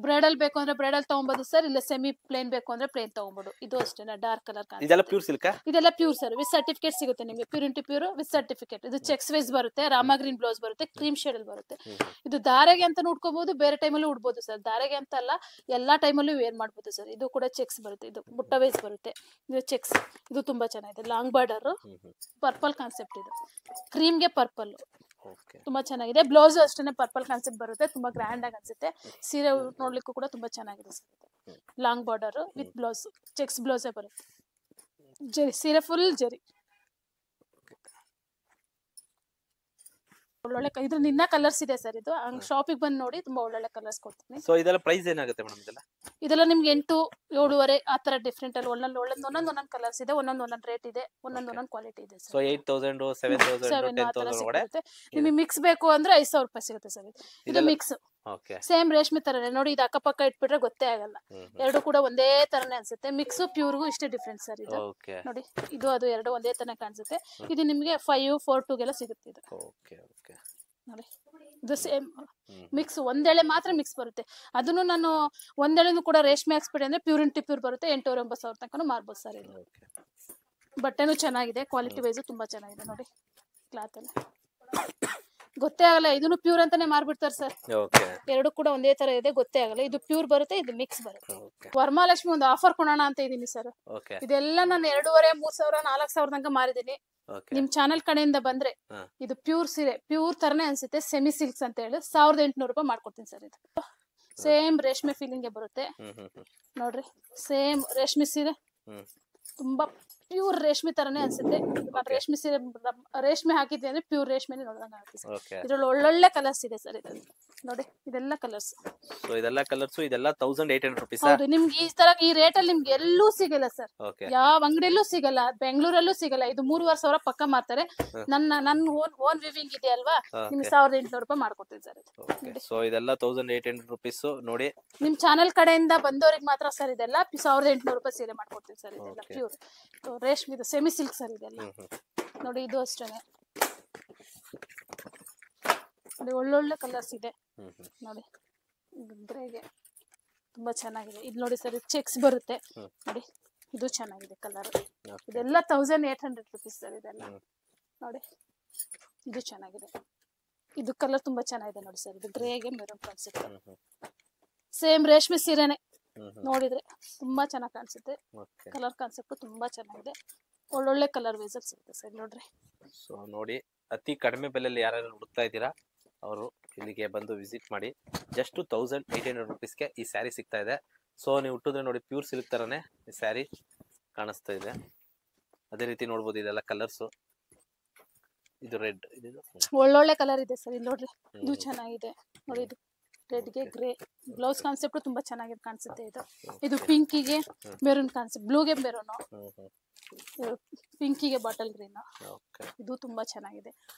ಬ್ರೈಡಲ್ ಬೇಕು ಅಂದ್ರೆ ಬ್ರೈಡಲ್ ತಗೊಬಹುದು ಸರ್, ಇಲ್ಲ ಸೆಮಿ ಪ್ಲೇನ್ ಬೇಕು ಅಂದ್ರೆ ಪ್ಲೇನ್ ತಗೊಬಹುದು. ಇದು ಅಷ್ಟೇ ಡಾರ್ಕ್ ಕಲರ್. ಇದೆಲ್ಲ ಪ್ಯೂರ್ ಸಿಲ್ಕ್? ಇದೆಲ್ಲ ಪ್ಯೂರ್ ಸರ್, ವಿತ್ ಸರ್ಟಿಫಿಕೇಟ್ ಸಿಗುತ್ತೆ ನಿಮಗೆ, pure into pure with certificate. ಇದು ಚೆಕ್ಸ್ ವೈಸ್ ಬರುತ್ತೆ, ರಾಮ ಗ್ರೀನ್ ಬ್ಲೌಸ್ ಬರುತ್ತೆ, ಕ್ರೀಮ್ ಶೇಡ್ ಅಲ್ಲಿ ಬರುತ್ತೆ. ಇದು ದಾರೆಗೆ ಅಂತ ಉಡ್ಕೋಬಹುದು, ಬೇರೆ ಟೈಮಲ್ಲೂ ಉಡ್ಬೋದು ಸರ್. ದಾರೆಗೆ ಅಂತ ಅಲ್ಲ, ಎಲ್ಲಾ ಟೈಮಲ್ಲೂ ವೇರ್ ಮಾಡ್ಬೋದು ಸರ್. ಇದು ಕೂಡ ಚೆಕ್ಸ್ ಬರುತ್ತೆ, ಇದು ಬುಟ್ಟ ವೈಸ್ ಬರುತ್ತೆ. ಇದು ಚೆಕ್ಸ್, ಇದು ತುಂಬಾ ಚೆನ್ನಾಗಿದೆ, ಲಾಂಗ್ ಬಾರ್ಡರ್, ಪರ್ಪಲ್ ಕಾನ್ಸೆಪ್ಟ್. ಇದು ಕ್ರೀಮ್ ಗೆ ಪರ್ಪಲ್, ತುಂಬಾ ಚೆನ್ನಾಗಿದೆ. ಬ್ಲೌಸ್ ಅಷ್ಟೇ ಪರ್ಪಲ್ ಕಾನ್ಸೆಪ್ಟ್ ಬರುತ್ತೆ, ತುಂಬಾ ಗ್ರ್ಯಾಂಡ್ ಆಗಿ ಅನ್ಸುತ್ತೆ. ಸೀರೆ ನೋಡ್ಲಿಕ್ಕೂ ಕೂಡ ತುಂಬಾ ಚೆನ್ನಾಗಿದೆ sir. Long border with blouse, checks ಬ್ಲೌಸೇ ಬರುತ್ತೆ. ಜರಿ ಸೀರೆ ಫುಲ್ ಜರಿ, ಒಳ್ಳೊಳ್ಳೆ ಇದ್ರಲ್ಲಿ ಇನ್ನ ಕಲರ್ಸ್ ಇದೆ ಸರ್. ಇದು ಶಾಪಿಗೆ ಬಂದು ನೋಡಿ, ತುಂಬಾ ಒಳ್ಳೊಳ್ಳೆ ಕಲರ್ಸ್ ಕೊಡ್ತೀನಿ. ಸೊ ಇದೆಲ್ಲ ಪ್ರೈಸ್ ಏನಾಗುತ್ತೆ ಮೇಡಮ್? ಇದೆಲ್ಲ ನಿಮ್ಗೆ 8, 7.5 ಆ ತರ ಡಿಫ್ರೆಂಟ್ ಅಲ್ಲಿ ಒಂದೊಂದು ಕಲರ್ಸ್ ಇದೆ, ಒಂದೊಂದು ರೇಟ್ ಇದೆ, ಒಂದೊಂದು ಕ್ವಾಲಿಟಿ ಇದೆ. ಸೊ 8,000, 7,000, 10,000 ನಿಮಗೆ ಮಿಕ್ಸ್ ಬೇಕು ಅಂದ್ರೆ 5,000 ರೂಪಾಯಿ ಸಿಗುತ್ತೆ ಸರ್. ಇದು ಮಿಕ್ಸ್ ಸೇಮ್ ರೇಷ್ಮೆ ತರನೇ. ನೋಡಿ, ಇದು ಅಕ್ಕಪಕ್ಕ ಇಟ್ಬಿಟ್ರೆ ಗೊತ್ತೇ ಆಗಲ್ಲ, ಎರಡು ಕೂಡ ಒಂದೇ ತರನೇ ಅನ್ಸುತ್ತೆ. ಮಿಕ್ಸ್ ಪ್ಯೂರ್ಗೂ ಇಷ್ಟೇ ಡಿಫ್ರೆನ್ಸ್ ಸರ್. ಇದು ನೋಡಿ, ಇದು ಅದು ಎರಡು ಒಂದೇ ತರ ಕಾಣಿಸುತ್ತೆ. ಇದು ನಿಮ್ಗೆ 5, 4, 2 ಗೆಲ್ಲ ಸಿಗುತ್ತೆ. ಇದು ನೋಡಿ, ಇದು ಸೇಮ್ ಮಿಕ್ಸ್, ಒಂದೆಳೆ ಮಾತ್ರ ಮಿಕ್ಸ್ ಬರುತ್ತೆ. ಅದನ್ನು ನಾನು ಒಂದೆಳೆನು ಕೂಡ ರೇಷ್ಮೆ ಹಾಕ್ಸ್ಬಿಡಿ ಅಂದ್ರೆ ಪ್ಯೂರ್ ಇಂಟು ಪ್ಯೂರ್ ಬರುತ್ತೆ. 8,000, 9,000 ತನಕ ಮಾರ್ಬೋದು ಸರ್. ಇದು ಬಟ್ಟೆನೂ ಚೆನ್ನಾಗಿದೆ, ಕ್ವಾಲಿಟಿ ವೈಸ್ ತುಂಬಾ ಚೆನ್ನಾಗಿದೆ. ನೋಡಿ, ಕ್ಲಾತ್ ಎಲ್ಲ ಗೊತ್ತೇ ಆಗಲ್ಲ, ಇದನ್ನು ಪ್ಯೂರ್ ಅಂತಾನೆ ಮಾರ್ಬಿಡ್ತಾರೆ ಸರ್. ಎರಡು ಕೂಡ ಒಂದೇ ತರ ಇದೆ, ಗೊತ್ತೇ ಆಗಲ್ಲ. ಇದು ಪ್ಯೂರ್ ಬರುತ್ತೆ, ಇದು ಮಿಕ್ಸ್ ಬರುತ್ತೆ. ವರಮಹಾಲಕ್ಷ್ಮಿ ಒಂದು ಆಫರ್ ಕೊಡೋಣ ಅಂತ ಇದೀನಿ ಸರ್. ಇದೆಲ್ಲ ನಾನು 2,500, 3,000, 4,000 ತನಕ ಮಾರಿದೀನಿ. ನಿಮ್ ಚಾನಲ್ ಕಡೆಯಿಂದ ಬಂದ್ರೆ ಇದು ಪ್ಯೂರ್ ಸೀರೆ, ಪ್ಯೂರ್ ತರನೇ ಅನ್ಸುತ್ತೆ. ಸೆಮಿ ಸಿಲ್ಕ್ಸ್ ಅಂತ ಹೇಳಿ 1,800 ರೂಪಾಯಿ ಮಾಡ್ಕೊಡ್ತೀನಿ ಸರ್. ಇದು ಸೇಮ್ ರೇಷ್ಮೆ ಫೀಲಿಂಗ್ ಬರುತ್ತೆ. ನೋಡ್ರಿ, ಸೇಮ್ ರೇಷ್ಮೆ ಸೀರೆ, ತುಂಬಾ ಪ್ಯೂರ್ ರೇಷ್ಮೆ ತರನೇ ಅನ್ಸುತ್ತೆ. ರೇಷ್ಮೆ ಸೀರೆ ರೇಷ್ಮೆ ಹಾಕಿದ್ವಿ ಅಂದ್ರೆ ಪ್ಯೂರ್ ರೇಷ್ಮೆ ನೋಡಿದಂಗ ಆಗುತ್ತೆ ಸರ್. ಇದ್ರಲ್ಲಿ ಒಳ್ಳೊಳ್ಳೆ ಕಲರ್ಸ್ ಇದೆ ಸರ್. ಇದ್ರಲ್ಲಿ ನೋಡಿ, ಇದೆಲ್ಲ ಕಲರ್ಸ್. ಇದೆಲ್ಲ ಕಲರ್ಸ್, ಇದೆಲ್ಲ 1,800 ರೂಪಾಯಿ. ಹೌದು, ನಿಮ್ಗೆ ಈ ತರ ಈ ರೇಟ್ ಅಲ್ಲಿ ನಿಮ್ಗೆ ಎಲ್ಲೂ ಸಿಗಲ್ಲ ಸರ್. ಯಾವ ಅಂಗಡಿಯಲ್ಲೂ ಸಿಗಲ್ಲ, ಬೆಂಗಳೂರಲ್ಲೂ ಸಿಗಲ್ಲ. ಇದು 3,500 ಪಕ್ಕ ಮಾರ್ತಾರೆ. ನನ್ನ ಓನ್ ವಿವಿಂಗ್ ಇದೆ ಅಲ್ವಾ, ನಿಮ್ಗೆ 1,800 ರೂಪಾಯಿ ಮಾಡ್ಕೊಡ್ತೀನಿ ಸರ್. ಸೊ ಇದೆಲ್ಲ 1,800 ರೂಪೀಸ್. ನೋಡಿ, ನಿಮ್ ಚಾನಲ್ ಕಡೆಯಿಂದ ಬಂದವ್ರಿಗೆ ಮಾತ್ರ ಸರ್ ಇದೆಲ್ಲ 1,800 ರೂಪಾಯಿ ಸೀರೆ ಮಾಡ್ಕೊಡ್ತೀನಿ ಸರ್. ಇದೆಲ್ಲ ಪ್ಯೂರ್ ರೇಷ್ಮೆ, ಇದು ಸೆಮಿ ಸಿಲ್ಕ್ ಸರ್. ಇದೆಲ್ಲ ನೋಡಿ, ಇದು ಅಷ್ಟೇನೆ. ನೋಡಿ, ಒಳ್ಳೊಳ್ಳೆ ಕಲರ್ಸ್ ಇದೆ. ನೋಡಿ, ಗ್ರೇಗೆ ತುಂಬಾ ಚೆನ್ನಾಗಿದೆ. ಇದು ನೋಡಿ ಸರ್, ಚೆಕ್ಸ್ ಬರುತ್ತೆ. ನೋಡಿ, ಇದು ಚೆನ್ನಾಗಿದೆ ಕಲರ್. ಇದೆಲ್ಲ 1,800 ರೂಪೀಸ್ ಸರ್. ಇದೆಲ್ಲ ನೋಡಿ, ಇದು ಚೆನ್ನಾಗಿದೆ. ಇದು ಕಲರ್ ತುಂಬಾ ಚೆನ್ನಾಗಿದೆ ನೋಡಿ ಸರ್. ಇದು ಗ್ರೇಗೆ ಮೆರೂನ್ ಕಾನ್ಸೆಪ್ಟ್, ಸೇಮ್ ರೇಷ್ಮೆ ಸೀರೆನೆ. ನೋಡಿದ್ರೆ ತುಂಬಾ ಚೆನ್ನಾಗಿ ಕಾಣಿಸುತ್ತೆ. ಕಲರ್ ಕಾನ್ಸೆಪ್ಟ್ ತುಂಬಾ ಚೆನ್ನಾಗಿದೆ, ಒಳ್ಳೊಳ್ಳೆ ಕಲರ್ ವೈಸ್ ಸಿಗುತ್ತೆ ಸರ್. ನೋಡ್ರಿ, ಸೊ ನೋಡಿ, ಅತಿ ಕಡಿಮೆ ಬೆಲೆಯಲ್ಲಿ ಯಾರು ಹುಡುಕ್ತಾ ಇದ್ದೀರಾ ಅವರು ಇಲ್ಲಿಗೆ ಬಂದು ವಿಸಿಟ್ ಮಾಡಿ. ಜಸ್ಟ್ 1,800 ರೂಪೀಸ್ಗೆ ಈ ಸ್ಯಾರಿ ಸಿಗ್ತಾ ಇದೆ. ಸೊ ನೀವು ಹುಟ್ಟಿದ್ರೆ ನೋಡಿ, ಪ್ಯೂರ್ ಸಿಲ್ಕ್ ತರನೇ ಈ ಸ್ಯಾರಿ ಕಾಣಿಸ್ತಾ ಇದೆ. ಅದೇ ರೀತಿ ನೋಡ್ಬೋದು, ಇದೆಲ್ಲ ಕಲರ್ಸ್. ಇದು ರೆಡ್, ಒಳ್ಳೊಳ್ಳೆ ಕಲರ್ ಇದೆ ಸರ್. ಇಲ್ಲಿ ನೋಡ್ರಿ, ಇದು ಚೆನ್ನಾಗಿದೆ ನೋಡಿ. ಇದು ರೆಡ್ಗೆ ಗ್ರೇ ಬ್ಲೌಸ್ ಕಾನ್ಸೆಪ್ಟ್ ತುಂಬಾ ಚೆನ್ನಾಗಿ ಕಾಣಿಸುತ್ತೆ. ಇದು ಪಿಂಕಿಗೆ ಮೆರೂನ್ ಕಾನ್ಸೆಪ್ಟ್, ಬ್ಲೂಗೆ ಮೆರೂನ್, ಪಿಂಕಿಗೆ ಬಾಟಲ್ ಗ್ರೀನ್. ಇದು ತುಂಬಾ ಚೆನ್ನಾಗಿದೆ,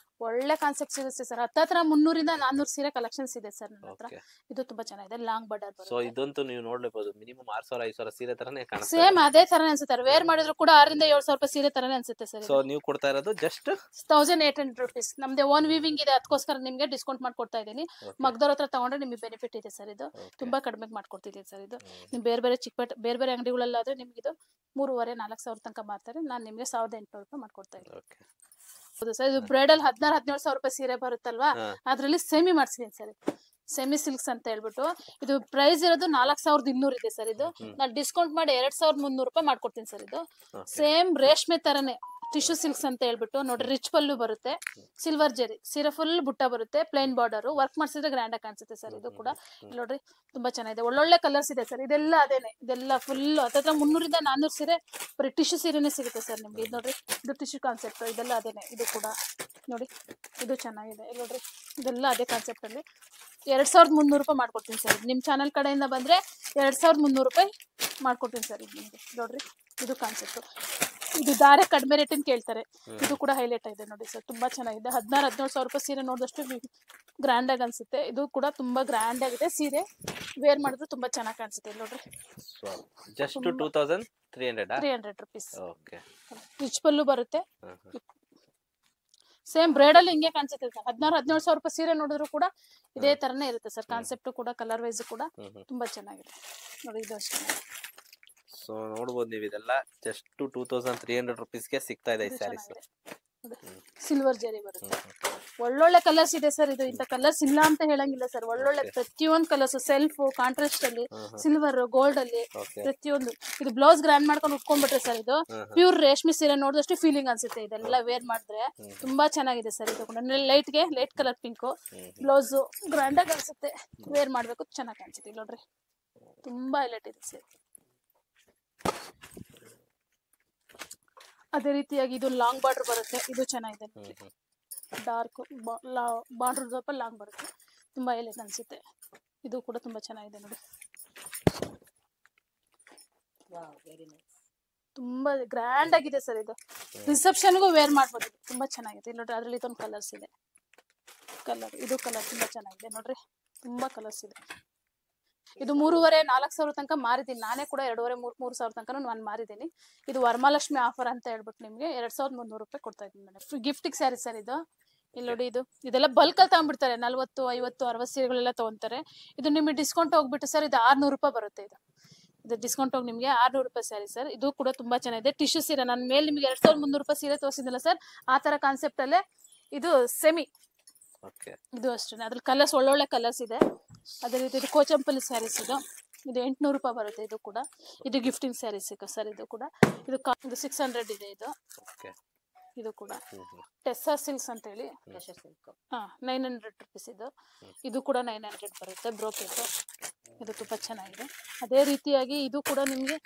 ಒಳ್ಳೆ ಕಾನ್ಸೆಪ್ಟ್ ಸಿಗುತ್ತೆ ಸರ್. ಹತ್ತತ್ರ 300 ಇಂದ 400 ಸೀರೆ ಕಲೆಕ್ಷನ್ಸ್ ಇದೆ ಸರ್ ನನ್ನ ಹತ್ರ. ಇದು ತುಂಬಾ ಚೆನ್ನಾಗಿದೆ, ಲಾಂಗ್ ಬಾರ್ಡರ್ ಬರುತ್ತೆ. ಸೊ ಇದಂತೂ ನೀವು ನೋಡಲೇಬಹುದು, ಮಿನಿಮಮ್ 6,000, 5,000 ಸೀರೆ ತರನೇ ಕಾಣುತ್ತೆ. ಸೇಮ್ ಅದೇ ತರನೇ ಅನ್ಸುತ್ತೆ. ವೇರ್ ಮಾಡಿದ್ರು ಕೂಡ 6,000 ಇಂದ 7,000 ರೂಪಾಯಿ ಸೀರೆ ತರನೇ ಅನ್ಸುತ್ತೆ ಸರ್. ಸೊ ನೀವು ಕೊಡ್ತಾ ಇರೋದು ಜಸ್ಟ್ 1,800 ರೂಪೀಸ್. ನಮ್ದೇ ಓನ್ ವಿವಿಂಗ್ ಇದೆ, ಅದಕ್ಕೋಸ್ಕರ ನಿಮ್ಗೆ ಡಿಸ್ಕೌಂಟ್ ಮಾಡ್ಕೊಡ್ತಾ ಇದೀನಿ. ಮಗ್ದವ್ರ ಹತ್ರ ತಗೊಂಡ್ರೆ ನಿಮ್ಗೆ ಬೆನಿಫಿಟ್ ಇದೆ ಸರ್. ಇದು ತುಂಬಾ ಕಡಿಮೆ ಮಾಡ್ಕೊಡ್ತಿದ್ದೀನಿ ಸರ್. ಇದು ನಿಮ್ ಬೇರೆ ಬೇರೆ ಅಂಗಡಿಗಳಲ್ಲಾದ್ರೆ ನಿಮ್ಗೆ ಇದು 3,500-4,000 ತನಕ ಮಾರ್ತಾರೆ. ನಾನು ನಿಮಗೆ 1,800 ರೂಪಾಯಿ ಮಾಡ್ಕೊಡ್ತಾ ಇದ್ದೀನಿ. ಓಕೆ. ಹೌದು ಸರ್, ಇದು ಬ್ರೈಡಲ್ 16,000-17,000 ರೂಪಾಯಿ ಸೀರೆ ಬರುತ್ತಲ್ವಾ, ಅದ್ರಲ್ಲಿ ಸೆಮಿ ಮಾಡ್ಸಿದೀನಿ ಸರ್. ಸೆಮಿ ಸಿಲ್ಕ್ಸ್ ಅಂತ ಹೇಳ್ಬಿಟ್ಟು ಇದು ಪ್ರೈಸ್ ಇರೋದು 4,200 ಇದೆ ಸರ್. ಇದು ನಾನು ಡಿಸ್ಕೌಂಟ್ ಮಾಡಿ 2,300 ರೂಪಾಯಿ ಮಾಡ್ಕೊಡ್ತೀನಿ ಸರ್. ಇದು ಸೇಮ್ ರೇಷ್ಮೆ ತರನೇ ಟಿಶ್ಯೂ ಸಿಲ್ಕ್ಸ್ ಅಂತ ಹೇಳ್ಬಿಟ್ಟು ನೋಡ್ರಿ, ರಿಚ್ ಪಲ್ಲು ಬರುತ್ತೆ, ಸಿಲ್ವರ್ ಜೆರಿ, ಸೀರೆ ಫುಲ್ ಬುಟ್ಟ ಬರುತ್ತೆ, ಪ್ಲೇನ್ ಬಾರ್ಡರ್, ವರ್ಕ್ ಮಾಡಿಸಿದ್ರೆ ಗ್ರ್ಯಾಂಡ್ ಆಗಿ ಕಾಣಿಸುತ್ತೆ ಸರ್. ಇದು ಕೂಡ ನೋಡ್ರಿ ತುಂಬಾ ಚೆನ್ನಾಗಿದೆ, ಒಳ್ಳೊಳ್ಳೆ ಕಲರ್ಸ್ ಇದೆ ಸರ್. ಇದೆಲ್ಲ ಅದೇನೆ, ಇದೆಲ್ಲ ಫುಲ್ 300-400 ಸೀರೆ ಬರೀ ಟಿಶ್ಯೂ ಸೀರೆನೇ ಸಿಗುತ್ತೆ ಸರ್ ನಿಮ್ಗೆ. ಇದು ನೋಡ್ರಿ, ಇದು ಟಿಶ್ಯೂ ಕಾನ್ಸೆಪ್ಟ್, ಇದೆಲ್ಲ ಅದೇನೆ. ಇದು ಕೂಡ ನೋಡಿ, ಇದು ಚೆನ್ನಾಗಿದೆ ನೋಡ್ರಿ, ಇದೆಲ್ಲ ಅದೇ ಕಾನ್ಸೆಪ್ಟ್ ಅಲ್ಲಿ 2,300 ರೂಪಾಯಿ ಮಾಡ್ಕೊಡ್ತೀನಿ ಸರ್. ನಿಮ್ ಚಾನಲ್ ಕಡೆಯಿಂದ ಬಂದ್ರೆ 2,300 ರೂಪಾಯಿ ಮಾಡ್ಕೊಡ್ತೀನಿ ಸರ್. ಇದು ನಿಮ್ಗೆ ನೋಡ್ರಿ, ಇದು ಕಾನ್ಸೆಪ್ಟ್. ಇದು ದಾರೆ ಕಡಿಮೆ ರೇಟಿನ ಕೇಳ್ತಾರೆ, ಇದು ಕೂಡ ಹೈಲೈಟ್ ಆಗಿದೆ ನೋಡಿ ಸರ್. ತುಂಬಾ ಚೆನ್ನಾಗಿದೆ, 16,000-17,000 ರೂಪಾಯಿ ಸೀರೆ ನೋಡಿದಷ್ಟು ಗ್ರ್ಯಾಂಡ್ ಆಗಿ ಅನ್ಸುತ್ತೆ. ಇದು ಕೂಡ ತುಂಬಾ ಗ್ರ್ಯಾಂಡ್ ಆಗಿದೆ ಸೀರೆ, ವೇರ್ ಮಾಡಿದ್ರೆ ತುಂಬಾ ಚೆನ್ನಾಗಿ ಕಾಣಿಸುತ್ತೆ. ನೋಡ್ರಿ, ಜಸ್ಟ್ 2,300 ರೂಪೀಸ್. ಓಕೆ. ರಿಚ್ ಪಲ್ಲು ಬರುತ್ತೆ, ಸೇಮ್ ಬ್ರೈಡಲ್ ಹಿಂಗೆ ಕಾಣಿಸುತ್ತೆ ಸರ್. 16,000-17,000 ರೂಪಾಯಿ ಸೀರೆ ನೋಡಿದ್ರು ಕೂಡ ಇದೇ ತರನೇ ಇರುತ್ತೆ ಸರ್. ಕಾನ್ಸೆಪ್ಟ್ ಕೂಡ ಕಲರ್ ವೈಸ್ ಕೂಡ ತುಂಬಾ ಚೆನ್ನಾಗಿದೆ ನೋಡಿ. ಇದು ಅಷ್ಟೇ. ಸೊ ನೋಡ್ಬೋದು ನೀವು, ಇದೆಲ್ಲ ಜಸ್ಟ್ 2,300 ರೂಪೀಸ್ಗೆ ಸಿಗ್ತಾ ಇದೆ ಈ ಸ್ಯಾರೀಸ್. ಸಿಲ್ವರ್ ಜರಿ ಬರುತ್ತೆ, ಒಳ್ಳೊಳ್ಳೆ ಕಲರ್ಸ್ ಇದೆ ಸರ್. ಇದು ಇಂತ ಕಲರ್ಸ್ ಇಲ್ಲ ಅಂತ ಹೇಳಂಗಿಲ್ಲ ಸರ್. ಒಳ್ಳೊಳ್ಳೆ ಪ್ರತಿಯೊಂದು ಕಲರ್ಸ್, ಸೆಲ್ಫ್, ಕಾಂಟ್ರಾಸ್ಟ್ ಅಲ್ಲಿ, ಸಿಲ್ವರ್, ಗೋಲ್ಡ್ ಅಲ್ಲಿ ಪ್ರತಿಯೊಂದು. ಇದು ಬ್ಲೌಸ್ ಗ್ರ್ಯಾಂಡ್ ಮಾಡ್ಕೊಂಡು ಉಟ್ಕೊಂಡ್ಬಿಟ್ರೆ ಸರ್, ಇದು ಪ್ಯೂರ್ ರೇಷ್ಮೆ ಸೀರೆ ನೋಡಿದಷ್ಟು ಫೀಲಿಂಗ್ ಅನ್ಸುತ್ತೆ. ಇದೆಲ್ಲ ವೇರ್ ಮಾಡಿದ್ರೆ ತುಂಬಾ ಚೆನ್ನಾಗಿದೆ ಸರ್. ಇದು light colour pink blouse grand ಆಗಿ ಅನ್ಸುತ್ತೆ, ವೇರ್ ಮಾಡ್ಬೇಕು ಚೆನ್ನಾಗಿ ಕಾಣಿಸುತ್ತೆ. ನೋಡ್ರಿ, ತುಂಬಾ ಹೈಲೈಟ್ ಇದೆ ಸರ್. ಅದೇ ರೀತಿಯಾಗಿ ಇದು ಲಾಂಗ್ ಬಾರ್ಡರ್ ಬರುತ್ತೆ, ಇದು ಚೆನ್ನಾಗಿದೆ. ಡಾರ್ಕ್ ಬಾರ್ಡರ್ ಸ್ವಲ್ಪ ಲಾಂಗ್ ಬರುತ್ತೆ, ತುಂಬಾ ಹೈಲೈಟ್ ಅನ್ಸುತ್ತೆ. ಇದು ಕೂಡ ತುಂಬಾ ಚೆನ್ನಾಗಿದೆ ನೋಡಿ, ತುಂಬಾ ಗ್ರ್ಯಾಂಡ್ ಆಗಿದೆ ಸರ್. ಇದು ರಿಸೆಪ್ಷನ್ಗೂ ವೇರ್ ಮಾಡ್ಬೋದು, ತುಂಬಾ ಚೆನ್ನಾಗಿದೆ ನೋಡ್ರಿ. ಅದ್ರಲ್ಲಿ ಇದೊಂದು ಕಲರ್ಸ್ ಇದೆ, ಇದು ಕಲರ್ ತುಂಬಾ ಚೆನ್ನಾಗಿದೆ ನೋಡ್ರಿ, ತುಂಬಾ ಕಲರ್ಸ್ ಇದೆ. ಇದು 3,500-4,000 ತನಕ ಮಾರಿದ್ದೀನಿ ನಾನೇ ಕೂಡ. 2,500-3,000 ತನಕ ನಾನು ಮಾರಿದ್ದೀನಿ. ಇದು ವರಮಹಾಲಕ್ಷ್ಮಿ ಆಫರ್ ಅಂತ ಹೇಳ್ಬಿಟ್ಟು ನಿಮ್ಗೆ 2,300 ರೂಪಾಯಿ ಕೊಡ್ತಾ ಇದ್ದೀನಿ ಮೇಡಮ್. ಗಿಫ್ಟಿಗೆ ಸ್ಯಾರಿ ಸರ್ ಇದು. ಇಲ್ಲಿ ನೋಡಿ, ಇದೆಲ್ಲ ಬಲ್ಕ್ ಅಲ್ಲಿ ತಗೊಂಡ್ಬಿಡ್ತಾರೆ, 40, 50, 60 ಸೀರೆಗಳೆಲ್ಲ ತಗೊಂತಾರೆ. ಇದು ನಿಮಗೆ ಡಿಸ್ಕೌಂಟ್ ಹೋಗ್ಬಿಟ್ಟು ಸರ್, ಇದು 600 ರೂಪಾಯಿ ಬರುತ್ತೆ. ಇದು ಡಿಸ್ಕೌಂಟ್ ಹೋಗಿ ನಿಮಗೆ 600 ರೂಪಾಯಿ ಸ್ಯಾರಿ ಸರ್. ಇದು ಕೂಡ ತುಂಬಾ ಚೆನ್ನಾಗಿದೆ, ಟಿಶ್ಯೂ ಸೀರೆ. ನನ್ನ ಮೇಲೆ ನಿಮಗೆ 2,300 ರೂಪಾಯಿ ಸೀರೆ ತೋರಿಸಿದ್ನಲ್ಲ ಸರ್, ಆ ತರ ಕಾನ್ಸೆಪ್ಟ್ ಅಲ್ಲೇ ಇದು ಸೆಮಿ. ಇದು ಅಷ್ಟೇ, ಅದ್ರಲ್ಲಿ ಕಲರ್ಸ್ ಒಳ್ಳೊಳ್ಳೆ ಕಲರ್ಸ್ ಇದೆ. ಅದೇ ರೀತಿ ಇದು ಕೋಚಂಪಲ್ಲಿ ಸ್ಯಾರೀಸ್, ಇದು 800 ರೂಪಾಯಿ ಬರುತ್ತೆ. ಇದು ಕೂಡ ಇದು ಗಿಫ್ಟಿಂಗ್ ಸ್ಯಾರೀಸ್ ಸರ್. ಇದು ಕೂಡ ಇದು 600 ಇದೆ. ಇದು ಕೂಡ ಟೆಸ್ಸಾ ಸಿಲ್ಕ್ಸ್ ಅಂತ ಹೇಳಿ 900 ರೂಪೀಸ್. ಇದು ಕೂಡ 900 ಬರುತ್ತೆ, ಬ್ರೋಕೆಟ್. ಇದು ತುಂಬಾ ಚೆನ್ನಾಗಿದೆ. ಅದೇ ರೀತಿಯಾಗಿ ಇದು ಕೂಡ ನಿಮ್ಗೆ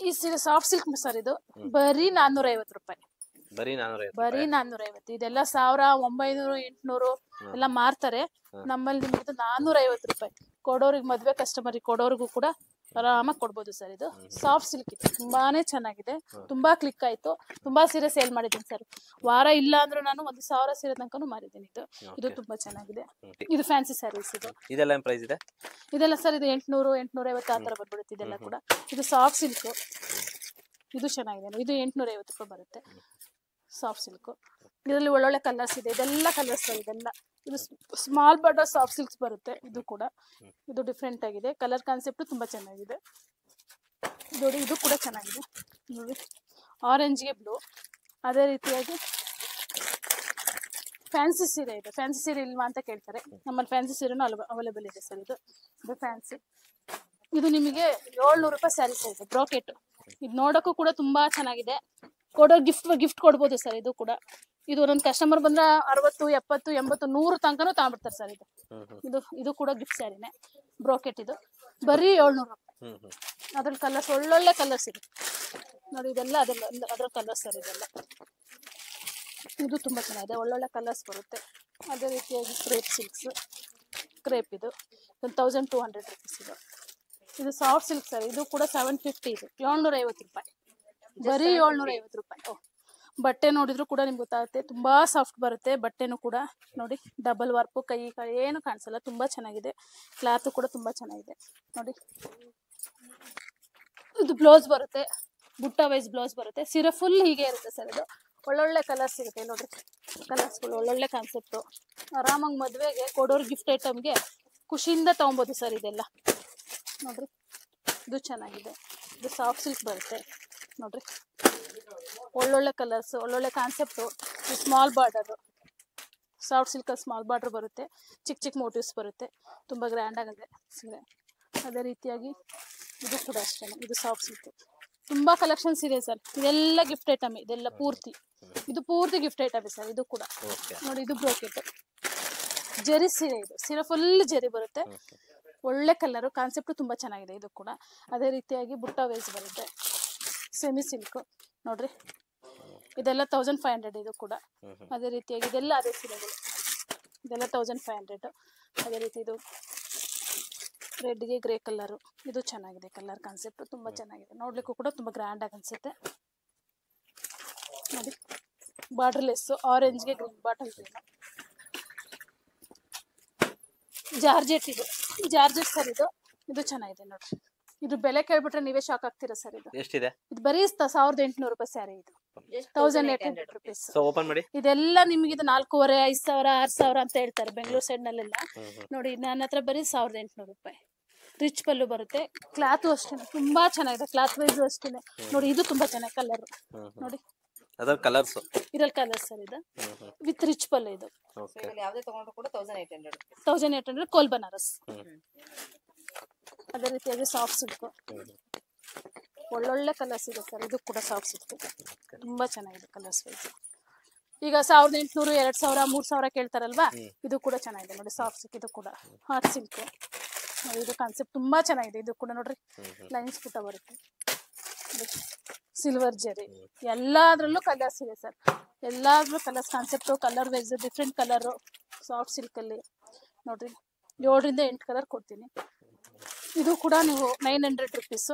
ಈ ಸೀರೆ ಸಾಫ್ಟ್ ಸಿಲ್ಕ್ ಸರ್. ಇದು ಬರೀ 450 ರೂಪಾಯಿ, ಬರೀ 450. ಇದೆಲ್ಲ 1,900, 800 ಎಲ್ಲ ಮಾರ್ತಾರೆ. ನಮ್ಮಲ್ಲಿ ನಿಮ್ಗೆ 450 ರೂಪಾಯಿ. ಕೊಡೋರಿಗೆ, ಮದ್ವೆ ಕಸ್ಟಮರ್ ಕೊಡೋರಿಗೂ ಕೂಡ ಆರಾಮಾಗಿ ಕೊಡ್ಬೋದು ಸರ್. ಇದು ಸಾಫ್ಟ್ ಸಿಲ್ಕ್ ಇದೆ, ತುಂಬಾನೇ ಚೆನ್ನಾಗಿದೆ, ತುಂಬಾ ಕ್ಲಿಕ್ ಆಯ್ತು. ತುಂಬಾ ಸೀರೆ ಸೇಲ್ ಮಾಡಿದ್ದೀನಿ ಸರ್. ವಾರ ಇಲ್ಲ ಅಂದ್ರೂ ನಾನು 1,000 ಸೀರೆ ತನಕನೂ ಮಾರಿದ್ದೀನಿ. ಇದು ತುಂಬಾ ಚೆನ್ನಾಗಿದೆ. ಇದು ಫ್ಯಾನ್ಸಿ ಸ್ಯಾರೀಸ್. ಇದೆಲ್ಲ ಪ್ರೈಸ್ ಇದೆ. ಇದೆಲ್ಲ ಸರ್ ಇದು 800, 850 ಆ ತರ ಬಂದ್ಬಿಡುತ್ತೆ. ಇದೆಲ್ಲ ಕೂಡ ಇದು ಸಾಫ್ಟ್ ಸಿಲ್ಕ್. ಇದು ಚೆನ್ನಾಗಿದೆ, ಇದು 850 ರೂಪಾಯಿ ಬರುತ್ತೆ, ಸಾಫ್ಟ್ ಸಿಲ್ಕ್. ಇದರಲ್ಲಿ ಒಳ್ಳೊಳ್ಳೆ ಕಲರ್ಸ್ ಇದೆ. ಇದೆಲ್ಲ ಕಲರ್ಸ್ ಇದೆಲ್ಲ. ಇದು ಸ್ಮಾಲ್ ಬಾರ್ಡರ್ ಸಾಫ್ಟ್ ಸಿಲ್ಕ್ಸ್ ಬರುತ್ತೆ. ಇದು ಕೂಡ ಇದು ಡಿಫ್ರೆಂಟ್ ಆಗಿದೆ, ಕಲರ್ ಕಾನ್ಸೆಪ್ಟ್ ತುಂಬಾ ಚೆನ್ನಾಗಿದೆ ನೋಡಿ. ಇದು ಕೂಡ ಚೆನ್ನಾಗಿದೆ ನೋಡಿ, ಆರೆಂಜ್ಗೆ ಬ್ಲೂ. ಅದೇ ರೀತಿಯಾಗಿ ಫ್ಯಾನ್ಸಿ ಸೀರೆ ಇದೆ. ಫ್ಯಾನ್ಸಿ ಸೀರೆ ಇಲ್ವಾ ಅಂತ ಕೇಳ್ತಾರೆ, ನಮ್ಮಲ್ಲಿ ಫ್ಯಾನ್ಸಿ ಸೀರೆನೂ ಅವೈಲೇಬಲ್ ಇದೆ ಸರ್. ಇದು ಫ್ಯಾನ್ಸಿ. ಇದು ನಿಮಗೆ 700 ರೂಪಾಯಿ ಸ್ಯಾರೀಸ್ ಇದೆ, ಬ್ರೋಕೆಟ್. ಇದು ನೋಡೋಕ್ಕೂ ಕೂಡ ತುಂಬಾ ಚೆನ್ನಾಗಿದೆ. ಕೊಡೋ ಗಿಫ್ಟ್ ಕೊಡ್ಬೋದು ಸರ್. ಇದು ಕೂಡ ಇದು ಒಂದೊಂದು ಕಸ್ಟಮರ್ ಬಂದ್ರೆ 60, 70, 80, 100 ತನಕನೂ ತಗೊಂಡ್ಬಿಡ್ತಾರೆ ಸರ್. ಇದು ಕೂಡ ಗಿಫ್ಟ್ ಸ್ಯಾರಿನೇ, ಬ್ರೋಕೆಟ್. ಇದು ಬರೀ 700 ರೂಪಾಯಿ. ಅದ್ರಲ್ಲಿ ಕಲರ್ಸ್ ಒಳ್ಳೊಳ್ಳೆ ಕಲರ್ಸ್ ಇದೆ ನೋಡಿ. ಇದೆಲ್ಲ ಅದ್ರ ಕಲರ್ಸ್ ಸರ್. ಇದೆಲ್ಲ ಇದು ತುಂಬಾ ಚೆನ್ನಾಗಿದೆ, ಒಳ್ಳೊಳ್ಳೆ ಕಲರ್ಸ್ ಬರುತ್ತೆ. ಅದೇ ರೀತಿಯಾಗಿ ಕ್ರೇಪ್ ಸಿಲ್ಕ್ಸ್, ಕ್ರೇಪ್ ಇದು 1,200 ರೂಪೀಸ್. ಇದು ಸಾಫ್ಟ್ ಸಿಲ್ಕ್ ಸರ್. ಇದು ಕೂಡ 750. ಇದು 750 ರೂಪಾಯಿ, ಬರೀ 750 ರೂಪಾಯಿ. ಬಟ್ಟೆ ನೋಡಿದ್ರು ಕೂಡ ನಿಮ್ಗೆ ಗೊತ್ತಾಗುತ್ತೆ, ತುಂಬಾ ಸಾಫ್ಟ್ ಬರುತ್ತೆ ಬಟ್ಟೆನೂ ಕೂಡ ನೋಡಿ. ಡಬಲ್ ವಾರ್ಪು, ಕೈ ಏನು ಕಾಣಿಸಲ್ಲ, ತುಂಬಾ ಚೆನ್ನಾಗಿದೆ. ಕ್ಲಾತ್ ಕೂಡ ತುಂಬಾ ಚೆನ್ನಾಗಿದೆ ನೋಡಿ. ಇದು ಬ್ಲೌಸ್ ಬರುತ್ತೆ, ಬುಟ್ಟ ವೈಸ್ ಬ್ಲೌಸ್ ಬರುತ್ತೆ. ಸೀರೆ ಫುಲ್ ಹೀಗೆ ಇರುತ್ತೆ ಸರ್. ಇದು ಒಳ್ಳೊಳ್ಳೆ ಕಲರ್ಸ್ ಸಿಗುತ್ತೆ ನೋಡ್ರಿ, ಕಲರ್ಸ್ಗಳು ಒಳ್ಳೊಳ್ಳೆ ಕಾನ್ಸೆಪ್ಟು. ಆರಾಮಾಗಿ ಮದುವೆಗೆ ಕೊಡೋರು ಗಿಫ್ಟ್ ಐಟಮ್ಗೆ ಖುಷಿಯಿಂದ ತಗೊಬೋದು ಸರ್. ಇದೆಲ್ಲ ನೋಡ್ರಿ, ಇದು ಚೆನ್ನಾಗಿದೆ. ಇದು ಸಾಫ್ಟ್ ಸಿಲ್ಕ್ ಬರುತ್ತೆ. ನೋಡ್ರಿ, ಒಳ್ಳೊಳ್ಳೆ ಕಲರ್ಸ್, ಒಳ್ಳೊಳ್ಳೆ concept. Small border, soft silk small border ಬರುತ್ತೆ, ಚಿಕ್ಕ ಚಿಕ್ಕ ಮೋಟಿವ್ಸ್ ಬರುತ್ತೆ, ತುಂಬಾ ಗ್ರ್ಯಾಂಡ್ ಆಗಿದೆ ಸೀರೆ. ಅದೇ ರೀತಿಯಾಗಿ ಇದು ಕೂಡ ಅಷ್ಟೇ, ಇದು ಸಾಫ್ಟ್ ಸಿಲ್ಕ್. ತುಂಬಾ ಕಲೆಕ್ಷನ್ಸ್ ಇದೆ ಸರ್. ಇದೆಲ್ಲ ಗಿಫ್ಟ್ ಐಟಮ್, ಇದೆಲ್ಲ ಪೂರ್ತಿ, ಇದು ಪೂರ್ತಿ ಗಿಫ್ಟ್ ಐಟಮ್ ಸರ್. ಇದು ಕೂಡ ನೋಡಿ, ಇದು ಬ್ರೋಕೆಟ್ ಜರಿ ಸೀರೆ, ಇದು ಸೀರೆ ಫುಲ್ ಜರಿ ಬರುತ್ತೆ, ಒಳ್ಳೆ ಕಲರ್, ಕಾನ್ಸೆಪ್ಟ್ ತುಂಬಾ ಚೆನ್ನಾಗಿದೆ ಇದು ಕೂಡ. ಅದೇ ರೀತಿಯಾಗಿ ಬುಟ್ಟ ವೇಸ್ ಬರುತ್ತೆ, ಸೆಮಿ ಸಿಲ್ಕ್ ನೋಡ್ರಿ, ಇದೆಲ್ಲ 1500 ಇದು ಕೂಡ. ಅದೇ ರೀತಿಯಾಗಿ ಇದೆಲ್ಲ ಅದೇ ಸೀರೆಗಳು, ಇದೆಲ್ಲ 1500. ಅದೇ ರೀತಿ ಇದು ರೆಡ್ಗೆ ಗ್ರೇ ಕಲರು, ಇದು ಚೆನ್ನಾಗಿದೆ ಕಲರ್ ಕಾನ್ಸೆಪ್ಟ್, ತುಂಬಾ ಚೆನ್ನಾಗಿದೆ, ನೋಡ್ಲಿಕ್ಕೂ ಕೂಡ ತುಂಬಾ ಗ್ರ್ಯಾಂಡ್ ಆಗಿ ಅನ್ಸುತ್ತೆ ನೋಡಿ. ಬಾರ್ಡರ್ಲೆಸ್ ಆರೆಂಜ್ಗೆ ಗ್ರೀನ್ ಬಾಟಲ್ ಗ್ರೀನ್, ಜಾರ್ಜೆಟ್, ಇದು ಜಾರ್ಜೆಟ್ ಸರ್. ಇದು ಚೆನ್ನಾಗಿದೆ ನೋಡ್ರಿ. ಇದು ಬೆಲೆ ಕೇಳ್ಬಿಟ್ರೆ ನೀವೇ ಶಾಕ್ ಆಗ್ತೀರಾ ಸರ್. ಎಷ್ಟಿದೆ? ಇದು ಬರೀ 1800 ರೂಪಾಯಿ ಸ್ಯಾರಿ, ಇದು 1800 ರುಪೀಸ್. ಓಪನ್ ಮಾಡಿ. ಇದೆಲ್ಲ ನಿಮ್ಗೆ ಇದು 4500, 5000, 6000 ಅಂತ ಹೇಳ್ತಾರೆ ಬೆಂಗಳೂರು ಸೈಡ್ ನಲ್ಲೆಲ್ಲ. ನೋಡಿ, ನನ್ನ ಹತ್ರ ಬರೀ 1800 ರೂಪಾಯಿ. ರಿಚ್ ಪಲ್ಲು ಬರುತ್ತೆ, ಕ್ಲಾತ್ ಅಷ್ಟೇ ತುಂಬಾ ಚೆನ್ನಾಗಿದೆ, ಕ್ಲಾತ್ ವೈಸ್ ಅಷ್ಟೇ ನೋಡಿ. ಇದು ತುಂಬಾ ಚೆನ್ನಾಗಿ ಕಲರ್ ನೋಡಿ, ಅದರ ಕಲರ್ಸ್ ಇರಲ್ ಕಲರ್ ಸರ್. ಇದು ವಿತ್ ರಿಚ್ ಪಲ್ಲು, ಇದು ಯಾವ್ದೇ ತಗೊಂಡ್ರು ಕೂಡ 1800. 1800 ಕೋಲ್ ಬನಾರಸ್. ಅದೇ ರೀತಿಯಾಗಿ ಸಾಫ್ಟ್ ಸಿಲ್ಕ್, ಒಳ್ಳೊಳ್ಳೆ ಕಲರ್ಸ್ ಇದೆ ಸರ್. ಇದು ಕೂಡ ಸಾಫ್ಟ್ ಸಿಲ್ಕ್, ತುಂಬಾ ಚೆನ್ನಾಗಿದೆ ಕಲರ್ಸ್ ವೈಸ್. ಈಗ 1800, 2000, 3000 ಕೇಳ್ತಾರಲ್ವಾ, ಇದು ಕೂಡ ಚೆನ್ನಾಗಿದೆ ನೋಡಿ. ಸಾಫ್ಟ್ ಸಿಲ್ಕ್, ಇದು ಕೂಡ ಹಾಟ್ ಸಿಲ್ಕ್. ಇದು ಕಾನ್ಸೆಪ್ಟ್ ತುಂಬಾ ಚೆನ್ನಾಗಿದೆ. ಇದು ಕೂಡ ನೋಡ್ರಿ, ಲೈನ್ಸ್ ಪುಟ್ಟ ಬರುತ್ತೆ, ಸಿಲ್ವರ್ ಜರಿ, ಎಲ್ಲಾದ್ರಲ್ಲೂ ಕಲರ್ಸ್ ಇದೆ ಸರ್. ಎಲ್ಲಾದ್ರೂ colours, concept, colour wise different colour. Soft silk ಅಲ್ಲಿ ನೋಡ್ರಿ 7ರಿಂದ 8 ಕಲರ್ ಕೊಡ್ತೀನಿ. ಇದು ಕೂಡ ನೀವು 900 ರುಪೀಸ್,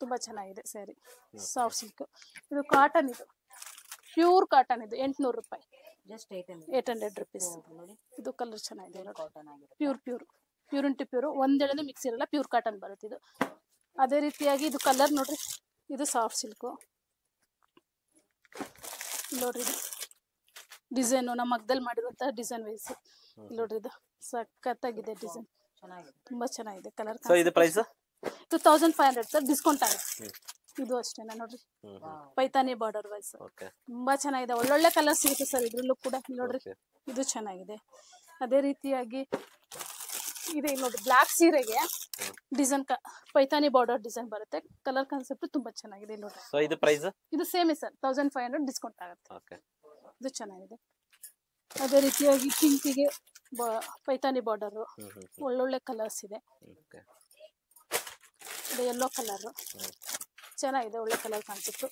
ತುಂಬಾ ಚೆನ್ನಾಗಿದೆ ಸ್ಯಾರಿ. ಸಾಫ್ಟ್ ಸಿಲ್ಕ್, ಇದು ಕಾಟನ್, ಇದು ಪ್ಯೂರ್ ಕಾಟನ್, ಇದು 800 ರೂಪಾಯಿ, ಜಸ್ಟ್ 800 ರುಪೀಸ್. ಇದು ಕಲರ್ ಚೆನ್ನಾಗಿದೆ ನೋಡಿ, ಪ್ಯೂರ್ ಇಂಟು ಪ್ಯೂರ್, ಒಂದೆಳೆನೂ ಮಿಕ್ಸ್ ಇರಲ್ಲ, ಪ್ಯೂರ್ ಕಾಟನ್ ಬರುತ್ತೆ ಇದು. ಅದೇ ರೀತಿಯಾಗಿ ಇದು ಕಲರ್ ನೋಡ್ರಿ, ಇದು ಸಾಫ್ಟ್ ಸಿಲ್ಕು ನೋಡ್ರಿ. ಇದು ಡಿಸೈನು ನಮ್ಮ ಮಗ್ದಲ್ಲಿ ಮಾಡಿರುವಂತಹ ಡಿಸೈನ್ ವೈಸ್ ನೋಡ್ರಿ, ಇದು ಸಖತ್ತಾಗಿದೆ ಡಿಸೈನ್, ತುಂಬಾ ಚೆನ್ನಾಗಿದೆ ಕಲರ್. ಇದು ಪ್ರೈಸ್ 2500 ಸರ್, ಡಿಸ್ಕೌಂಟ್ ಆಗುತ್ತೆ. ಇದು ಅಷ್ಟೇನಾ ನೋಡ್ರಿ, ಪೈತಾನಿ ಬಾರ್ಡರ್ ವೈಸ್ ತುಂಬಾ ಚೆನ್ನಾಗಿದೆ, ಒಳ್ಳೊಳ್ಳೆ ಕಲರ್ ಸಿಗುತ್ತೆ ಸರ್ ಇದ್ರಲ್ಲೂ ಕೂಡ ನೋಡ್ರಿ. ಇದು ಚೆನ್ನಾಗಿದೆ. ಅದೇ ರೀತಿಯಾಗಿ ಇದೆ ನೋಡಿ, ಬ್ಲಾಕ್ ಸೀರೆಗೆ ಡಿಸೈನ್ ಪೈತಾನಿ ಬಾರ್ಡರ್ ಡಿಸೈನ್ ಬರುತ್ತೆ, ಕಲರ್ ಕಾನ್ಸೆಪ್ಟ್ ತುಂಬಾ ಚೆನ್ನಾಗಿದೆ ನೋಡ್ರಿ. ಇದು ಪ್ರೈಸ್ ಇದು ಸೇಮೇ ಸರ್, 1500 ಡಿಸ್ಕೌಂಟ್ ಆಗುತ್ತೆ. ಇದು ಚೆನ್ನಾಗಿದೆ. ಅದೇ ರೀತಿಯಾಗಿ ಪಿಂಕಿಗೆ ಪೈತಾನಿ ಬಾರ್ಡರ್, ಒಳ್ಳೊಳ್ಳೆ ಕಲರ್ಸ್ ಇದೆ. ಯೆಲ್ಲೋ ಕಲರ್ ಚೆನ್ನಾಗಿದೆ, ಒಳ್ಳೆ ಕಲರ್ ಕಾನ್ಸೆಪ್ಟ್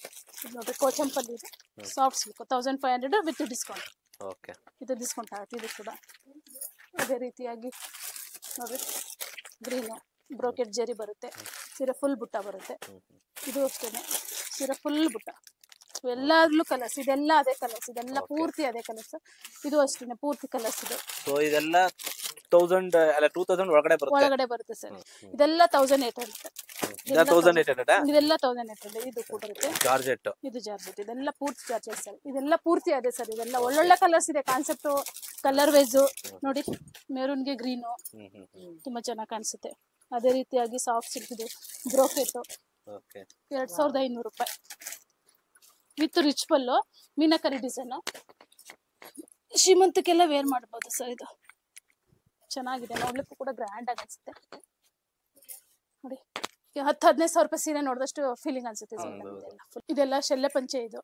ನೋಡ್ರಿ. ಕೋಚಂಪಲ್ಲಿ ಇದೆ, ಸಾಫ್ಟ್ ಸಿಲ್ಕ್, 1500 ವಿತ್ ಡಿಸ್ಕೌಂಟ್. ಇದು ಡಿಸ್ಕೌಂಟ್ ಆಗುತ್ತೆ ಇದು ಕೂಡ. ಅದೇ ರೀತಿಯಾಗಿ ನೋಡ್ರಿ, ಗ್ರೀನು ಬ್ರೋಕೆಟ್ ಜರಿ ಬರುತ್ತೆ, ಸೀರೆ ಫುಲ್ ಬುಟ್ಟ ಬರುತ್ತೆ. ಇದು ಅಷ್ಟೇನೆ, ಸೀರೆ ಫುಲ್ ಬುಟ್ಟ, ಎಲ್ಲಾದ್ರೂ ಕಲರ್ಸ್, ಇದೆಲ್ಲ ಅದೇ ಕಲರ್ಸ್, ಇದೆಲ್ಲ ಪೂರ್ತಿ ಅದೇ ಕಲರ್ಸ್. ಇದು ಅಷ್ಟೇನೆ ಪೂರ್ತಿ ಕಲರ್ಸ್ ಇದೆ. ಇದೆಲ್ಲ 2000 ಒಳಗಡೆ ಬರುತ್ತೆ ಸರ್. ಇದೆಲ್ಲ 1800, ಇದೆಲ್ಲ 1800. ಇದು ಕೂಡ ಬರುತ್ತೆ ಜಾರ್ಜೆಟ್, ಇದು ಜಾರ್ಜೆಟ್, ಇದೆಲ್ಲ ಪೂರ್ತಿ ಜಾರ್ಜೆಟ್ ಸರ್. ಇದೆಲ್ಲ ಪೂರ್ತಿ ಅದೇ ಸರ್. ಇದೆಲ್ಲ ಒಳ್ಳೊಳ್ಳೆ ಕಲರ್ಸ್ ಇದೆ, ಕಾನ್ಸೆಪ್ಟ್ ಕಲರ್ ವೈಸ್ ನೋಡಿ. ಮೆರೂನ್ಗೆ ಗ್ರೀನು ತುಂಬಾ ಚೆನ್ನಾಗಿ ಕಾಣಿಸುತ್ತೆ. ಅದೇ ರೀತಿಯಾಗಿ ಸಾಫ್ಟ್ ಸಿಲ್ಕ್ ಇದೆ, ಬ್ರೋಕೆಟ್ 2500 ರೂಪಾಯಿ with rich pallu, meenakari design, ಶ್ರೀಮಂತಕ್ಕೆಲ್ಲ ವೇರ್ ಮಾಡ್ಬೋದು ಸರ್. ಇದು ಚೆನ್ನಾಗಿದೆ, ನೋಡ್ಲಿಕ್ಕೂ ಕೂಡ ಗ್ರ್ಯಾಂಡ್ ಆಗಿ ಅನ್ಸುತ್ತೆ ನೋಡಿ. 10-15 ರೂಪಾಯಿ ಸೀರೆ ನೋಡಿದಷ್ಟು ಫೀಲಿಂಗ್ ಅನ್ಸುತ್ತೆ. ಇದೆಲ್ಲ ಶೆಲ್ಲೆ ಪಂಚೆ, ಇದು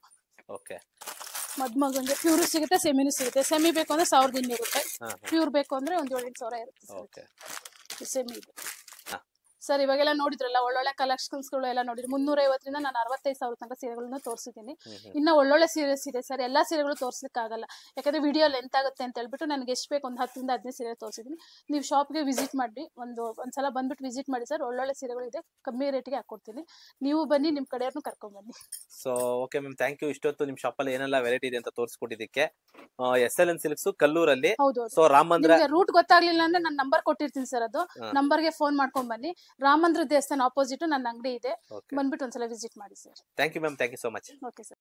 ಮದ್ಮಗಂಗೆ ಪ್ಯೂರ್ ಸಿಗುತ್ತೆ, ಸೆಮಿನೂ ಸಿಗುತ್ತೆ. ಸೆಮಿ ಬೇಕು ಅಂದ್ರೆ 1200 ರೂಪಾಯಿ, ಪ್ಯೂರ್ ಬೇಕು ಅಂದ್ರೆ ಒಂದು 7-8 ಇರುತ್ತೆ ಸೆಮಿ ಇದು ಸರ್. ಇವಾಗೆಲ್ಲ ನೋಡಿದ್ರಲ್ಲ, ಒಳ್ಳೊಳ್ಳೆ ಕಲೆಕ್ಷನ್ಸ್ಗಳು ಎಲ್ಲ ನೋಡಿದ್ರಿ. 350ರಿಂದ ನಾನು 65,000 ತನಕ ಸೀರೆಗಳನ್ನ ತೋರಿಸಿದ್ದೀನಿ. ಇನ್ನ ಒಳ್ಳೊಳ್ಳೆ ಸೀರೆಸ್ ಇದೆ ಸರ್. ಎಲ್ಲಾ ಸೀರೆಗಳು ತೋರಿಸ್ಲಿಕ್ಕೆ ಆಗಲ್ಲ, ಯಾಕಂದ್ರೆ ವಿಡಿಯೋ ಲೆಂತ್ ಆಗುತ್ತೆ ಅಂತ ಹೇಳ್ಬಿಟ್ಟು ನನಗೆ ಎಷ್ಟು ಬೇಕು ಒಂದು 10ರಿಂದ 15 ಸೀರೆ ತೋರಿಸಿದ್ದೀನಿ. ನೀವು ಶಾಪ್ಗೆ ವಿಸಿಟ್ ಮಾಡಿ, ಒಂದ್ಸಲ ಬಂದ್ಬಿಟ್ಟು ವಿಸಿಟ್ ಮಾಡಿ ಸರ್. ಒಳ್ಳೊಳ್ಳೆ ಸೀರೆಗಳು ಇದೆ, ಕಮ್ಮಿ ರೇಟ್ಗೆ ಹಾಕೊಡ್ತೀನಿ. ನೀವು ಬನ್ನಿ, ನಿಮ್ ಕಡೆಯವ್ರನ್ನ ಕರ್ಕೊಂಡ್ ಬನ್ನಿ. So okay ma'am, thank you. ಇಷ್ಟೊತ್ತು ನಿಮ್ ಶಾಪ್ ಅಲ್ಲಿ ಏನೆಲ್ಲ ವೆರೈಟಿ ಇದೆ ಅಂತ ತೋರಿಸ್ಕೊಟ್ಟಿದ್ದಕ್ಕೆ. SLN silks ಕಲ್ಲೂರಲ್ಲಿ. ಹೌದು, ಸೊ ರಾಮಂದ್ರ ರೂಟ್ ಗೊತ್ತಾಗ್ಲಿಲ್ಲ ಅಂದ್ರೆ ನಾನು ನಂಬರ್ ಕೊಟ್ಟಿರ್ತೀನಿ ಸರ್, ಅದು ನಂಬರ್ಗೆ ಫೋನ್ ಮಾಡ್ಕೊಂಡ್ ಬನ್ನಿ. ರಾಮಂದ್ರ ದೇವಸ್ಥಾನ ಆಪೋಸಿಟ್ ನನ್ನ ಅಂಗಡಿ ಇದೆ, ಬಂದ್ಬಿಟ್ಟು ಒಂದ್ಸಲ ವಿಸಿಟ್ ಮಾಡಿ sir. Thank you ma'am, thank you so much. Okay sir.